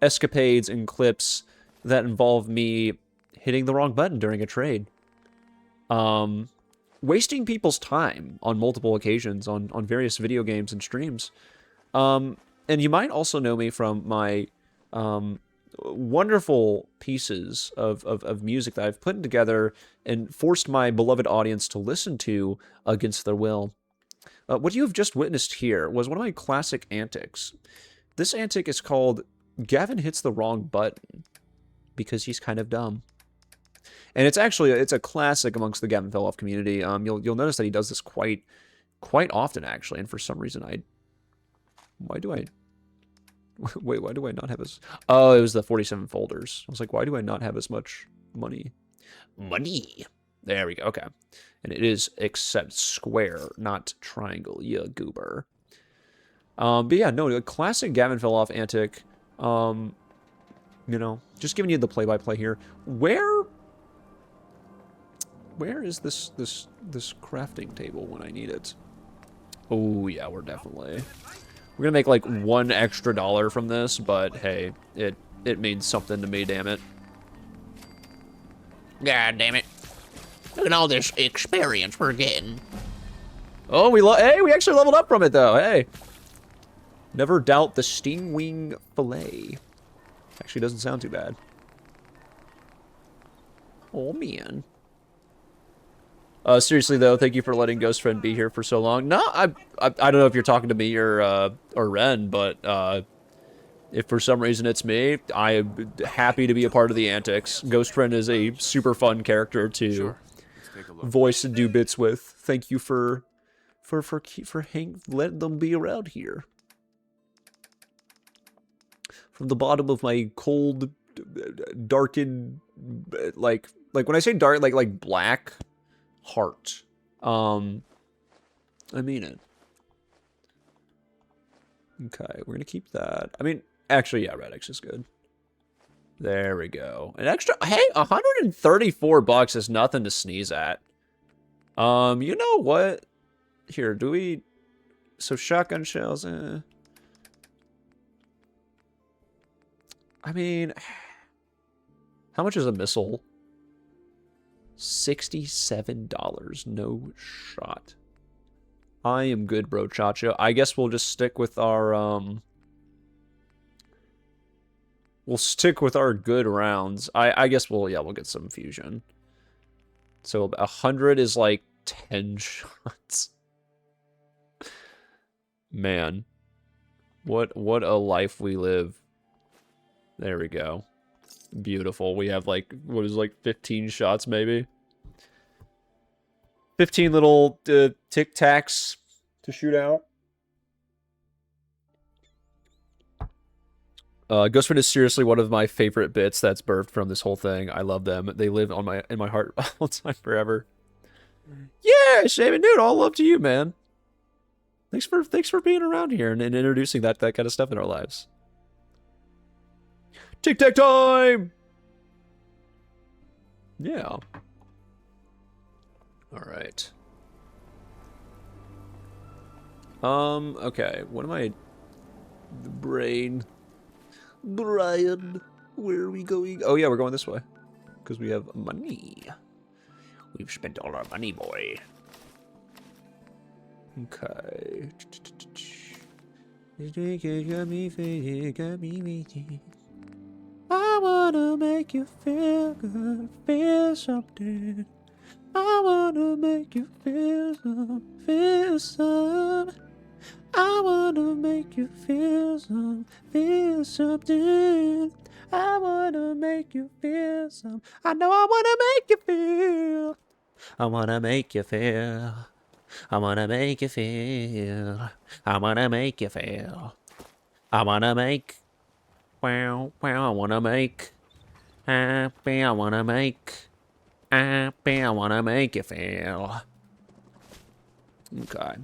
escapades and clips that involve me hitting the wrong button during a trade. Wasting people's time on multiple occasions on various video games and streams. And you might also know me from my wonderful pieces of music that I've put together and forced my beloved audience to listen to against their will. What you have just witnessed here was one of my classic antics. This antic is called Gavin Hits the Wrong Button, because he's kind of dumb. And it's a classic amongst the Gavin Felloff community. You'll notice that he does this quite often, actually, and for some reason why do I not have as... Oh, it was the 47 folders. I was like, why do I not have as much money? Money! There we go, okay. And it is except square, not triangle, yeah, goober. But yeah, no, a classic Gavin Felloff antic. You know, just giving you the play-by-play here. Where is this crafting table when I need it? Oh, yeah, we're gonna make like $1 extra from this, but hey, it means something to me, damn it. God damn it. Look at all this experience we're getting. Oh, hey, we actually leveled up from it though. Hey. Never doubt the stingwing fillet. Actually doesn't sound too bad. Oh man. Seriously though, thank you for letting Ghost Friend be here for so long. No, I don't know if you're talking to me or Ren, but if for some reason it's me, I am happy to be a part of the antics. Ghost Friend is a super fun character to Sure. Let's take a look. voice and do bits with. Thank you for letting them be around here. From the bottom of my cold, darkened, like when I say dark, like black heart. I mean it. Okay, we're gonna keep that. I mean, actually, yeah, Radix is good. There we go. An extra, hey, $134 is nothing to sneeze at. You know what? Here, do we? So shotgun shells. I mean, how much is a missile? $67. No shot. I am good, bro, Chacho. I guess we'll just stick with our, we'll stick with our good rounds. I guess we'll get some fusion. So 100 is like 10 shots. Man. What a life we live. There we go. Beautiful. We have like, what is like 15 shots maybe? 15 little tic tacs to shoot out. Ghostfriend is seriously one of my favorite bits that's birthed from this whole thing. I love them. They live on in my heart all the time forever. Yeah, Shaman, dude, all love to you, man. Thanks for being around here and introducing that kind of stuff in our lives. Tic Tac time! Yeah. Alright. Okay. What am I... The brain. Brian, where are we going? Oh yeah, we're going this way. Because we have money. We've spent all our money, boy. Okay. I wanna make you feel good, feel something. I wanna make you feel some, feel some. I wanna make you feel some, feel something. I wanna make you feel some. I know I wanna make you feel. I wanna make you feel. I wanna make you feel. I wanna make you feel. I wanna make. Wow, wow, I wanna make. Happy, I wanna make. Happy, I wanna make you feel. Okay.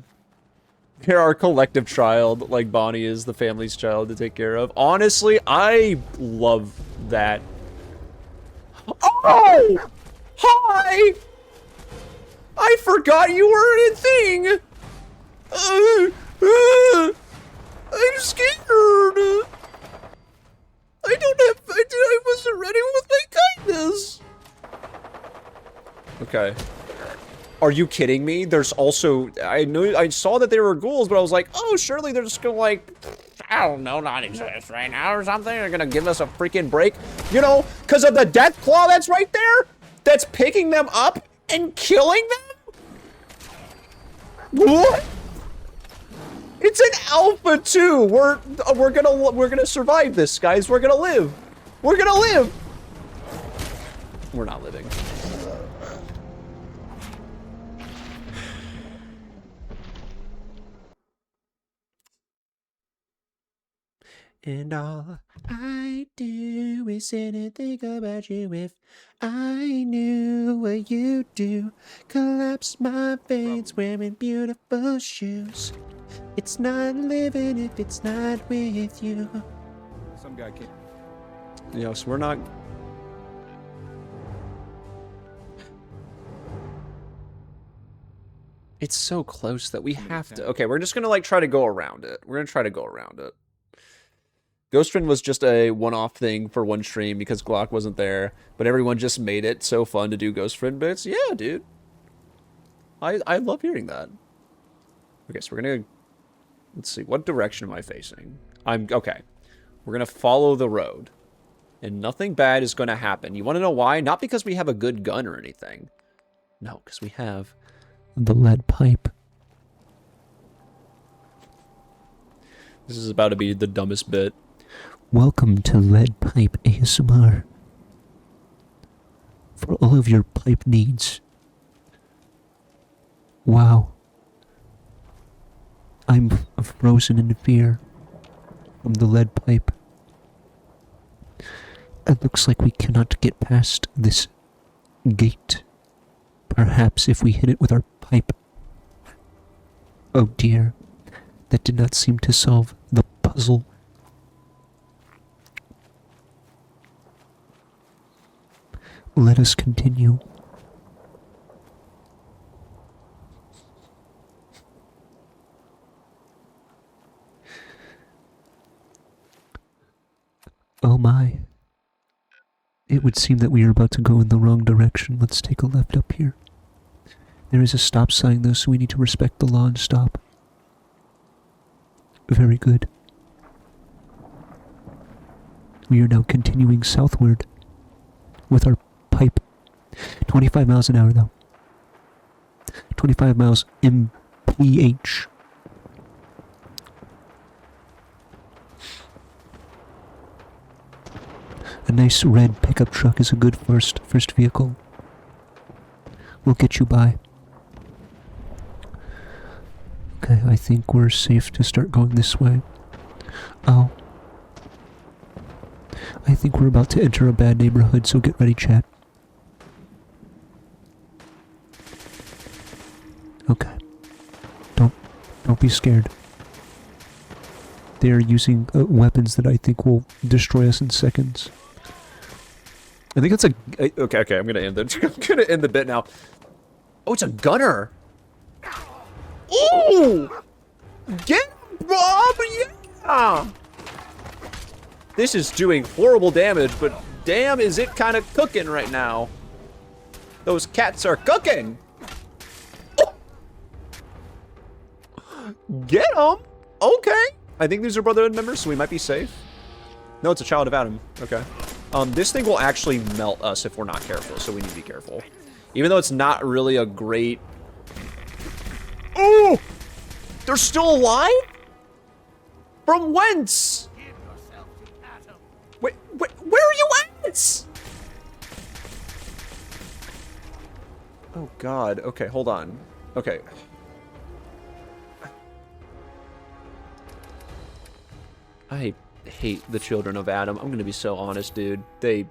You're our collective child, like Bonnie is the family's child to take care of. Honestly, I love that. Oh! Hi! I forgot you were a thing! I'm scared! I wasn't ready with my kindness! Okay. Are you kidding me? There's also, I saw that there were ghouls, but I was like, oh, surely they're just gonna like, I don't know, not exist right now or something. They're gonna give us a freaking break. You know, because of the death claw that's right there? That's picking them up and killing them? What? It's an alpha too. We're gonna survive this, guys. We're gonna live. We're gonna live. We're not living. And all I do is sit and think about you. If I knew what you do, collapse my veins wearing beautiful shoes. It's not living if it's not with you. Some guy came. Yes, we're not. It's so close that we have to. Okay, we're just gonna like try to go around it. We're gonna try to go around it. Ghost Friend was just a one-off thing for one stream because Glock wasn't there, but everyone just made it so fun to do Ghost Friend bits. Yeah, dude. I love hearing that. Okay, so we're gonna... Let's see, what direction am I facing? Okay. We're gonna follow the road. And nothing bad is gonna happen. You wanna know why? Not because we have a good gun or anything. No, because we have the lead pipe. This is about to be the dumbest bit. Welcome to Lead Pipe ASMR. For all of your pipe needs. Wow. I'm frozen in fear from the lead pipe. It looks like we cannot get past this gate. Perhaps if we hit it with our pipe. Oh dear. That did not seem to solve the puzzle. Let us continue. Oh my. It would seem that we are about to go in the wrong direction. Let's take a left up here. There is a stop sign though, so we need to respect the law and stop. Very good. We are now continuing southward with our pipe. 25 miles an hour though. 25 miles mph. A nice red pickup truck is a good first vehicle. We'll get you by. Okay, I think we're safe to start going this way. Oh. I think we're about to enter a bad neighborhood, so get ready, chat. Okay. Don't be scared. They are using weapons that I think will destroy us in seconds. I think it's a... Okay, I'm gonna end it. I'm gonna end the bit now. Oh, it's a gunner! Ooh! Get Bob! Yeah! This is doing horrible damage, but damn is it kind of cooking right now. Those cats are cooking! Oh! Get them! Okay. I think these are Brotherhood members, so we might be safe. No, it's a child of Adam. Okay. This thing will actually melt us if we're not careful, so we need to be careful. Even though it's not really a great... Oh! They're still alive? From whence? Wait, where are you at? Oh god, okay, hold on. Okay. I hate the children of Adam. I'm gonna be so honest, dude. They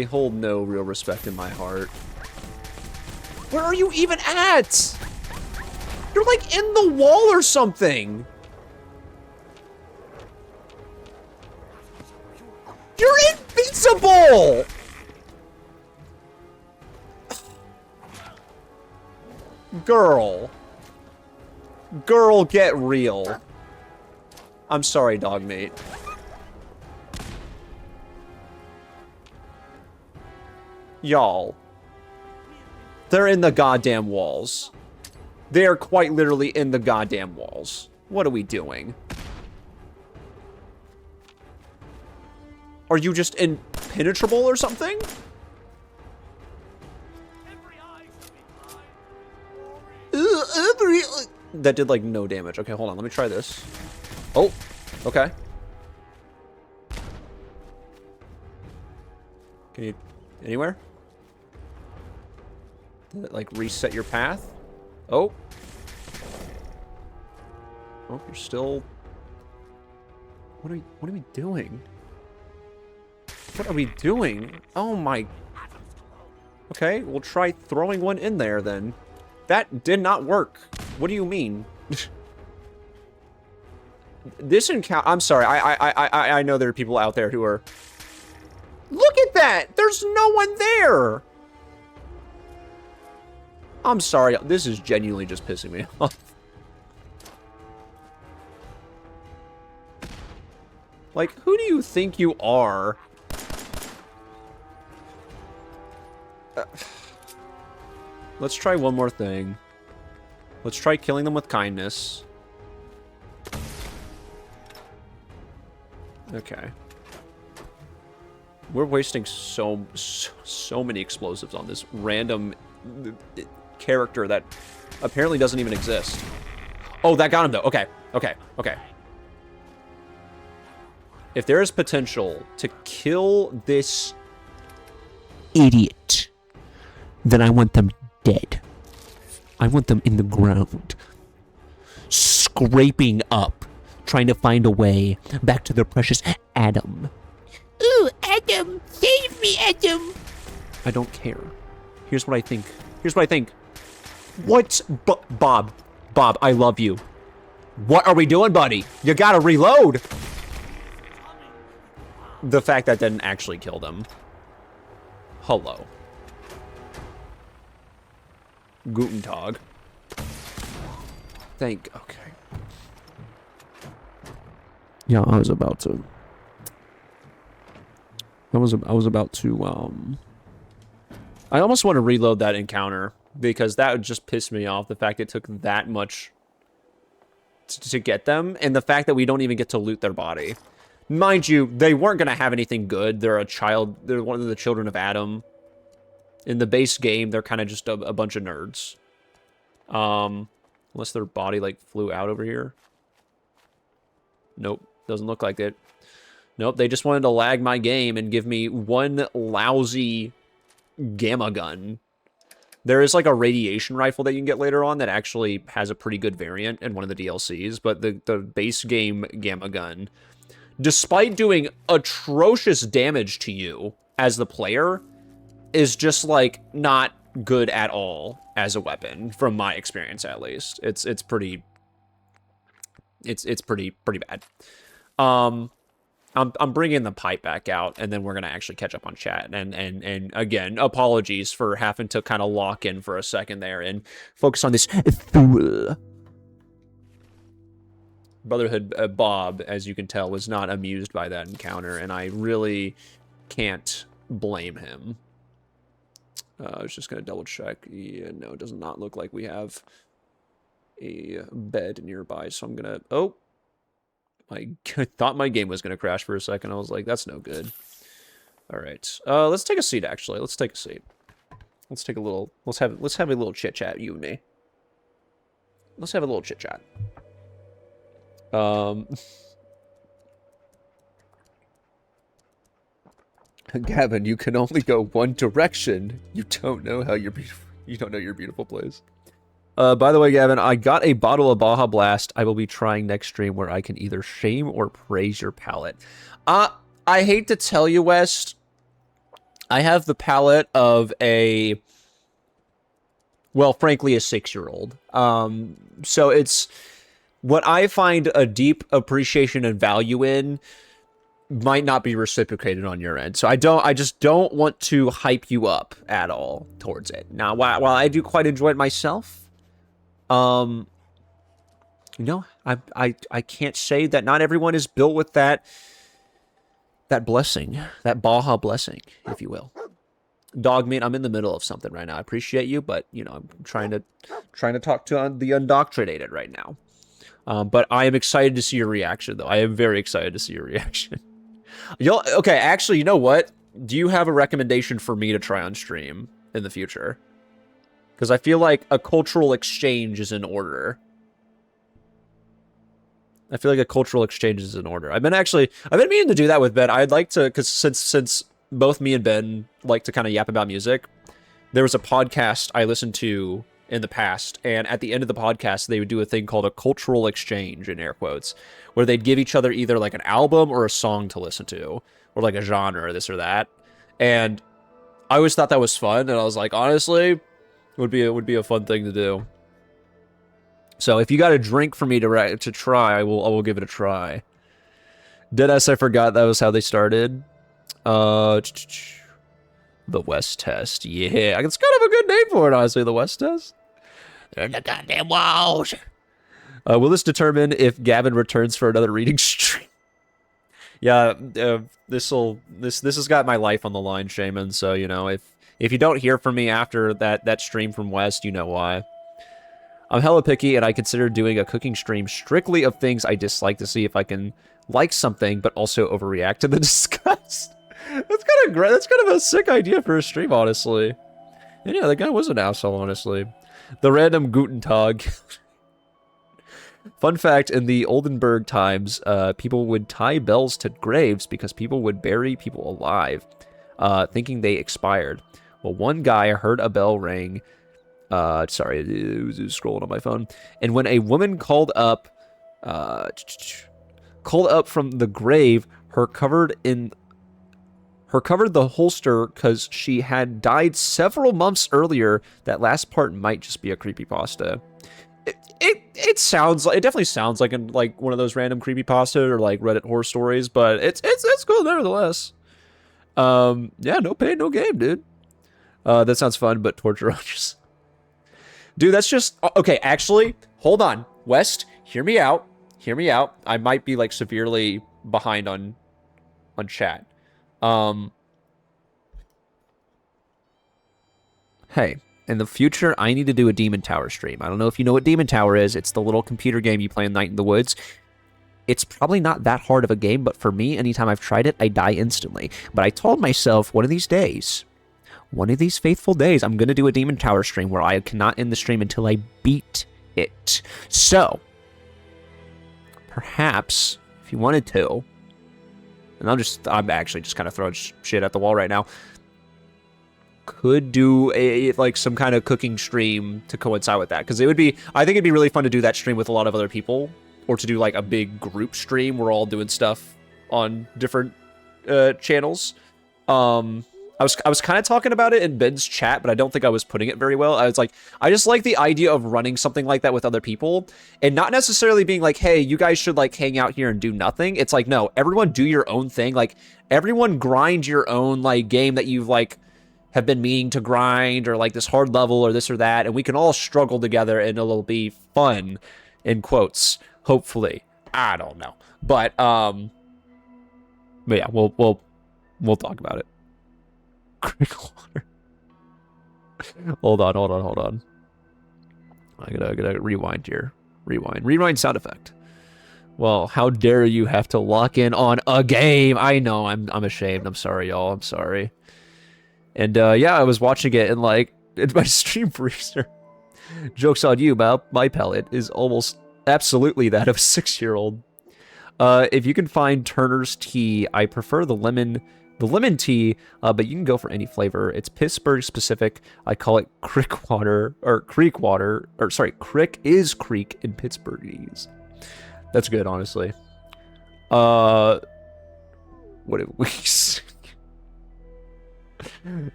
hold no real respect in my heart. Where are you even at? You're like in the wall or something. You're invincible! Girl. Girl, get real. I'm sorry, dogmate. Y'all. They're in the goddamn walls. They are quite literally in the goddamn walls. What are we doing? Are you just impenetrable or something? That did like no damage. Okay, hold on. Let me try this. Oh, okay. Can you... anywhere? Did it, like, reset your path? Oh. Oh, you're still... What are we doing? What are we doing? Oh my... Okay, we'll try throwing one in there then. That did not work. What do you mean? This encounter... I'm sorry, I know there are people out there who are... Look at that! There's no one there! I'm sorry, this is genuinely just pissing me off. Like, who do you think you are? Let's try one more thing. Let's try killing them with kindness. Okay. We're wasting so many explosives on this random character that apparently doesn't even exist. Oh, that got him though. Okay, okay, okay. If there is potential to kill this idiot, then I want them dead. I want them in the ground, scraping up, trying to find a way back to their precious Adam. Ooh, Adam! Save me, Adam! I don't care. Here's what I think. Here's what I think. What? Bob. Bob, I love you. What are we doing, buddy? You gotta reload! The fact that didn't actually kill them. Hello. Guten Tag. Okay. Yeah, I was about to. I was about to. I almost want to reload that encounter because that would just piss me off. The fact it took that much to get them, and the fact that we don't even get to loot their body. Mind you, they weren't gonna have anything good. They're a child. They're one of the children of Adam. In the base game, they're kind of just a bunch of nerds. Unless their body, like, flew out over here. Nope. Doesn't look like it. Nope, they just wanted to lag my game and give me one lousy gamma gun. There is, like, a radiation rifle that you can get later on that actually has a pretty good variant in one of the DLCs, but the base game gamma gun, despite doing atrocious damage to you as the player, is just, like, not good at all as a weapon, from my experience at least. It's pretty bad. I'm bringing the pipe back out, and then we're gonna actually catch up on chat. And again, apologies for having to kind of lock in for a second there and focus on this fool. Brotherhood Bob, as you can tell, was not amused by that encounter, and I really can't blame him. I was just gonna double check. Yeah, no, it does not look like we have a bed nearby, so I'm gonna. Oh. I thought my game was going to crash for a second. I was like, that's no good. All right. Let's take a seat, actually. Let's take a seat. Let's take a little... Let's have a little chit-chat, you and me. Let's have a little chit-chat. Gavin, you can only go one direction. You don't know how you're beautiful. You don't know your beautiful place. By the way, Gavin, I got a bottle of Baja Blast I will be trying next stream where I can either shame or praise your palate. I hate to tell you, West, I have the palate of a, well, frankly, a 6-year-old. So it's what I find a deep appreciation and value in might not be reciprocated on your end. So I just don't want to hype you up at all towards it. Now, while I do quite enjoy it myself, you know, I can't say that not everyone is built with that blessing, that Baja blessing, if you will. Dogmeat, I'm in the middle of something right now. I appreciate you, but you know, I'm trying to talk to the undoctrinated right now. But I am excited to see your reaction, though. I am very excited to see your reaction. Okay, actually, you know what? Do you have a recommendation for me to try on stream in the future? Because I feel like a cultural exchange is in order. I've been meaning to do that with Ben. I'd like to, because since both me and Ben like to kind of yap about music, there was a podcast I listened to in the past, and at the end of the podcast, they would do a thing called a cultural exchange, in air quotes, where they'd give each other either like an album or a song to listen to, or like a genre, or this or that. And I always thought that was fun, and I was like, honestly, would be a fun thing to do. So if you got a drink for me to try, I will give it a try. Deadass, I forgot that was how they started. The West Test. Yeah, it's kind of a good name for it, honestly. The West Test. They're in the goddamn walls. Will this determine if Gavin returns for another reading stream? Yeah, this has got my life on the line, Shaman. So you know, if you don't hear from me after that stream from West, you know why. I'm hella picky, and I consider doing a cooking stream strictly of things I dislike to see if I can like something, but also overreact to the disgust. That's kind of great. That's kind of a sick idea for a stream, honestly. And yeah, the guy was an asshole, honestly. The random Guten Tag. Fun fact, in the Oldenburg times, people would tie bells to graves because people would bury people alive, thinking they expired. Well, one guy heard a bell ring. Sorry, it was scrolling on my phone. And when a woman called up from the grave, her covered the holster because she had died several months earlier. That last part might just be a creepypasta. It definitely sounds like one of those random creepypasta or like Reddit horror stories, but it's cool nevertheless. Yeah, no pain, no gain, dude. That sounds fun, but torturous. Dude, that's just okay. Actually, hold on, West. Hear me out. Hear me out. I might be like severely behind on chat. Hey, in the future, I need to do a Demon Tower stream. I don't know if you know what Demon Tower is. It's the little computer game you play in Night in the Woods. It's probably not that hard of a game, but for me, anytime I've tried it, I die instantly. But I told myself one of these days, one of these faithful days, I'm going to do a Demon Tower stream where I cannot end the stream until I beat it. So, perhaps, if you wanted to, and I'm actually just kind of throwing shit at the wall right now, could do some kind of cooking stream to coincide with that, because I think it'd be really fun to do that stream with a lot of other people, or to do like a big group stream. We're all doing stuff on different channels. I was kind of talking about it in Ben's chat, but I don't think I was putting it very well. I was like, I just like the idea of running something like that with other people, and not necessarily being like, hey, you guys should like hang out here and do nothing. It's like, no, everyone do your own thing. Like, everyone grind your own like game that you've like have been meaning to grind, or like this hard level or this or that, and we can all struggle together and it'll be fun, in quotes, hopefully. I don't know. But yeah, we'll talk about it. Crick water. Hold on. I gotta rewind here. Rewind sound effect. Well, how dare you have to lock in on a game? I know, I'm ashamed. I'm sorry, y'all. I'm sorry. And yeah, I was watching it and like, it's my stream freezer. Joke's on you, my palate is almost absolutely that of a 6-year-old. If you can find Turner's tea, I prefer the lemon tea, but you can go for any flavor. It's Pittsburgh specific. I call it crick water, or creek water, or sorry, crick is creek in Pittsburghese. That's good, honestly. What if we...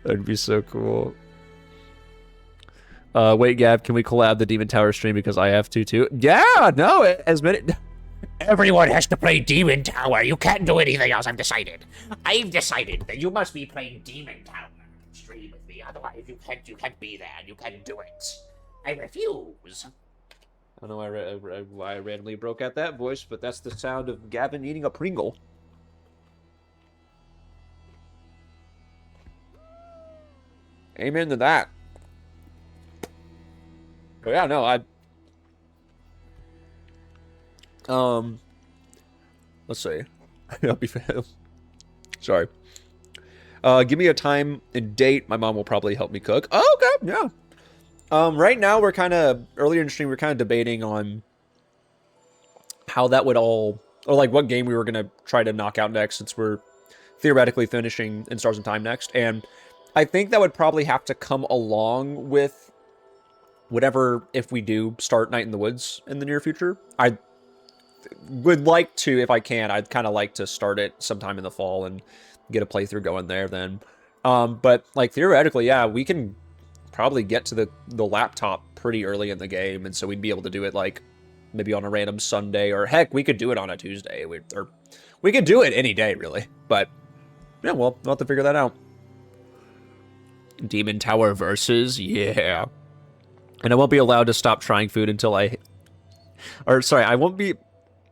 That'd be so cool. Wait, Gab, can we collab the Demon Tower stream, because I have to too? Yeah, no, as many... Everyone has to play Demon Tower. You can't do anything else. I've decided that you must be playing Demon Tower. Stream with me, otherwise you can't be there. You can't do it. I refuse. I don't know why I randomly broke out that voice, but that's the sound of Gavin eating a Pringle. Amen to that. But yeah, no, let's see. I'll be sorry. Give me a time and date. My mom will probably help me cook. Oh, okay, yeah. Right now we're kind of, earlier in the stream, we're kind of debating on how that would all, or like what game we were going to try to knock out next, since we're theoretically finishing In Stars and Time next. And I think that would probably have to come along with whatever, if we do start Night in the Woods in the near future. I would like to, if I can, I'd kind of like to start it sometime in the fall and get a playthrough going there then. But like theoretically, yeah, we can probably get to the laptop pretty early in the game, and so we'd be able to do it like maybe on a random Sunday, or heck, we could do it on a Tuesday. We could do it any day, really. But yeah, we'll have to figure that out. Demon Tower versus, yeah. And I won't be allowed to stop trying food until I won't be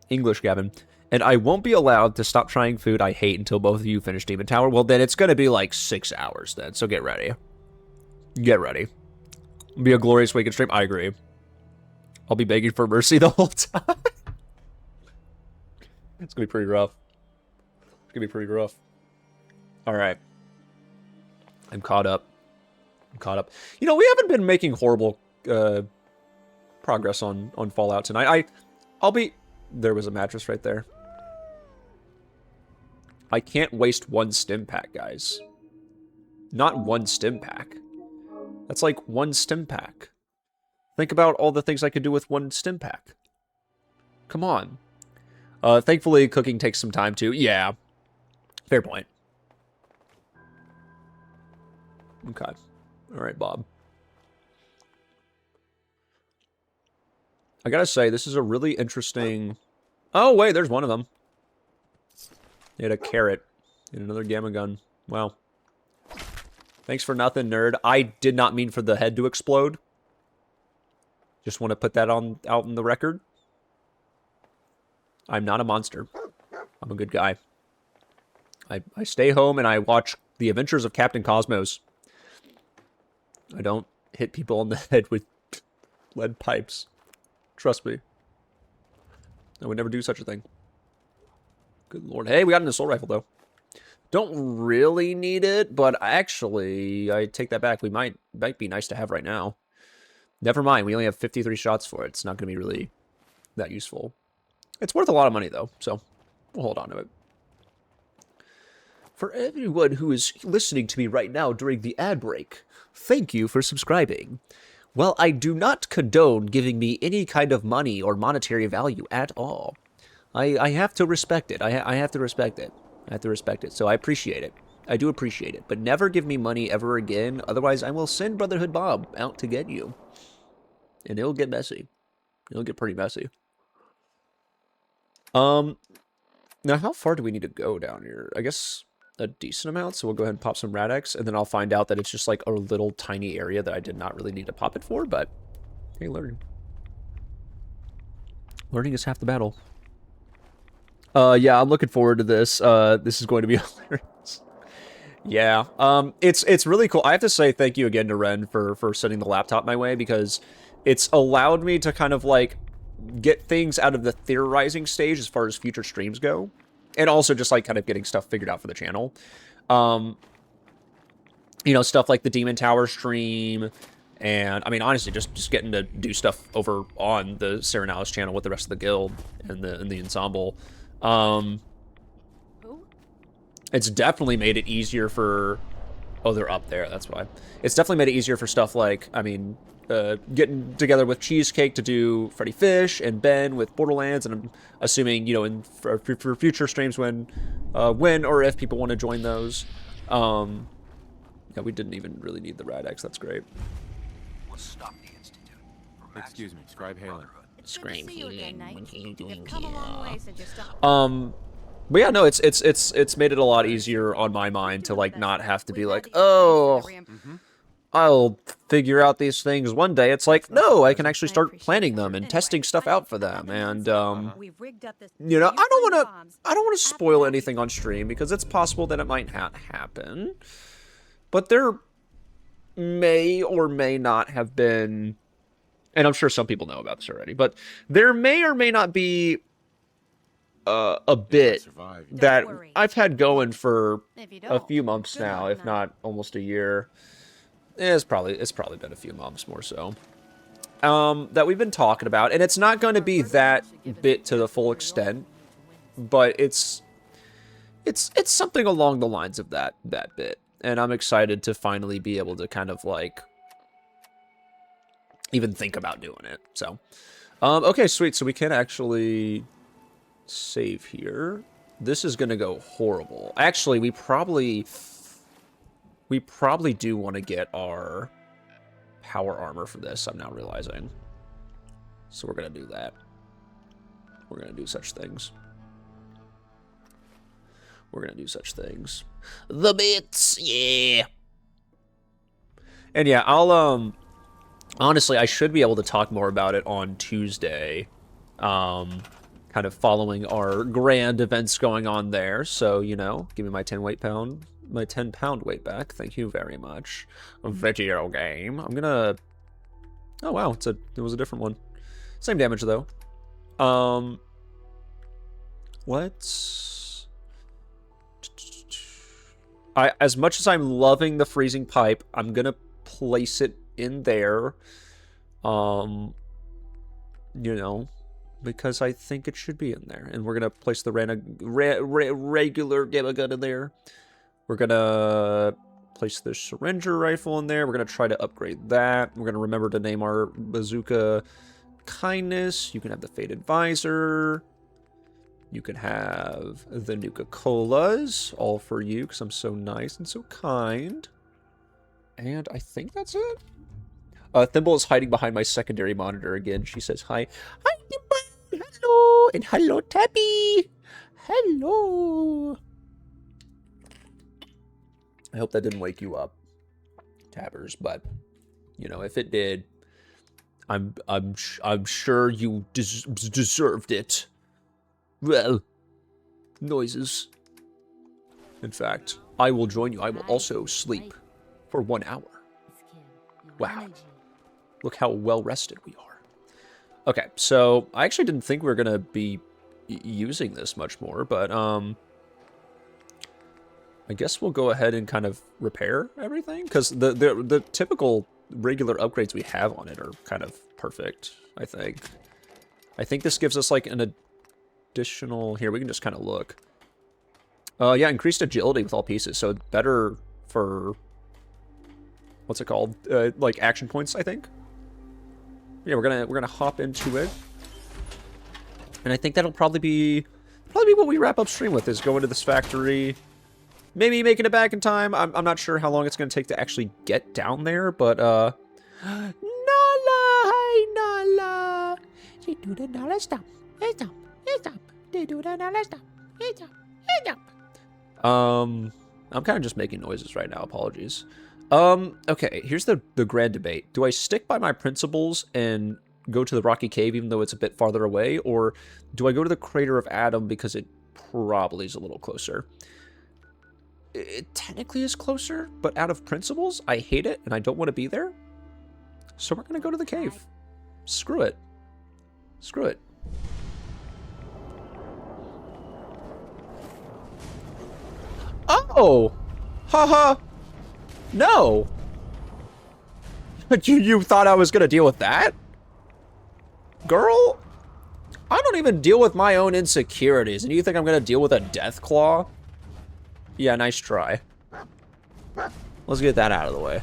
English, Gavin. And I won't be allowed to stop trying food I hate until both of you finish Demon Tower. Well, then it's going to be like 6 hours then, so get ready. Get ready. It'll be a glorious weekend stream. I agree. I'll be begging for mercy the whole time. It's going to be pretty rough. It's going to be pretty rough. All right. I'm caught up. You know, we haven't been making horrible progress on Fallout tonight. I'll be... There was a mattress right there. I can't waste one stim pack, guys. Not one stim pack. That's like one stim pack. Think about all the things I could do with one stim pack. Come on. Thankfully, cooking takes some time too. Yeah. Fair point. Okay. All right, Bob. I gotta say, this is a really interesting... Oh, wait, there's one of them. They had a carrot and another gamma gun. Wow. Thanks for nothing, nerd. I did not mean for the head to explode. Just want to put that out in the record. I'm not a monster. I'm a good guy. I stay home and I watch The Adventures of Captain Cosmos. I don't hit people on the head with lead pipes. Trust me. I would never do such a thing. Good lord. Hey, we got an assault rifle, though. Don't really need it, but actually, I take that back. We might be nice to have right now. Never mind. We only have 53 shots for it. It's not going to be really that useful. It's worth a lot of money, though, so we'll hold on to it. For everyone who is listening to me right now during the ad break, thank you for subscribing. While I do not condone giving me any kind of money or monetary value at all, I have to respect it. I have to respect it. I have to respect it. So I appreciate it. I do appreciate it. But never give me money ever again. Otherwise, I will send Brotherhood Bob out to get you. And it'll get messy. It'll get pretty messy. Now, how far do we need to go down here? I guess a decent amount. So we'll go ahead and pop some Rad-X. And then I'll find out that it's just like a little tiny area that I did not really need to pop it for. But, hey, learning. Learning is half the battle. Yeah, I'm looking forward to this. This is going to be hilarious. Yeah, it's really cool. I have to say thank you again to Ren for sending the laptop my way, because it's allowed me to kind of like get things out of the theorizing stage as far as future streams go, and also just like kind of getting stuff figured out for the channel. You know, stuff like the Demon Tower stream, and I mean honestly just getting to do stuff over on the Serenalis channel with the rest of the guild and the ensemble. It's definitely made it easier for... Oh, they're up there, that's why. It's definitely made it easier for stuff like, I mean, getting together with Cheesecake to do Freddy Fish and Ben with Borderlands, and I'm assuming, you know, for future streams when or if people want to join those. Yeah, we didn't even really need the Rad-X, that's great. We'll stop the Institute. Excuse me, Scribe Halen. Scream healing. What are you doing Come a long way here? since you stopped. But yeah, no, it's made it a lot easier on my mind to like not have to be like, oh, I'll figure out these things one day. It's like, no, I can actually start planning them and testing stuff out for them. And you know, I don't want to spoil anything on stream because it's possible that it might not happen. But there may or may not have been, and I'm sure some people know about this already, but there may or may not be a bit that I've had going for a few months now, if not almost a year. It's probably been a few months more so. That we've been talking about, and it's not going to be that bit to the full extent, but it's something along the lines of that bit, and I'm excited to finally be able to kind of like even think about doing it. So, okay, sweet. So we can actually save here. This is gonna go horrible. Actually, we probably do want to get our power armor for this, I'm now realizing. So we're gonna do that. We're gonna do such things. We're gonna do such things. The bits, yeah. And yeah, I'll honestly, I should be able to talk more about it on Tuesday. kind of following our grand events going on there. So, you know, give me my 10-pound weight back. Thank you very much. A video game. I'm gonna... Oh, wow. It was a different one. Same damage, though. Let's... as much as I'm loving the freezing pipe, I'm gonna place it in there. You know, because I think it should be in there. And we're gonna place the regular gamma gun in there. We're gonna place the syringer rifle in there. We're gonna try to upgrade that. We're gonna remember to name our bazooka Kindness. You can have the Faded Visor. You can have the Nuka-Colas, all for you, because I'm so nice and so kind. And I think that's it. Thimble is hiding behind my secondary monitor again. She says hi. Hi, Thimble! Hello! And hello, Tabby! Hello! I hope that didn't wake you up, Tabbers, but, you know, if it did, I'm sure you deserved it. Well, noises. In fact, I will join you. I will also sleep for 1 hour. Wow. Look how well rested we are. Okay, so I actually didn't think we were going to be using this much more, but I guess we'll go ahead and kind of repair everything, because the typical regular upgrades we have on it are kind of perfect, I think. I think this gives us like an additional... Here, we can just kind of look. Yeah, increased agility with all pieces, so better for... What's it called? Like action points, I think. Yeah, we're gonna hop into it, and I think that'll probably be what we wrap up stream with, is go into this factory, maybe making it back in time. I'm not sure how long it's gonna take to actually get down there, but Nala, hi Nala. She do the Nala stop. Stop. They do the Nala stop. I'm kind of just making noises right now. Apologies. Okay, here's the grand debate. Do I stick by my principles and go to the Rocky Cave even though it's a bit farther away, or do I go to the Crater of Adam because it probably is a little closer? It technically is closer, but out of principles, I hate it and I don't want to be there. So we're going to go to the cave. Screw it. Screw it. Oh! Haha! No! You thought I was gonna deal with that? Girl, I don't even deal with my own insecurities, and you think I'm gonna deal with a death claw? Yeah, nice try. Let's get that out of the way.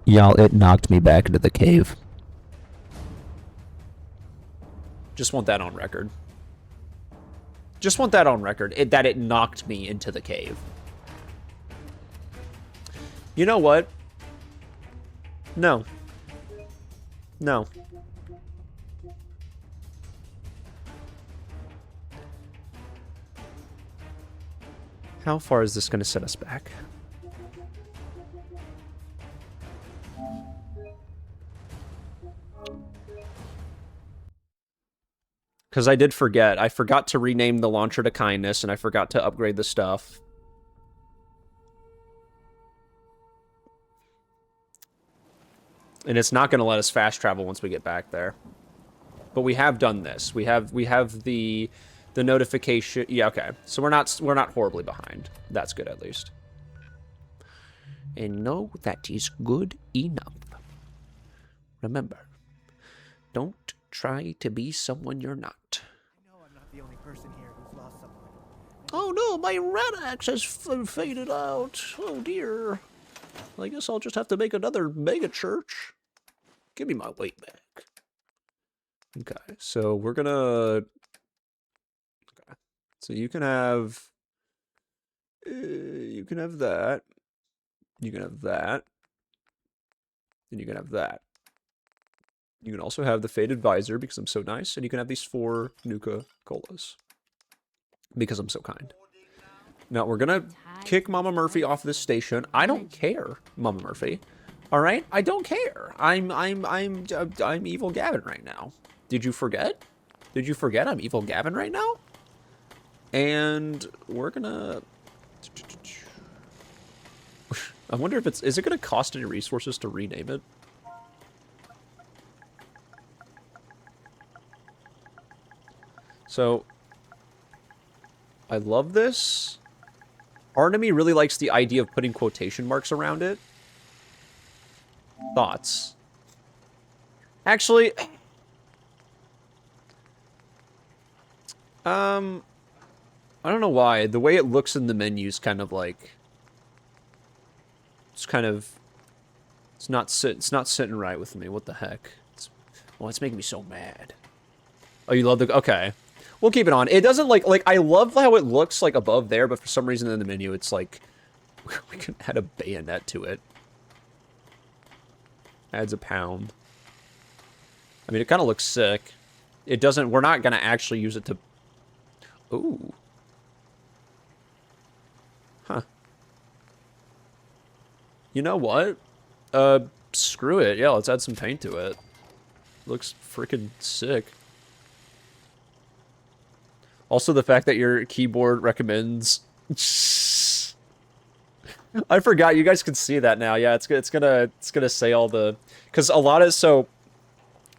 Y'all, it knocked me back into the cave. Just want that on record. Just want that on record, that it knocked me into the cave. You know what? No. No. How far is this going to set us back? Because I did forget. I forgot to rename the launcher to Kindness, and I forgot to upgrade the stuff. And it's not going to let us fast travel once we get back there. But we have done this. We have the notification. Yeah, okay. So we're not horribly behind. That's good, at least. And no, that is good enough. Remember, don't try to be someone you're not. I know I'm not the only person here who's lost someone. Oh no, my rat axe has faded out. Oh dear. I guess I'll just have to make another mega church. Give me my weight back. Okay, so we're gonna... Okay. So you can have... you can have that. You can have that. And you can have that. You can also have the Faded Visor because I'm so nice, and you can have these 4 Nuka-Colas because I'm so kind. Now, we're gonna kick Mama Murphy off this station. I don't care, Mama Murphy. All right, I don't care. I'm evil Gavin right now. Did you forget? Did you forget I'm evil Gavin right now? And we're gonna. I wonder if is it gonna cost any resources to rename it? So, I love this. Part of me really likes the idea of putting quotation marks around it. Thoughts? Actually, I don't know why. The way it looks in the menu is kind of like, it's not sitting right with me. What the heck? It's making me so mad. Oh, you love the, okay. We'll keep it on. It doesn't like, I love how it looks like above there, but for some reason in the menu, it's like, we can add a bayonet to it. Adds a pound. I mean, it kind of looks sick. It doesn't, we're not going to actually use it to, ooh. Huh. You know what? Screw it. Yeah, let's add some paint to it. Looks freaking sick. Also, the fact that your keyboard recommends... I forgot. You guys can see that now. Yeah, it's gonna say all the... Because a lot of... So,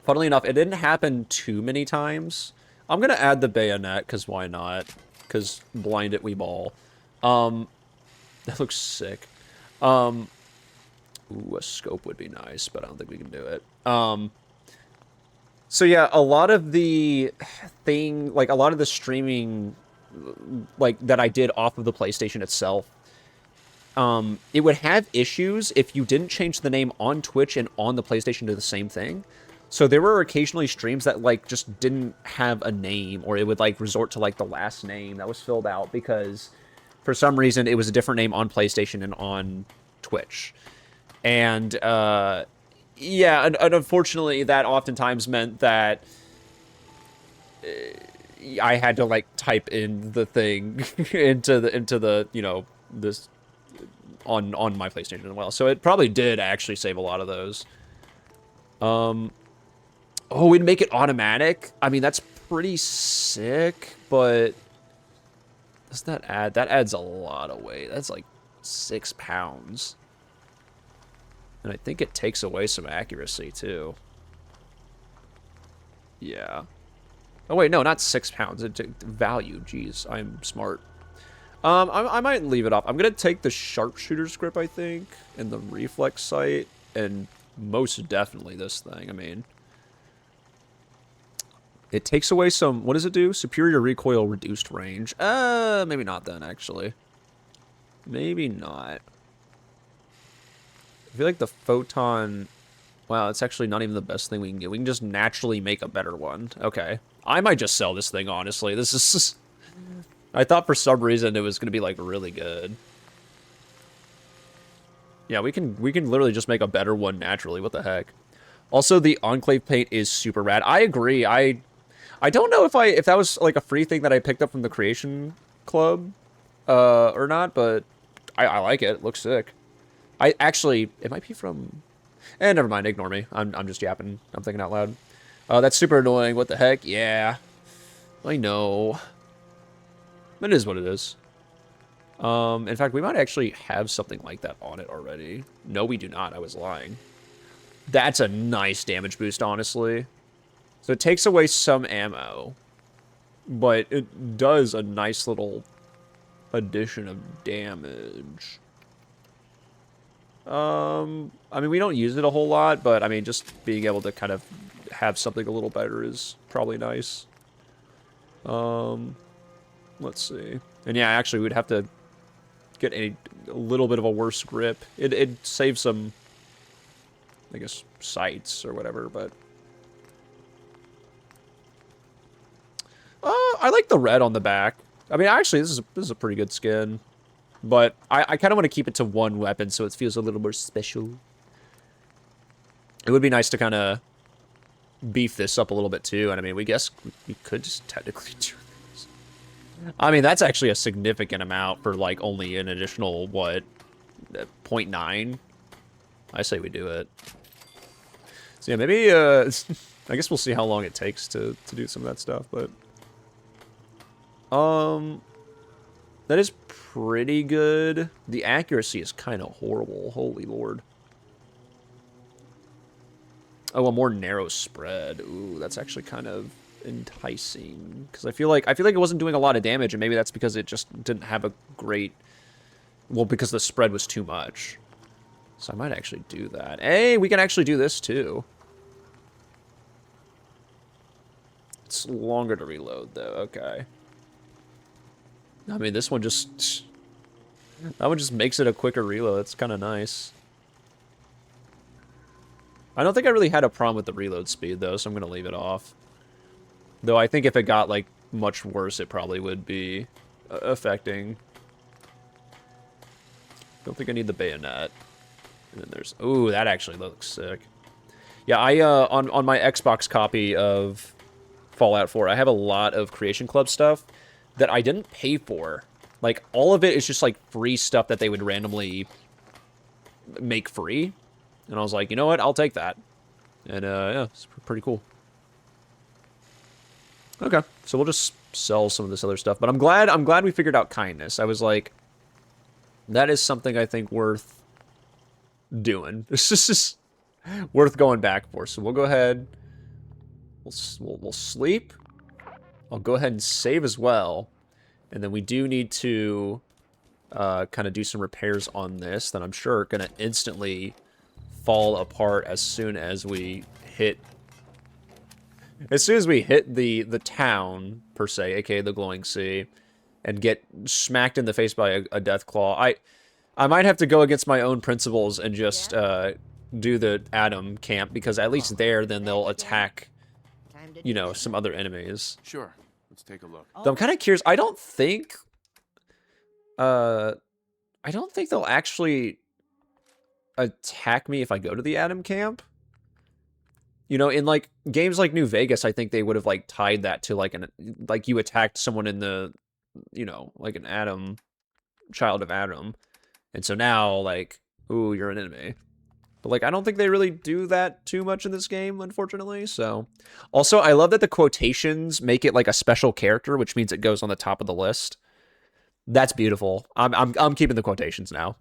funnily enough, it didn't happen too many times. I'm gonna add the bayonet, because why not? Because blind it, we ball. That looks sick. Ooh, a scope would be nice, but I don't think we can do it. So yeah, a lot of the a lot of the streaming, like, that I did off of the PlayStation itself, it would have issues if you didn't change the name on Twitch and on the PlayStation to the same thing. So there were occasionally streams that, like, just didn't have a name, or it would, like, resort to, like, the last name that was filled out because for some reason it was a different name on PlayStation and on Twitch. And, yeah, and unfortunately, that oftentimes meant that I had to, like, type in the thing into the you know, this on my PlayStation as well. So it probably did actually save a lot of those. Oh, we'd make it automatic? I mean, that's pretty sick, but does that add? That adds a lot of weight. That's like 6 pounds. And I think it takes away some accuracy, too. Yeah. Oh, wait, no, not 6 pounds. Value, jeez, I'm smart. I might leave it off. I'm going to take the sharpshooter's grip, I think, and the reflex sight, and most definitely this thing. I mean, it takes away some... What does it do? Superior recoil, reduced range. Maybe not then, actually. Maybe not. I feel like the photon... Wow, it's actually not even the best thing we can get. We can just naturally make a better one. Okay. I might just sell this thing, honestly. This is... I thought for some reason it was going to be, like, really good. Yeah, we can literally just make a better one naturally. What the heck? Also, the Enclave paint is super rad. I agree. I don't know if that was, like, a free thing that I picked up from the Creation Club or not, but I like it. It looks sick. I actually, it might be from... never mind, ignore me. I'm just yapping. I'm thinking out loud. That's super annoying. What the heck? Yeah. I know. It is what it is. In fact, we might actually have something like that on it already. No, we do not. I was lying. That's a nice damage boost, honestly. So it takes away some ammo. But it does a nice little addition of damage. I mean, we don't use it a whole lot, but I mean, just being able to kind of have something a little better is probably nice. Let's see. And yeah, actually, we'd have to get a little bit of a worse grip. It'd save some, I guess, sights or whatever, but... I like the red on the back. I mean, actually, this is a pretty good skin. But I kind of want to keep it to one weapon so it feels a little more special. It would be nice to kind of beef this up a little bit too. And I mean, we could just technically do this. I mean, that's actually a significant amount for like only an additional, what, 0.9? I say we do it. So yeah, maybe, I guess we'll see how long it takes to do some of that stuff, but... That is pretty good. The accuracy is kind of horrible. Holy lord. Oh, a more narrow spread. Ooh, that's actually kind of enticing. Because I feel like it wasn't doing a lot of damage, and maybe that's because it just didn't have a great... Well, because the spread was too much. So I might actually do that. Hey, we can actually do this too. It's longer to reload though. Okay. I mean, this one just... That one just makes it a quicker reload. It's kind of nice. I don't think I really had a problem with the reload speed, though, so I'm going to leave it off. Though I think if it got, like, much worse, it probably would be affecting. Don't think I need the bayonet. And then there's... Ooh, that actually looks sick. Yeah, on my Xbox copy of Fallout 4, I have a lot of Creation Club stuff that I didn't pay for. Like, all of it is just, like, free stuff that they would randomly make free. And I was like, you know what? I'll take that. And, yeah, it's pretty cool. Okay, so we'll just sell some of this other stuff. But I'm glad we figured out kindness. I was like, that is something I think worth doing. It's just worth going back for. So we'll go ahead. We'll sleep. I'll go ahead and save as well. And then we do need to kind of do some repairs on this that I'm sure are going to instantly fall apart as soon as we hit... As soon as we hit the town, per se, aka the Glowing Sea, and get smacked in the face by a death claw, I might have to go against my own principles and just do the Atom camp, because at least there, then they'll attack, you know, some other enemies. Sure. Let's take a look. Though I'm kind of curious. I don't think they'll actually attack me if I go to the Atom camp. You know, in like games like New Vegas, I think they would have like tied that to like like you attacked someone in the, you know, like an Atom, child of Atom, and so now like, ooh, you're an enemy. But, like, I don't think they really do that too much in this game, unfortunately, so... Also, I love that the quotations make it, like, a special character, which means it goes on the top of the list. That's beautiful. I'm keeping the quotations now.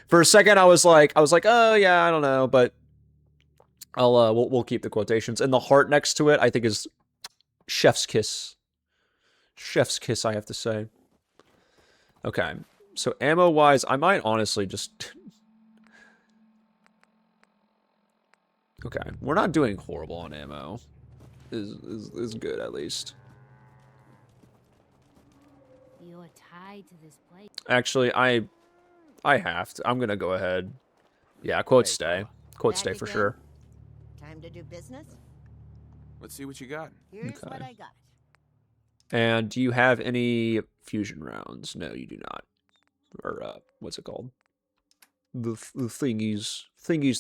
For a second, I was like, oh, yeah, I don't know, but... we'll keep the quotations. And the heart next to it, I think, is... Chef's kiss. Chef's kiss, I have to say. Okay. So, ammo-wise, I might honestly just... Okay, we're not doing horrible on ammo. Is good, at least. You're tied to this place. Actually, I have to. I'm gonna go ahead. Yeah, quote stay. Quote stay for sure. Time to do business? Let's see what you got. Here's Okay. what I got. And do you have any fusion rounds? No, you do not. Or, what's it called? The thingies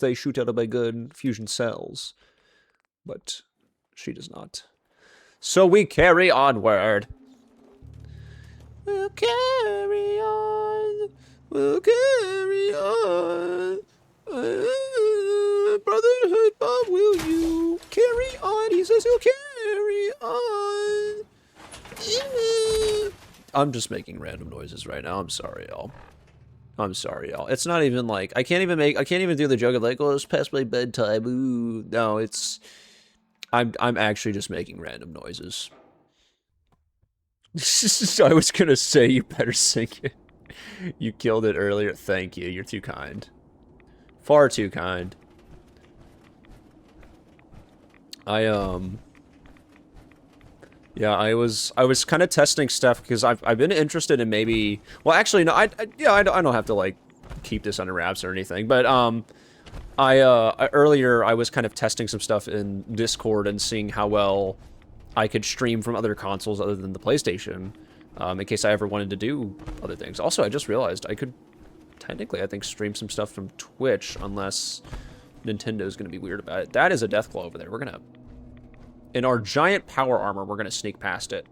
they shoot out of my gun, fusion cells. But she does not. So we carry onward. We'll carry on. We'll carry on. Brotherhood, Bob, will you carry on? He says he'll carry on. I'm just making random noises right now. I'm sorry, y'all. I'm sorry, y'all. It's not even like I can't even do the joke of like, oh, it's past my bedtime. Ooh, no, it's I'm actually just making random noises. I was gonna say you better sing it. You killed it earlier. Thank you. You're too kind. Far too kind. Yeah, I was kind of testing stuff because I've been interested in maybe. Well, actually, no. I don't have to like keep this under wraps or anything. But earlier I was kind of testing some stuff in Discord and seeing how well I could stream from other consoles other than the PlayStation, in case I ever wanted to do other things. Also, I just realized I could technically, I think, stream some stuff from Twitch unless Nintendo's going to be weird about it. That is a Deathclaw over there. We're gonna. In our giant power armor, we're gonna sneak past it.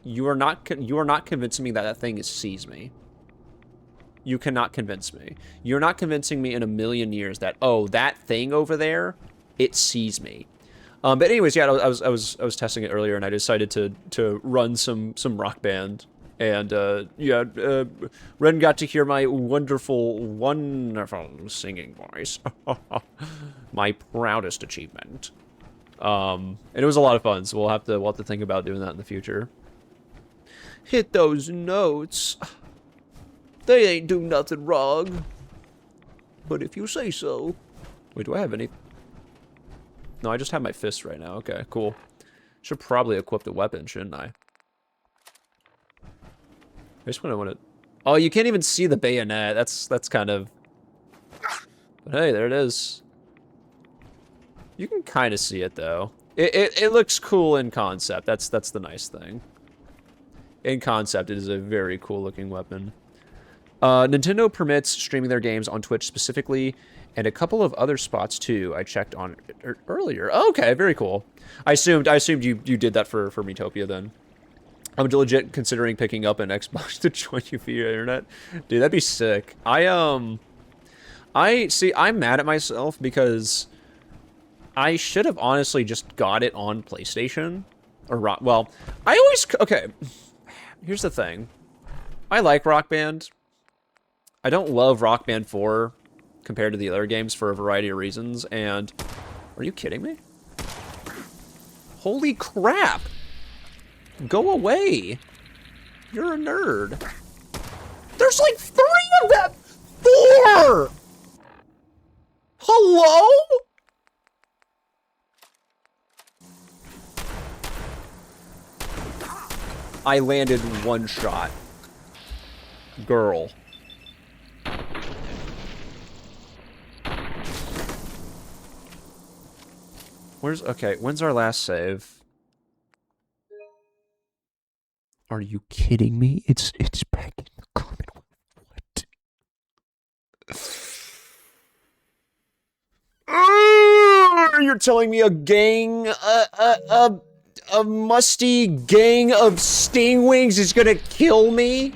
You are not convincing me that that thing sees me. You cannot convince me. You're not convincing me in a million years that, oh, that thing over there, it sees me. But anyways, yeah, I was testing it earlier, and I decided to run some Rock Band, and yeah, Ren got to hear my wonderful singing voice, my proudest achievement. And it was a lot of fun, so we'll have to think about doing that in the future. Hit those notes. They ain't do nothing wrong. But if you say so. Wait, do I have any? No, I just have my fists right now. Okay, cool. Should probably equip the weapon, shouldn't I? I just want to... Oh, you can't even see the bayonet. That's kind of... But hey, there it is. You can kind of see it, though. It looks cool in concept. That's the nice thing. In concept, it is a very cool-looking weapon. Nintendo permits streaming their games on Twitch specifically, and a couple of other spots too. I checked on earlier. Oh, okay, very cool. I assumed you did that for Metopia then. I'm legit considering picking up an Xbox to join you via internet. Dude, that'd be sick. I'm mad at myself because I should have honestly just got it on PlayStation. Well, okay, here's the thing. I like Rock Band. I don't love Rock Band 4 compared to the other games for a variety of reasons, and... Are you kidding me? Holy crap! Go away! You're a nerd. There's like 3 of them! 4! Hello? I landed 1 shot. Girl. Okay, when's our last save? Are you kidding me? It's back in the Commonwealth. What? You're telling me a gang, a musty gang of stingwings is gonna kill me?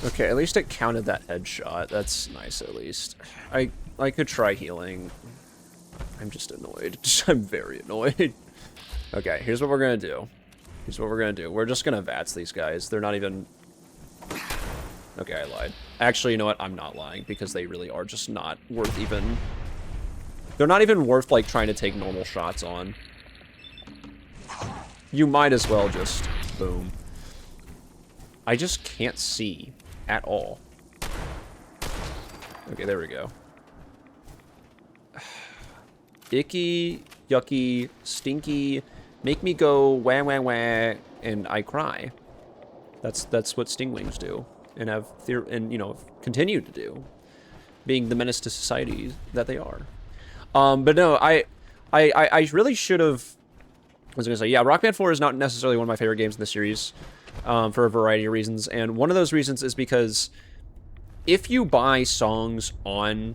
Okay, at least it counted that headshot. That's nice, at least. I could try healing. I'm just annoyed. I'm very annoyed. Okay, here's what we're gonna do. We're just gonna VATS these guys. They're not even... Okay, I lied. Actually, you know what? I'm not lying, because they really are just not worth even... They're not even worth, like, trying to take normal shots on. You might as well just... Boom. I just can't see at all. Okay, there we go. Icky, yucky, stinky, make me go wah wah wah, and I cry. That's what stingwings do, and continue to do, being the menace to society that they are. But no, I really should have. I was gonna say, yeah, Rock Band 4 is not necessarily one of my favorite games in the series, for a variety of reasons, and one of those reasons is because if you buy songs on,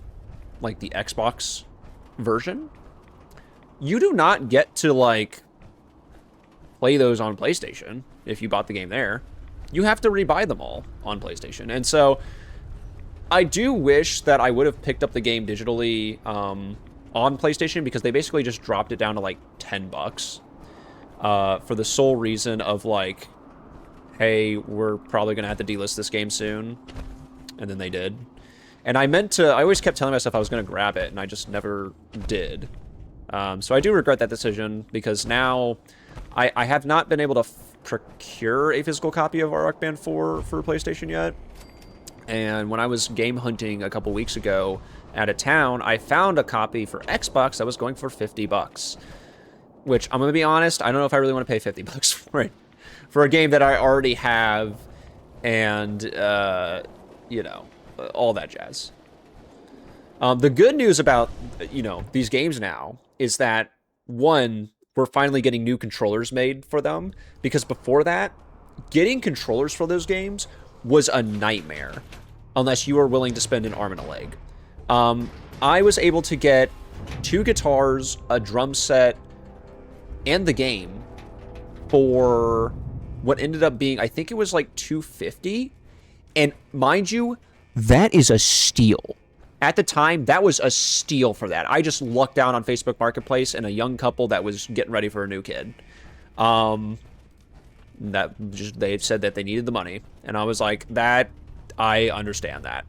like, the Xbox version, you do not get to, like, play those on PlayStation if you bought the game there. You have to rebuy them all on PlayStation. And so I do wish that I would have picked up the game digitally on PlayStation, because they basically just dropped it down to like $10 for the sole reason of, like, hey, we're probably gonna have to delist this game soon. And then they did. And I always kept telling myself I was going to grab it, and I just never did. So I do regret that decision, because now I have not been able to procure a physical copy of Rock Band 4 for PlayStation yet. And when I was game hunting a couple weeks ago out of town, I found a copy for Xbox that was going for $50. Which, I'm going to be honest, I don't know if I really want to pay $50 for it. For a game that I already have, and, you know, all that jazz. The good news about, these games now is that, one, we're finally getting new controllers made for them, because before that, getting controllers for those games was a nightmare, unless you were willing to spend an arm and a leg. I was able to get 2 guitars, a drum set, and the game for what ended up being, I think it was like $250, And mind you, that is a steal. At the time, that was a steal for that. I just lucked down on Facebook Marketplace and a young couple that was getting ready for a new kid. They said that they needed the money, and I was like, that, I understand that.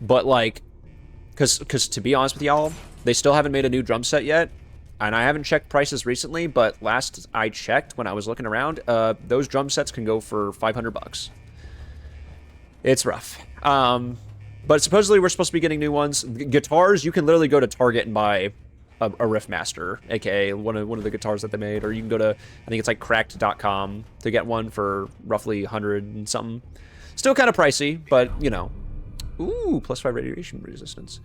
But like, cause to be honest with y'all, they still haven't made a new drum set yet, and I haven't checked prices recently, but last I checked when I was looking around, those drum sets can go for $500. It's rough. But supposedly we're supposed to be getting new ones. Guitars, you can literally go to Target and buy a Riffmaster, aka one of the guitars that they made, or you can go to, I think it's like cracked.com to get one for roughly 100 and something. Still kind of pricey, but you know. Ooh, +5 radiation resistance.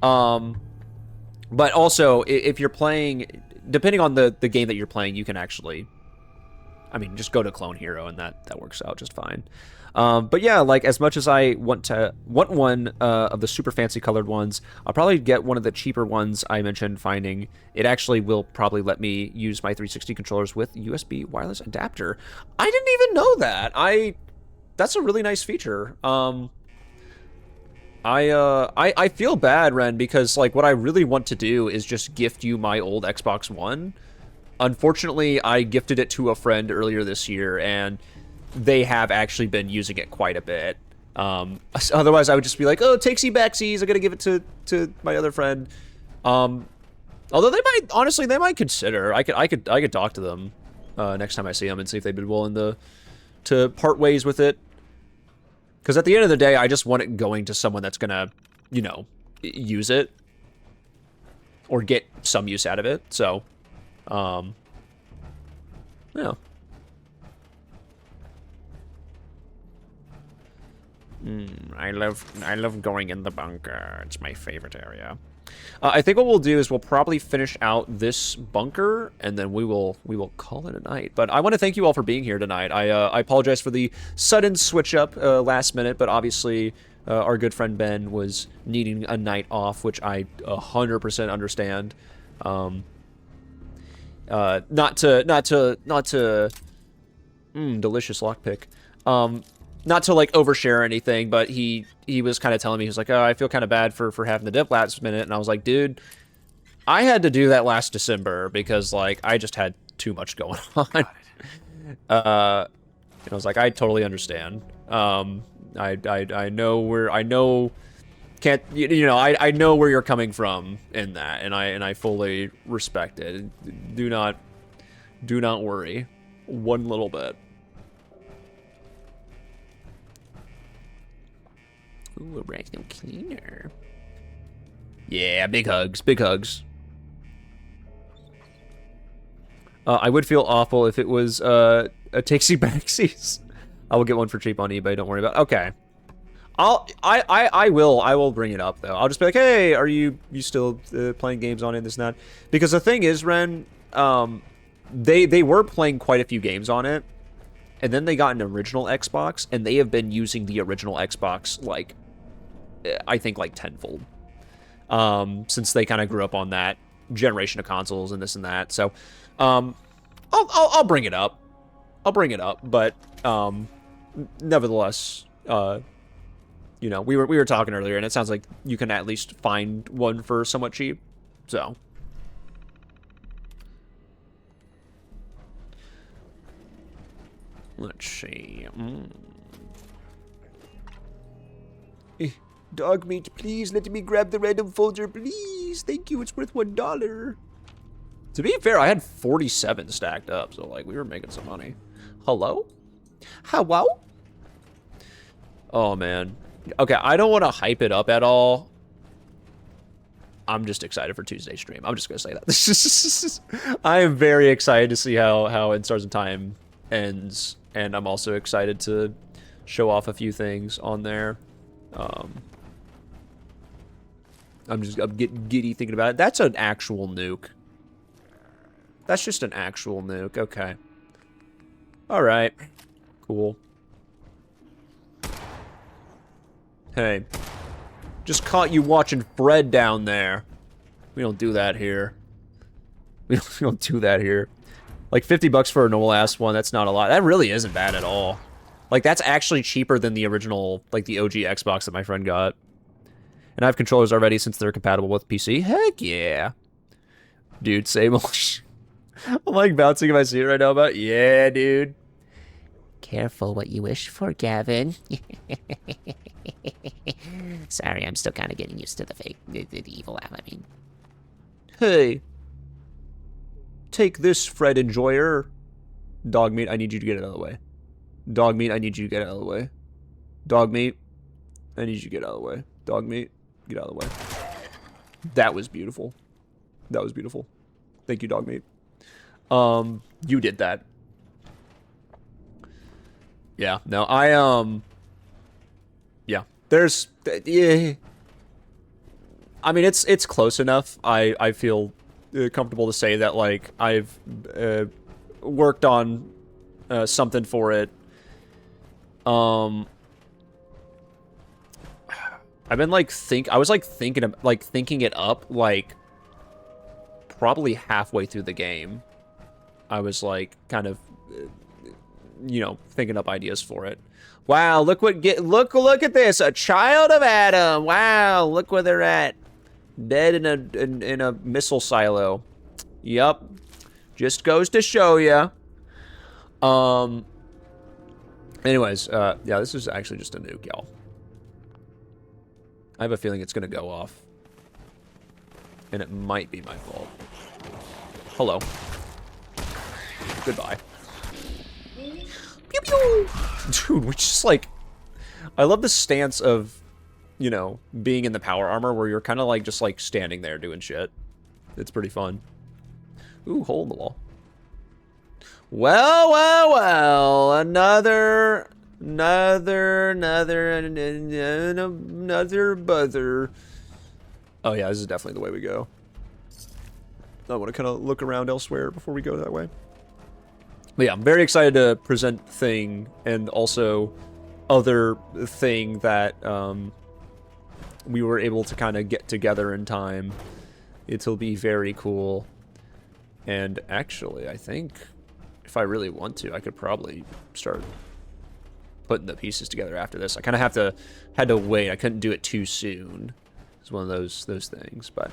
But also, if you're playing, depending on the game that you're playing, you can actually, I mean, just go to Clone Hero and that works out just fine. But yeah, like, as much as I want one of the super fancy colored ones, I'll probably get one of the cheaper ones I mentioned finding. It actually will probably let me use my 360 controllers with USB wireless adapter. I didn't even know that. That's a really nice feature. I feel bad, Ren, because like what I really want to do is just gift you my old Xbox One. Unfortunately, I gifted it to a friend earlier this year, and they have actually been using it quite a bit. Otherwise, I would just be like, oh, takesy backsies, I gotta give it to my other friend. Although they might, honestly, they might consider. I could talk to them next time I see them and see if they'd be willing to part ways with it. Because at the end of the day, I just want it going to someone that's gonna, you know, use it or get some use out of it. So, yeah. I love going in the bunker. It's my favorite area. I think what we'll do is we'll probably finish out this bunker, and then we will call it a night. But I want to thank you all for being here tonight. I apologize for the sudden switch up last minute, but obviously our good friend Ben was needing a night off, which I 100% understand. Not to delicious lockpick. Not to like overshare or anything, but he was kind of telling me, he was like, oh, I feel kind of bad for having the dip last minute, and I was like, dude, I had to do that last December because like I just had too much going on. And I was like, I totally understand. I know can't you know I know where you're coming from in that, and I fully respect it. Do not worry one little bit. Ooh, a vacuum cleaner. Yeah, big hugs, big hugs. I would feel awful if it was a takesy backsies. I will get one for cheap on eBay. Don't worry about it. Okay. I will bring it up though. I'll just be like, hey, are you still playing games on it? This and that. Because the thing is, Ren, they were playing quite a few games on it, and then they got an original Xbox, and they have been using the original Xbox like, I think like tenfold, since they kind of grew up on that generation of consoles and this and that. So, I'll bring it up. I'll bring it up, but nevertheless, you know, we were talking earlier, and it sounds like you can at least find one for somewhat cheap. So, let's see. Dog meat, please let me grab the random folder, please. Thank you, it's worth $1. To be fair, I had 47 stacked up, so like we were making some money. Hello? Hello? Oh man. Okay, I don't want to hype it up at all. I'm just excited for Tuesday's stream. I'm just gonna say that. I am very excited to see how In Stars of Time ends, and I'm also excited to show off a few things on there. I'm getting giddy thinking about it. That's an actual nuke. That's just an actual nuke. Okay. All right. Cool. Hey. Just caught you watching Fred down there. We don't do that here. We don't do that here. Like $50 for a normal ass one, that's not a lot. That really isn't bad at all. Like, that's actually cheaper than the original, like, the OG Xbox that my friend got. And I have controllers already since they're compatible with PC. Heck yeah. Dude, same old I'm, like, bouncing in my seat right now about, yeah, dude. Careful what you wish for, Gavin. Sorry, I'm still kind of getting used to the evil app, I mean. Hey. Take this, Fred Enjoyer. Dog meat, I need you to get it out of the way. Dog meat, I need you to get it out of the way. Dog meat, I need you to get out of the way. Dog meat, get out of the way. That was beautiful. That was beautiful. Thank you, dog meat. You did that. Yeah, no, yeah, there's, yeah. I mean, it's close enough. I feel comfortable to say that, like, I've worked on something for it. I've been I was thinking it up like probably halfway through the game. I was like kind of you know, thinking up ideas for it. Wow, look at this, a child of Adam. Wow, look where they're at. Dead in a missile silo. Yup. Just goes to show ya. Anyways, yeah, this is actually just a nuke, y'all. I have a feeling it's gonna go off. And it might be my fault. Hello. Goodbye. Pew pew! Dude, we're just like... I love the stance of, you know, being in the power armor where you're kind of like, just like standing there doing shit. It's pretty fun. Ooh, hole in the wall. Well, another buzzer. Oh yeah, this is definitely the way we go. I want to kind of look around elsewhere before we go that way. But yeah, I'm very excited to present Thing and also other Thing that we were able to kind of get together in time. It'll be very cool. And actually, I think if I really want to, I could probably start putting the pieces together after this. I kind of had to wait. I couldn't do it too soon. It's one of those things, but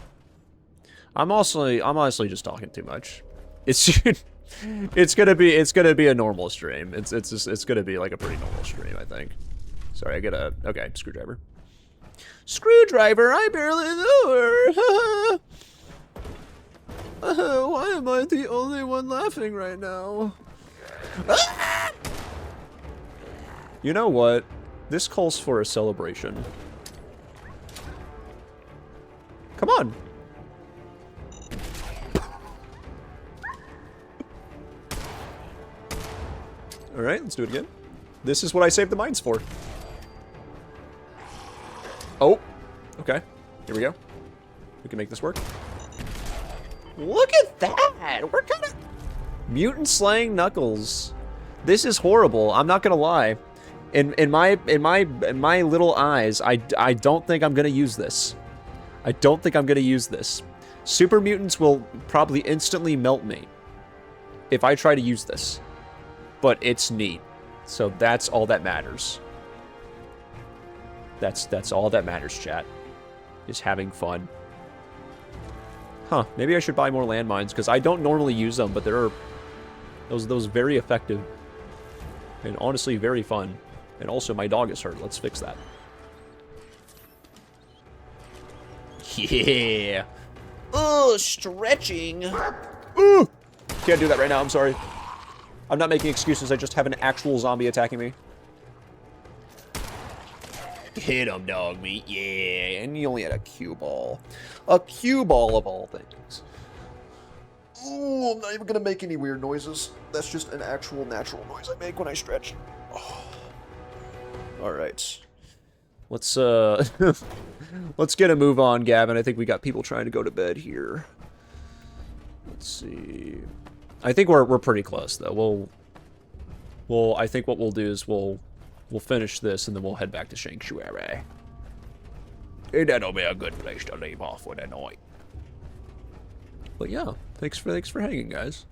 I'm honestly just talking too much. It's gonna be a normal stream. It's gonna be like a pretty normal stream, I think. Sorry, I get a okay screwdriver. Screwdriver, I barely know her. Why am I the only one laughing right now? Ah! You know what? This calls for a celebration. Come on. Alright, let's do it again. This is what I saved the mines for. Oh. Okay. Here we go. We can make this work. Look at that! We're kind of... Mutant slaying Knuckles. This is horrible. I'm not gonna lie. In my little eyes, I don't think I'm gonna use this. I don't think I'm gonna use this. Super mutants will probably instantly melt me if I try to use this. But it's neat. So that's all that matters. That's all that matters, chat. Is having fun. Huh, maybe I should buy more landmines, because I don't normally use them, but there are those very effective. And honestly, very fun. And also, my dog is hurt. Let's fix that. Yeah. Oh, stretching. Ooh! Can't do that right now, I'm sorry. I'm not making excuses, I just have an actual zombie attacking me. Hit him, dog meat, yeah. And you only had a cue ball. A cue ball of all things. Ooh, I'm not even gonna make any weird noises. That's just an actual natural noise I make when I stretch. Oh. Alright. Let's let's get a move on, Gavin. I think we got people trying to go to bed here. Let's see. I think we're pretty close though. I think what we'll do is we'll finish this and then we'll head back to Sanctuary. And that'll be a good place to leave off for the night. But yeah, thanks for hanging, guys.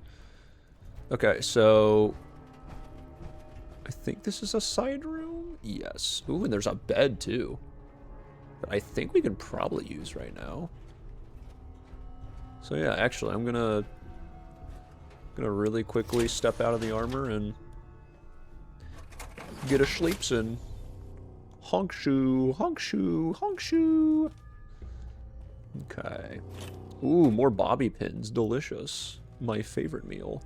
Okay, so I think this is a side room. Yes. Ooh, and there's a bed too. That I think we can probably use right now. So yeah, actually, I'm gonna really quickly step out of the armor and get a sleeps in. Honk shoe, honk shoe, honk shoe. Okay. Ooh, more bobby pins. Delicious. My favorite meal.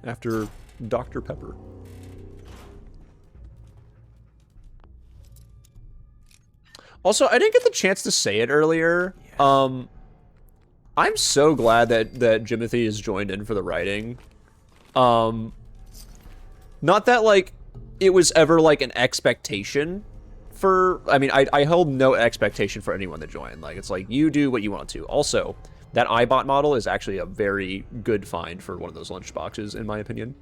After Dr. Pepper. Also, I didn't get the chance to say it earlier. I'm so glad that Jimothy has joined in for the writing. Not that, like, it was ever, like, an expectation for... I mean, I hold no expectation for anyone to join. Like, it's like, you do what you want to. Also, that iBot model is actually a very good find for one of those lunch boxes, in my opinion.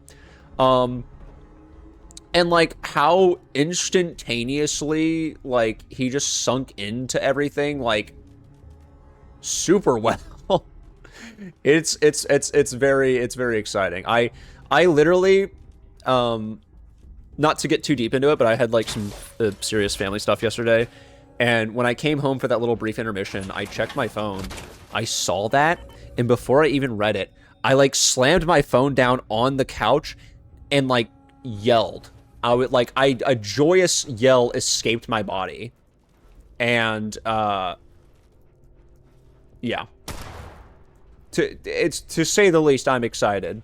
And, like, how instantaneously, like, he just sunk into everything, like, super well. It's very exciting. I literally, not to get too deep into it, but I had, like, some serious family stuff yesterday. And when I came home for that little brief intermission, I checked my phone. I saw that, and before I even read it, I, like, slammed my phone down on the couch and, like, yelled. A joyous yell escaped my body. And, yeah. To say the least, I'm excited.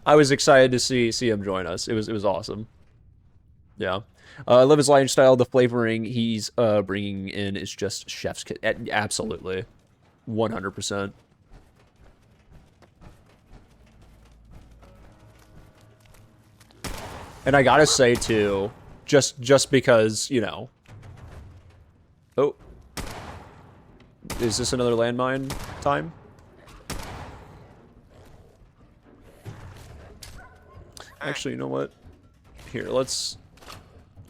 I was excited to see him join us. It was awesome. Yeah. I love his lifestyle. The flavoring he's bringing in is just chef's kiss. Absolutely. 100%. And I gotta say, too, just because, you know... Oh. Is this another landmine time? Actually, you know what? Here, let's...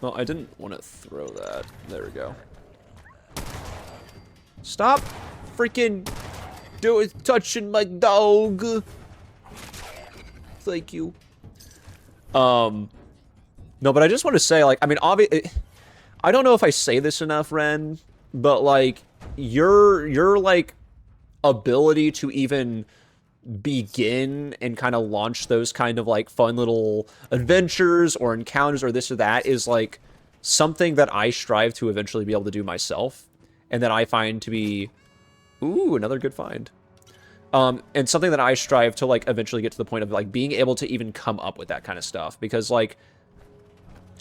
Well, I didn't want to throw that. There we go. Stop freaking touching my dog. Thank you. No, but I just want to say, like, I mean, obviously, I don't know if I say this enough, Ren, but, like, your like, ability to even begin and kind of launch those kind of, like, fun little adventures or encounters or this or that is, like, something that I strive to eventually be able to do myself, and that I find to be... Ooh, another good find. And something that I strive to, like, eventually get to the point of, like, being able to even come up with that kind of stuff. Because, like,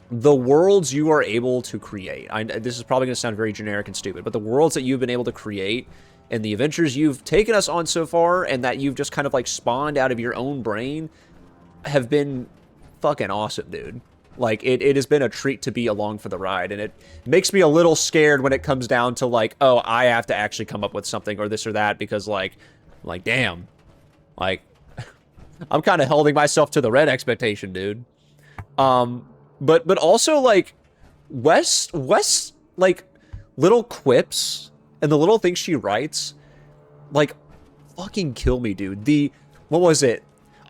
the worlds you are able to create, this is probably going to sound very generic and stupid, but the worlds that you've been able to create and the adventures you've taken us on so far and that you've just kind of, like, spawned out of your own brain have been fucking awesome, dude. Like, it has been a treat to be along for the ride, and it makes me a little scared when it comes down to, like, oh, I have to actually come up with something or this or that, because, like, damn. Like, I'm kind of holding myself to the red expectation, dude. But also, like, Wes, like, little quips and the little things she writes, like, fucking kill me, dude. What was it?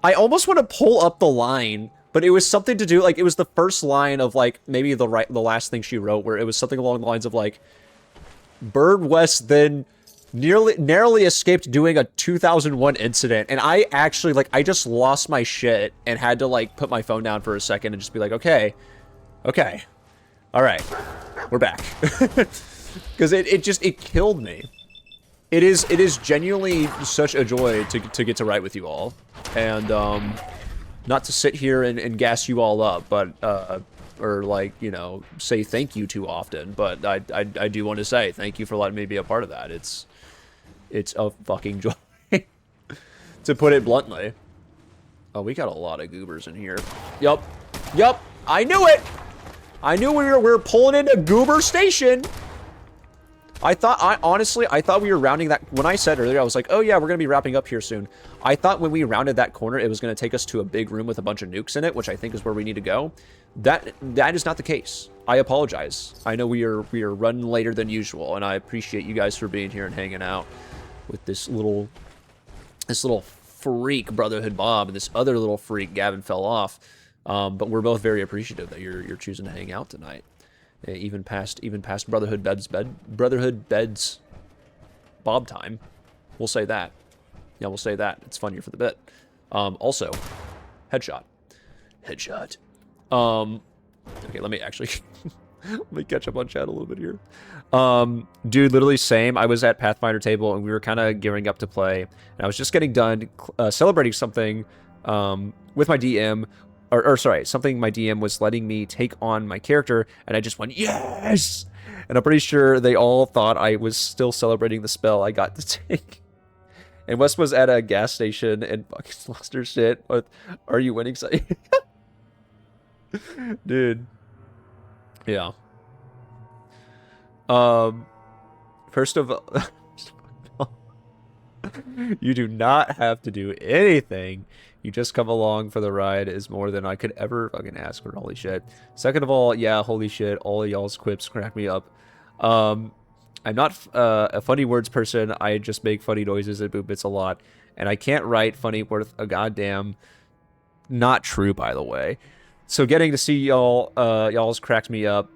I almost want to pull up the line, but it was something to do, like, it was the first line of, like, maybe the last thing she wrote, where it was something along the lines of, like, Bird West then narrowly escaped doing a 2001 incident, and I actually, like, I just lost my shit and had to, like, put my phone down for a second and just be like, okay, all right, we're back. Because it killed me. It is genuinely such a joy to get to write with you all, and not to sit here and gas you all up, but or, like, you know, say thank you too often, but I do want to say thank you for letting me be a part of that. It's a fucking joy, to put it bluntly. Oh, we got a lot of goobers in here. Yup, I knew it. I knew we were pulling into Goober Station. Honestly, I thought we were rounding that. When I said earlier, I was like, oh yeah, we're gonna be wrapping up here soon. I thought when we rounded that corner, it was gonna take us to a big room with a bunch of nukes in it, which I think is where we need to go. That is not the case. I apologize. I know we are running later than usual, and I appreciate you guys for being here and hanging out with this little freak Brotherhood Bob and this other little freak Gavin Fell Off. But we're both very appreciative that you're choosing to hang out tonight, even past Brotherhood beds Bob time. We'll say that. Yeah, we'll say that. It's funnier for the bit. Also, headshot. Okay, let me actually let me catch up on chat a little bit here. Dude, literally same. I was at Pathfinder table and we were kind of gearing up to play, and I was just getting done celebrating something with my DM, or sorry, something my DM was letting me take on my character, and I just went yes. And I'm pretty sure they all thought I was still celebrating the spell I got to take. And Wes was at a gas station and fucking lost her shit with, "Are you winning?" Dude. Yeah. First of all, you do not have to do anything. You just come along for the ride is more than I could ever fucking ask for. Holy shit. Second of all, yeah, holy shit. All of y'all's quips crack me up. I'm not a funny words person. I just make funny noises and boop bits a lot. And I can't write funny worth a goddamn. Not true, by the way. So getting to see y'all's cracked me up.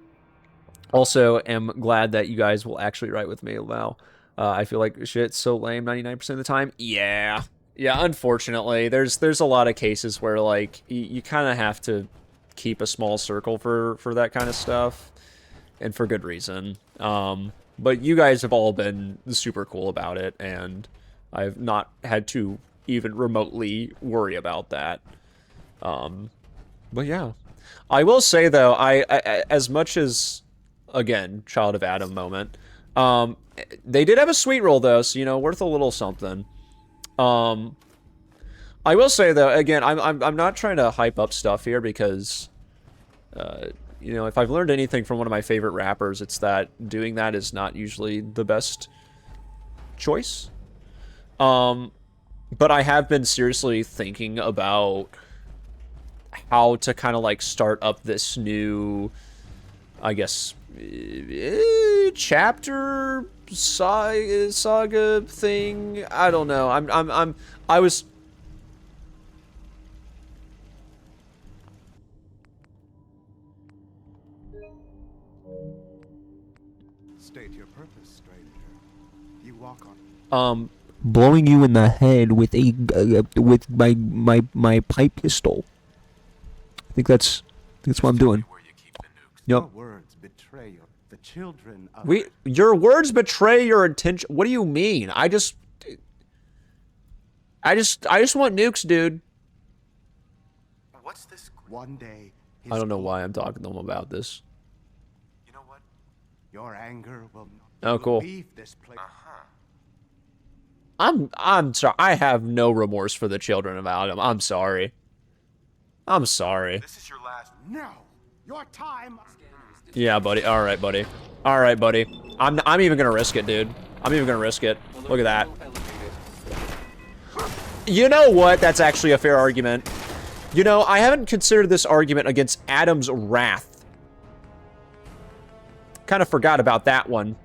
Also, am glad that you guys will actually write with me now. I feel like shit's so lame 99% of the time. Yeah, unfortunately. There's a lot of cases where, like, you kind of have to keep a small circle for that kind of stuff. And for good reason. But you guys have all been super cool about it, and I've not had to even remotely worry about that. But yeah. I will say, though, I as much as, again, Child of Adam moment, they did have a sweet roll, though, so, you know, worth a little something. I will say, though, again, I'm not trying to hype up stuff here because, you know, if I've learned anything from one of my favorite rappers, it's that doing that is not usually the best choice. But I have been seriously thinking about how to kind of, like, start up this new, I guess, chapter saga thing. I don't know. I was. State your purpose, stranger. You walk on. Blowing you in the head with a with my pipe pistol. I think that's what I'm doing. Yep. Your words betray the children of... Your words betray your intention. What do you mean? I just want nukes, dude. What's this? One day... I don't know why I'm talking to them about this. You know what? Your anger will... Oh, cool. Leave this place. I'm sorry. I have no remorse for the children of Adam. I'm sorry. I'm sorry. This is your last. No! Your time... Yeah, buddy. All right, buddy. All right, buddy. I'm even gonna risk it, dude. I'm even gonna risk it. Look at that. You know what? That's actually a fair argument. You know, I haven't considered this argument against Adam's wrath. Kind of forgot about that one.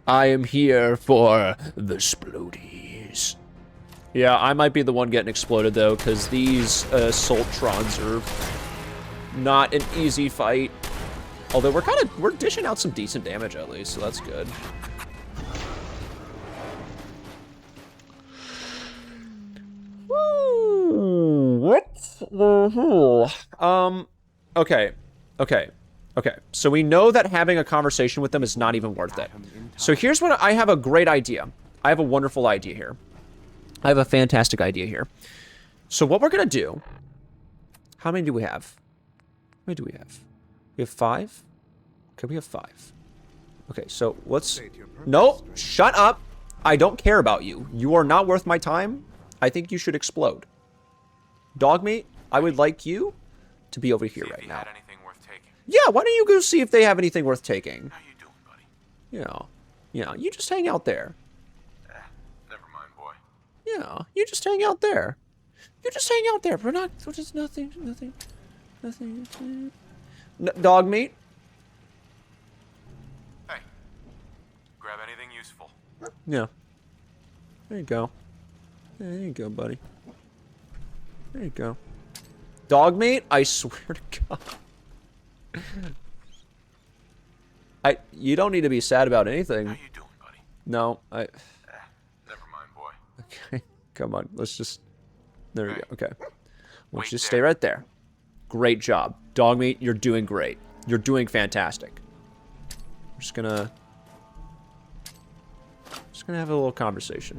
I am here for the splodies. Yeah, I might be the one getting exploded, though, because these Sultrons are not an easy fight. Although we're dishing out some decent damage, at least, so that's good. Woo! What the hell? Okay. So we know that having a conversation with them is not even worth it. So here's what I have a great idea. I have a wonderful idea here. I have a fantastic idea here. So what we're gonna do... How many do we have? How many do we have? We have 5? Okay, we have 5. Okay, so let's... Nope, shut up. I don't care about you. You are not worth my time. I think you should explode. Dogmeat, I would like you to be over here right now. Yeah, why don't you go see if they have anything worth taking? How you doing, buddy? Yeah, you just hang out there. Never mind, boy. Yeah, you just hang out there. We're not, just nothing. Dog meat? Hey, grab anything useful. Yeah. There you go. There you go, buddy. There you go. Dog meat? I swear to God. You don't need to be sad about anything. How you doing, buddy? No, Never mind, boy. Okay, come on. Let's just... There we go. Okay. Let's Wait just there. stay right there. Great job. Dog meat, you're doing great. You're doing fantastic. I'm just gonna have a little conversation.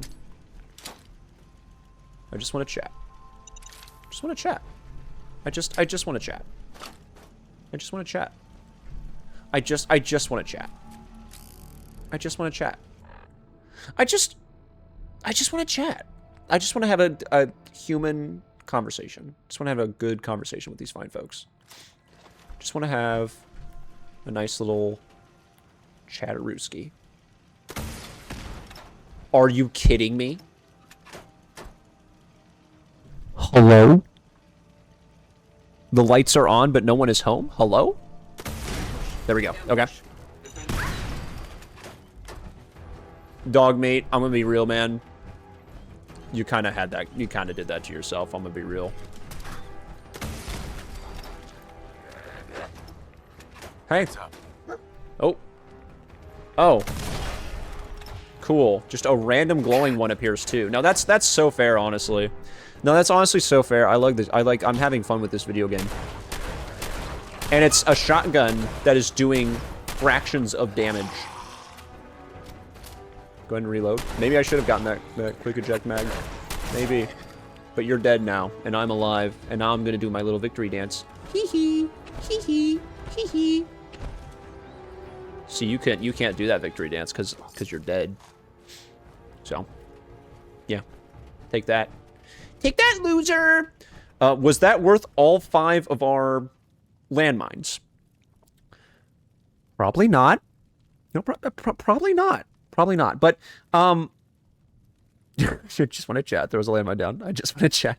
I just want to chat. Just want to chat. I just want to chat. I just want to chat. I just want to chat. I just want to chat. I just want to chat. I just want to have a human conversation. Just want to have a good conversation with these fine folks. Just want to have a nice little chatterooski. Are you kidding me? Hello? The lights are on, but no one is home? Hello? There we go. Okay. Dog mate, I'm gonna be real, man. You kind of had that. You kind of did that to yourself. I'm gonna be real. Hey. Oh. Oh. Cool. Just a random glowing one appears too. Now that's so fair, honestly. No, that's honestly so fair. I like this. I'm having fun with this video game. And it's a shotgun that is doing fractions of damage. Go ahead and reload. Maybe I should have gotten that quick eject mag. Maybe. But you're dead now, and I'm alive, and now I'm gonna do my little victory dance. Hee hee. Hee hee. Hee hee. See, you can't do that victory dance because you're dead. So, yeah. Take that. Take that, loser! Was that worth all 5 of our landmines? Probably not. No, probably not. Probably not. But, I just want to chat. There was a landmine down. I just want to chat.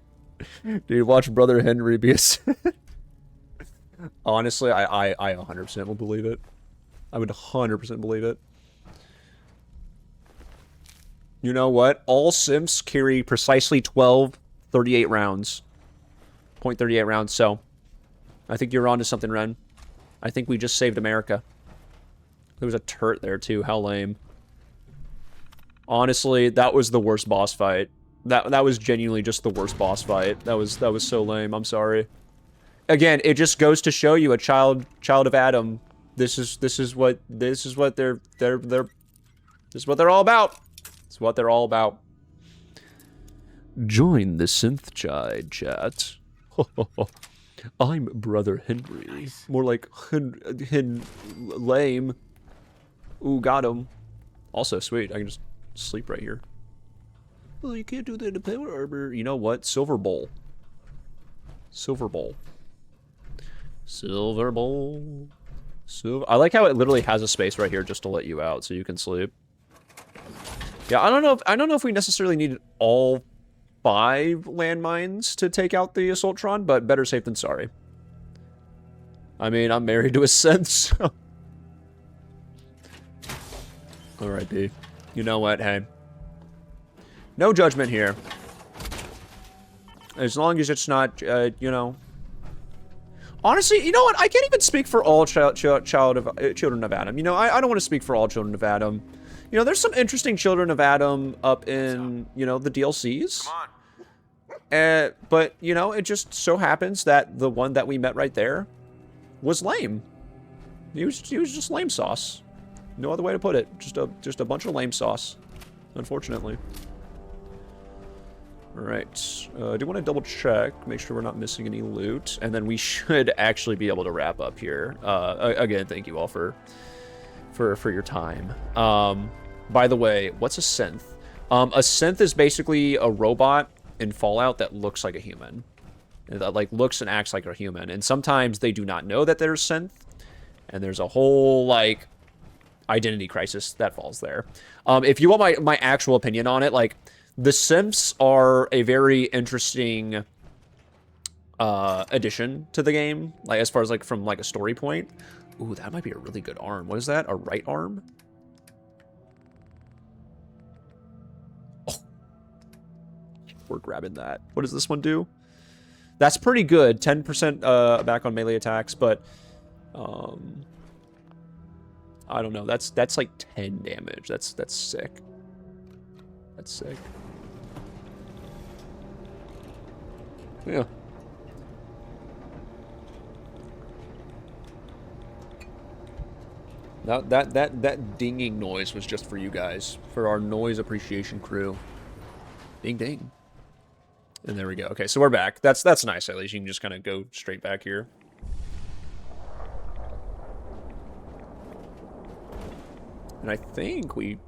Dude, watch Brother Henry be a... Honestly, I 100% will believe it. I would 100% believe it. You know what? All Sims carry precisely 12 38 rounds. .38 rounds, so I think you're onto something, Ren. I think we just saved America. There was a turret there, too. How lame. Honestly, that was the worst boss fight. That was genuinely just the worst boss fight. That was so lame. I'm sorry. Again, it just goes to show you a child of Adam. This is what they're all about. It's what they're all about. Join the synth chide chat. I'm Brother Henry. Nice. More like lame. Ooh, got him. Also, sweet. I can just sleep right here. Well, you can't do that in a power armor. You know what? Silver bowl. Silver bowl. Silver bowl. Silver. I like how it literally has a space right here just to let you out so you can sleep. Yeah, I don't know if we necessarily needed all 5 landmines to take out the Assaultron, but better safe than sorry. I mean, I'm married to a synth, so... Alright, D. You know what? Hey. No judgment here. As long as it's not, you know... Honestly, you know what? I can't even speak for all children of Adam. You know, I don't want to speak for all children of Adam. You know, there's some interesting children of Adam up in, you know, the DLCs. Come on. But, you know, it just so happens that the one that we met right there was lame. He was just lame sauce. No other way to put it. Just a bunch of lame sauce, unfortunately. All right. I do want to double check, make sure we're not missing any loot, and then we should actually be able to wrap up here. Again, thank you all for your time. By the way, what's a synth? A synth is basically a robot in Fallout that looks like a human. That like looks and acts like a human. And sometimes they do not know that they're a synth. And there's a whole like identity crisis that falls there. If you want my actual opinion on it, like the Sims are a very interesting addition to the game. Like as far as like from like a story point. Ooh, that might be a really good arm. What is that? A right arm? Oh. We're grabbing that. What does this one do? That's pretty good. 10% back on melee attacks, but I don't know. That's like 10 damage. That's sick. That's sick. Yeah. That dinging noise was just for you guys, for our noise appreciation crew. Ding ding. And there we go. Okay, so we're back. That's nice. At least you can just kind of go straight back here. And I think I'm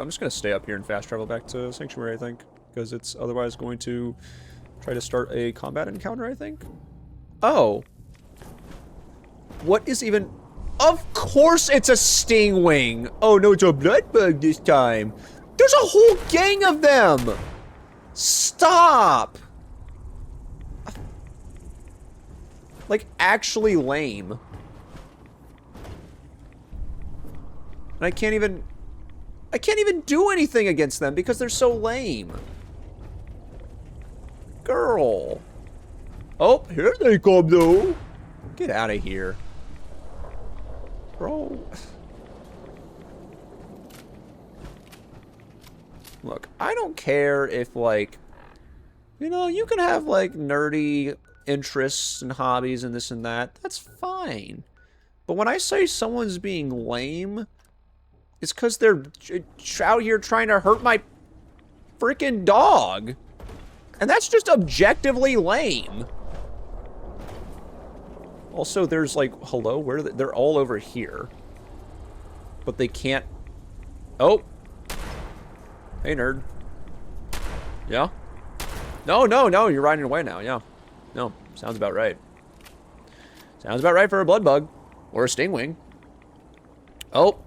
just gonna stay up here and fast travel back to Sanctuary, I think, because it's otherwise going to try to start a combat encounter, I think. Oh. What is even... Of course it's a stingwing! Oh no, it's a blood bug this time. There's a whole gang of them! Stop! Like, actually lame. And I can't even do anything against them because they're so lame. Girl. Oh, here they come though. Get out of here. Bro. Look, I don't care if, like, you know, you can have, like, nerdy interests and hobbies and this and that. That's fine. But when I say someone's being lame, it's because they're out here trying to hurt my freaking dog. And that's just objectively lame. Also, there's, like, hello? Where are they? They're all over here. But they can't... Oh! Hey, nerd. Yeah? No, you're riding away now, yeah. No, sounds about right. Sounds about right for a blood bug. Or a stingwing. Oh,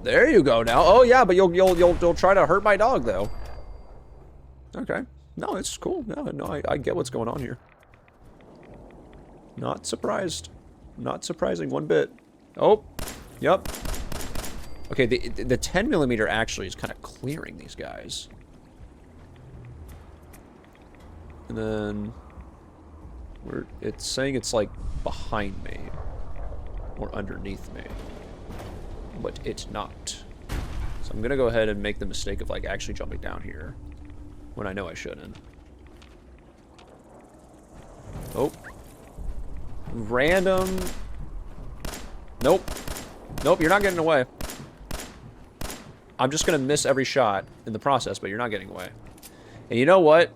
there you go now. Oh, yeah, but you'll try to hurt my dog, though. Okay. No, it's cool. No, I get what's going on here. Not surprised. Not surprising one bit. Oh, yep. Okay, the 10mm actually is kind of clearing these guys. And then it's saying it's like behind me or underneath me, but it's not. So I'm gonna go ahead and make the mistake of like actually jumping down here when I know I shouldn't. Oh. Random. Nope. Nope, you're not getting away. I'm just gonna miss every shot in the process, but you're not getting away. And you know what?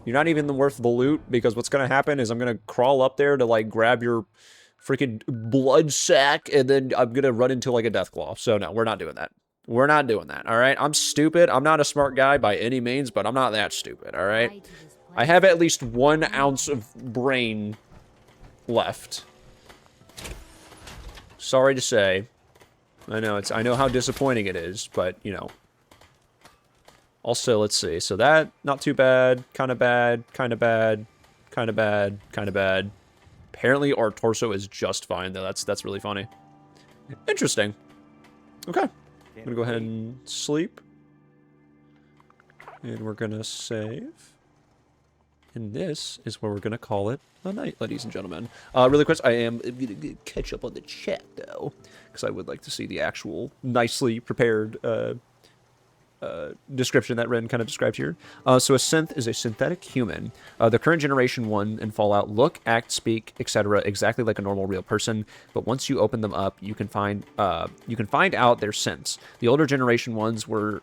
You're not even worth the loot, because what's gonna happen is I'm gonna crawl up there to like grab your freaking blood sack, and then I'm gonna run into like a deathclaw. So no, we're not doing that. We're not doing that, alright? I'm stupid. I'm not a smart guy by any means, but I'm not that stupid, alright? I have at least 1 ounce of brain left. Sorry to say. I know how disappointing it is, but you know. Also, let's see. So that not too bad, kind of bad, kind of bad, kind of bad, kind of bad. Apparently our torso is just fine though. That's really funny. Interesting. Okay. I'm gonna go ahead and sleep. And we're gonna save. And this is where we're going to call it a night, ladies and gentlemen. Really quick, I am going to catch up on the chat, though, because I would like to see the actual nicely prepared description that Ren kind of described here. So a synth is a synthetic human. The current generation one in Fallout look, act, speak, etc. exactly like a normal real person, but once you open them up, you can find out their synths. The older generation ones were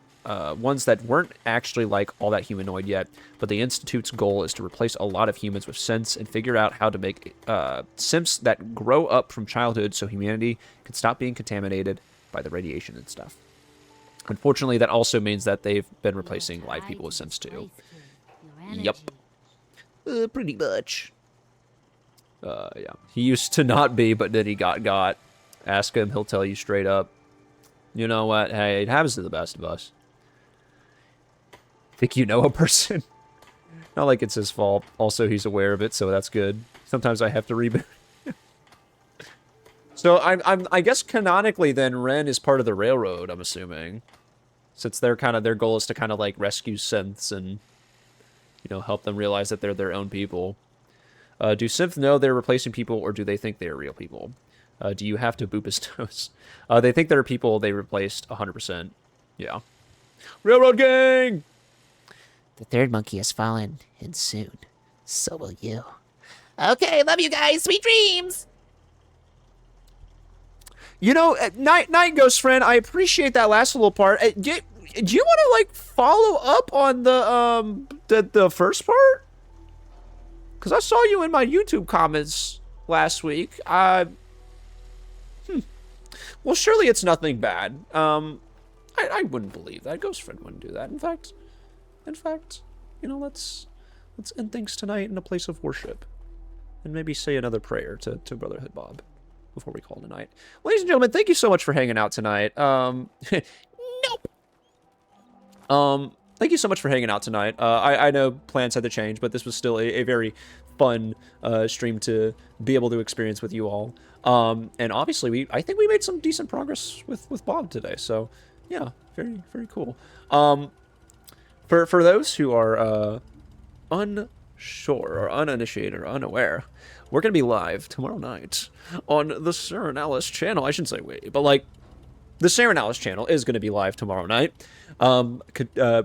ones that weren't actually like all that humanoid yet, but the Institute's goal is to replace a lot of humans with synths and figure out how to make synths that grow up from childhood so humanity can stop being contaminated by the radiation and stuff. Unfortunately, that also means that they've been replacing live people with synths too. Yep. Pretty much. Yeah. He used to not be, but then he got. Ask him, he'll tell you straight up. You know what? Hey, it happens to the best of us. Think you know a person? Not like it's his fault. Also, he's aware of it, so that's good. Sometimes I have to reboot. So I guess canonically then Ren is part of the Railroad, I'm assuming. Since their goal is to kind of like rescue synths and help them realize that they're their own people. Do synth know they're replacing people, or do they think they are real people? Do you have to boop his nose? They think they're people they replaced 100%. Yeah. Railroad gang! The third monkey has fallen, and soon, so will you. Okay, love you guys. Sweet dreams! Night Ghost friend, I appreciate that last little part. Do you want to, like, follow up on the first part? Because I saw you in my YouTube comments last week. Well, surely it's nothing bad. I wouldn't believe that. Ghost friend wouldn't do that. In fact, let's end things tonight in a place of worship. And maybe say another prayer to Brotherhood Bob before we call it a night. Ladies and gentlemen, thank you so much for hanging out tonight. Nope. Thank you so much for hanging out tonight. I know plans had to change, but this was still a very fun stream to be able to experience with you all. And obviously, I think we made some decent progress with Bob today. So, yeah, very, very cool. For those who are unsure or uninitiated or unaware, we're going to be live tomorrow night on the Serenalis channel. I shouldn't say we, but like, the Serenalis channel is going to be live tomorrow night.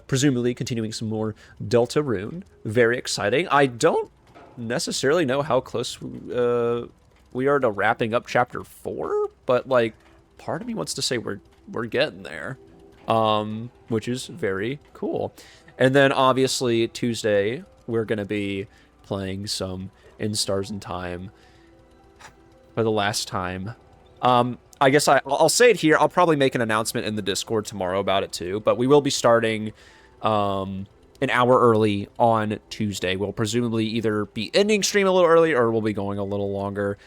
Presumably continuing some more Deltarune. Very exciting. I don't necessarily know how close we are to wrapping up chapter 4, but like, part of me wants to say we're getting there, which is very cool. And then obviously Tuesday we're going to be playing some In Stars in Time for the last time. I guess I'll say it here. I'll probably make an announcement in the Discord tomorrow about it too, but we will be starting an hour early on Tuesday. We'll presumably either be ending stream a little early or we'll be going a little longer.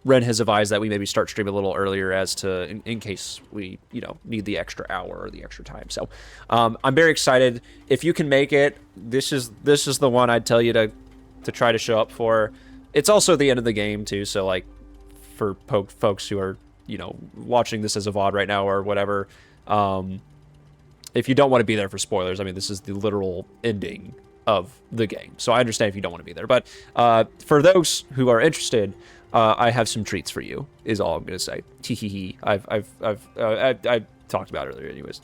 Ren has advised that we maybe start stream a little earlier as to in case we need the extra hour or the extra time. So I'm very excited. If you can make it, this is the one I'd tell you to try to show up for. It's also the end of the game too, so like for folks who are watching this as a VOD right now or whatever, if you don't want to be there for spoilers, I mean, this is the literal ending of the game. So I understand if you don't want to be there. But for those who are interested, I have some treats for you, is all I'm going to say. Teehee. I've talked about it earlier anyways.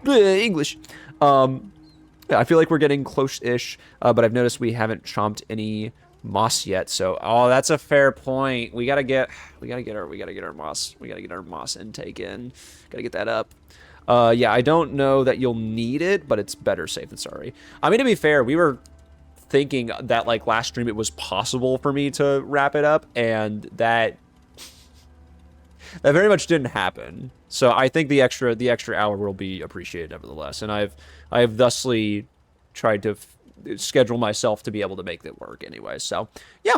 English. I feel like we're getting close-ish, but I've noticed we haven't chomped any moss yet, so that's a fair point. We gotta get our moss intake in. Gotta get that up. Yeah, I don't know that you'll need it, but it's better safe than sorry. I mean, to be fair, we were thinking that like last stream it was possible for me to wrap it up, and that very much didn't happen. So I think the extra hour will be appreciated nevertheless, and I have thusly tried to schedule myself to be able to make that work anyway. So yeah,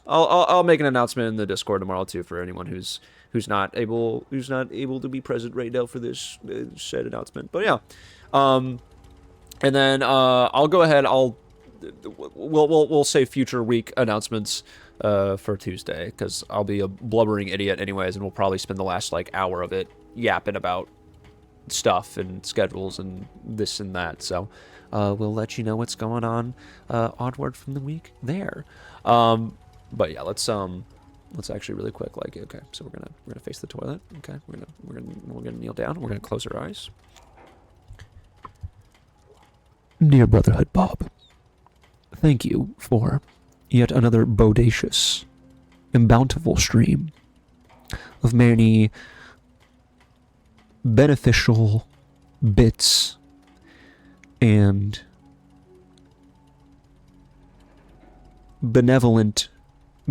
I'll make an announcement in the Discord tomorrow too for anyone who's not able to be present right now for this said announcement. But yeah, and then I'll go ahead. We'll say future week announcements for Tuesday, because I'll be a blubbering idiot anyways, and we'll probably spend the last like hour of it yapping about stuff and schedules and this and that. So we'll let you know what's going on onward from the week there. But yeah, let's actually really quick, like, okay, so we're gonna face the toilet. Okay, we're gonna kneel down. We're gonna close our eyes. Dear Brotherhood Bob, thank you for yet another bodacious and bountiful stream of many beneficial bits and benevolent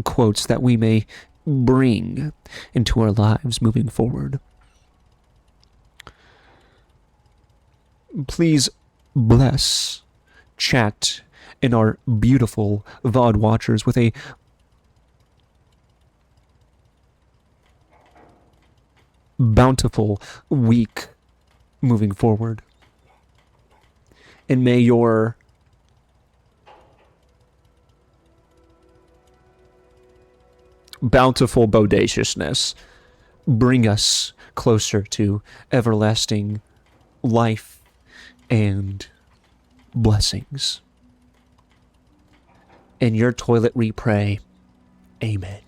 quotes that we may bring into our lives moving forward. Please bless chat and our beautiful VOD watchers with a bountiful week moving forward. And may your bountiful bodaciousness bring us closer to everlasting life and blessings. In your toilet we pray. Amen.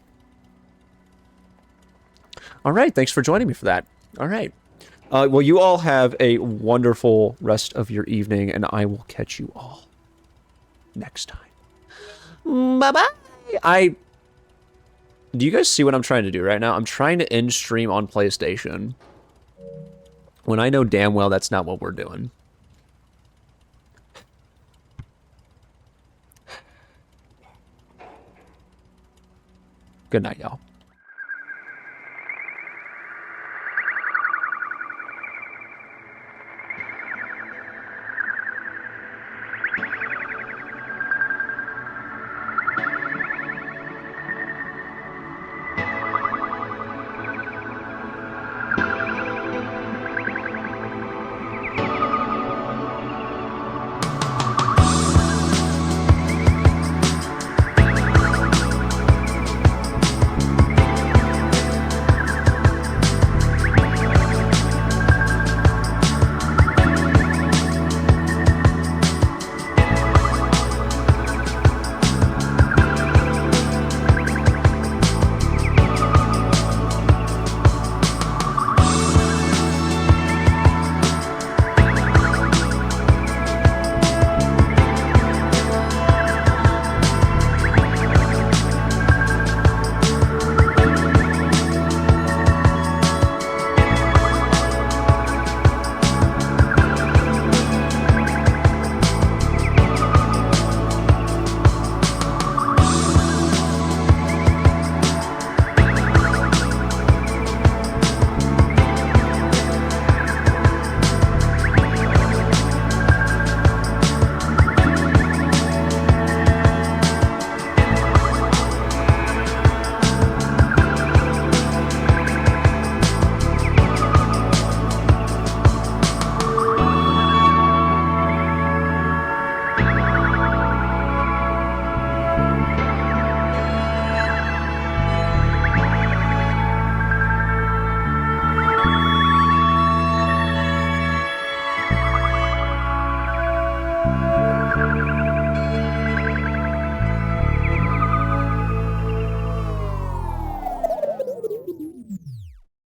All right, thanks for joining me for that. All right. Well, you all have a wonderful rest of your evening, and I will catch you all next time. Bye-bye. Do you guys see what I'm trying to do right now? I'm trying to end stream on PlayStation, when I know damn well that's not what we're doing. Good night, y'all.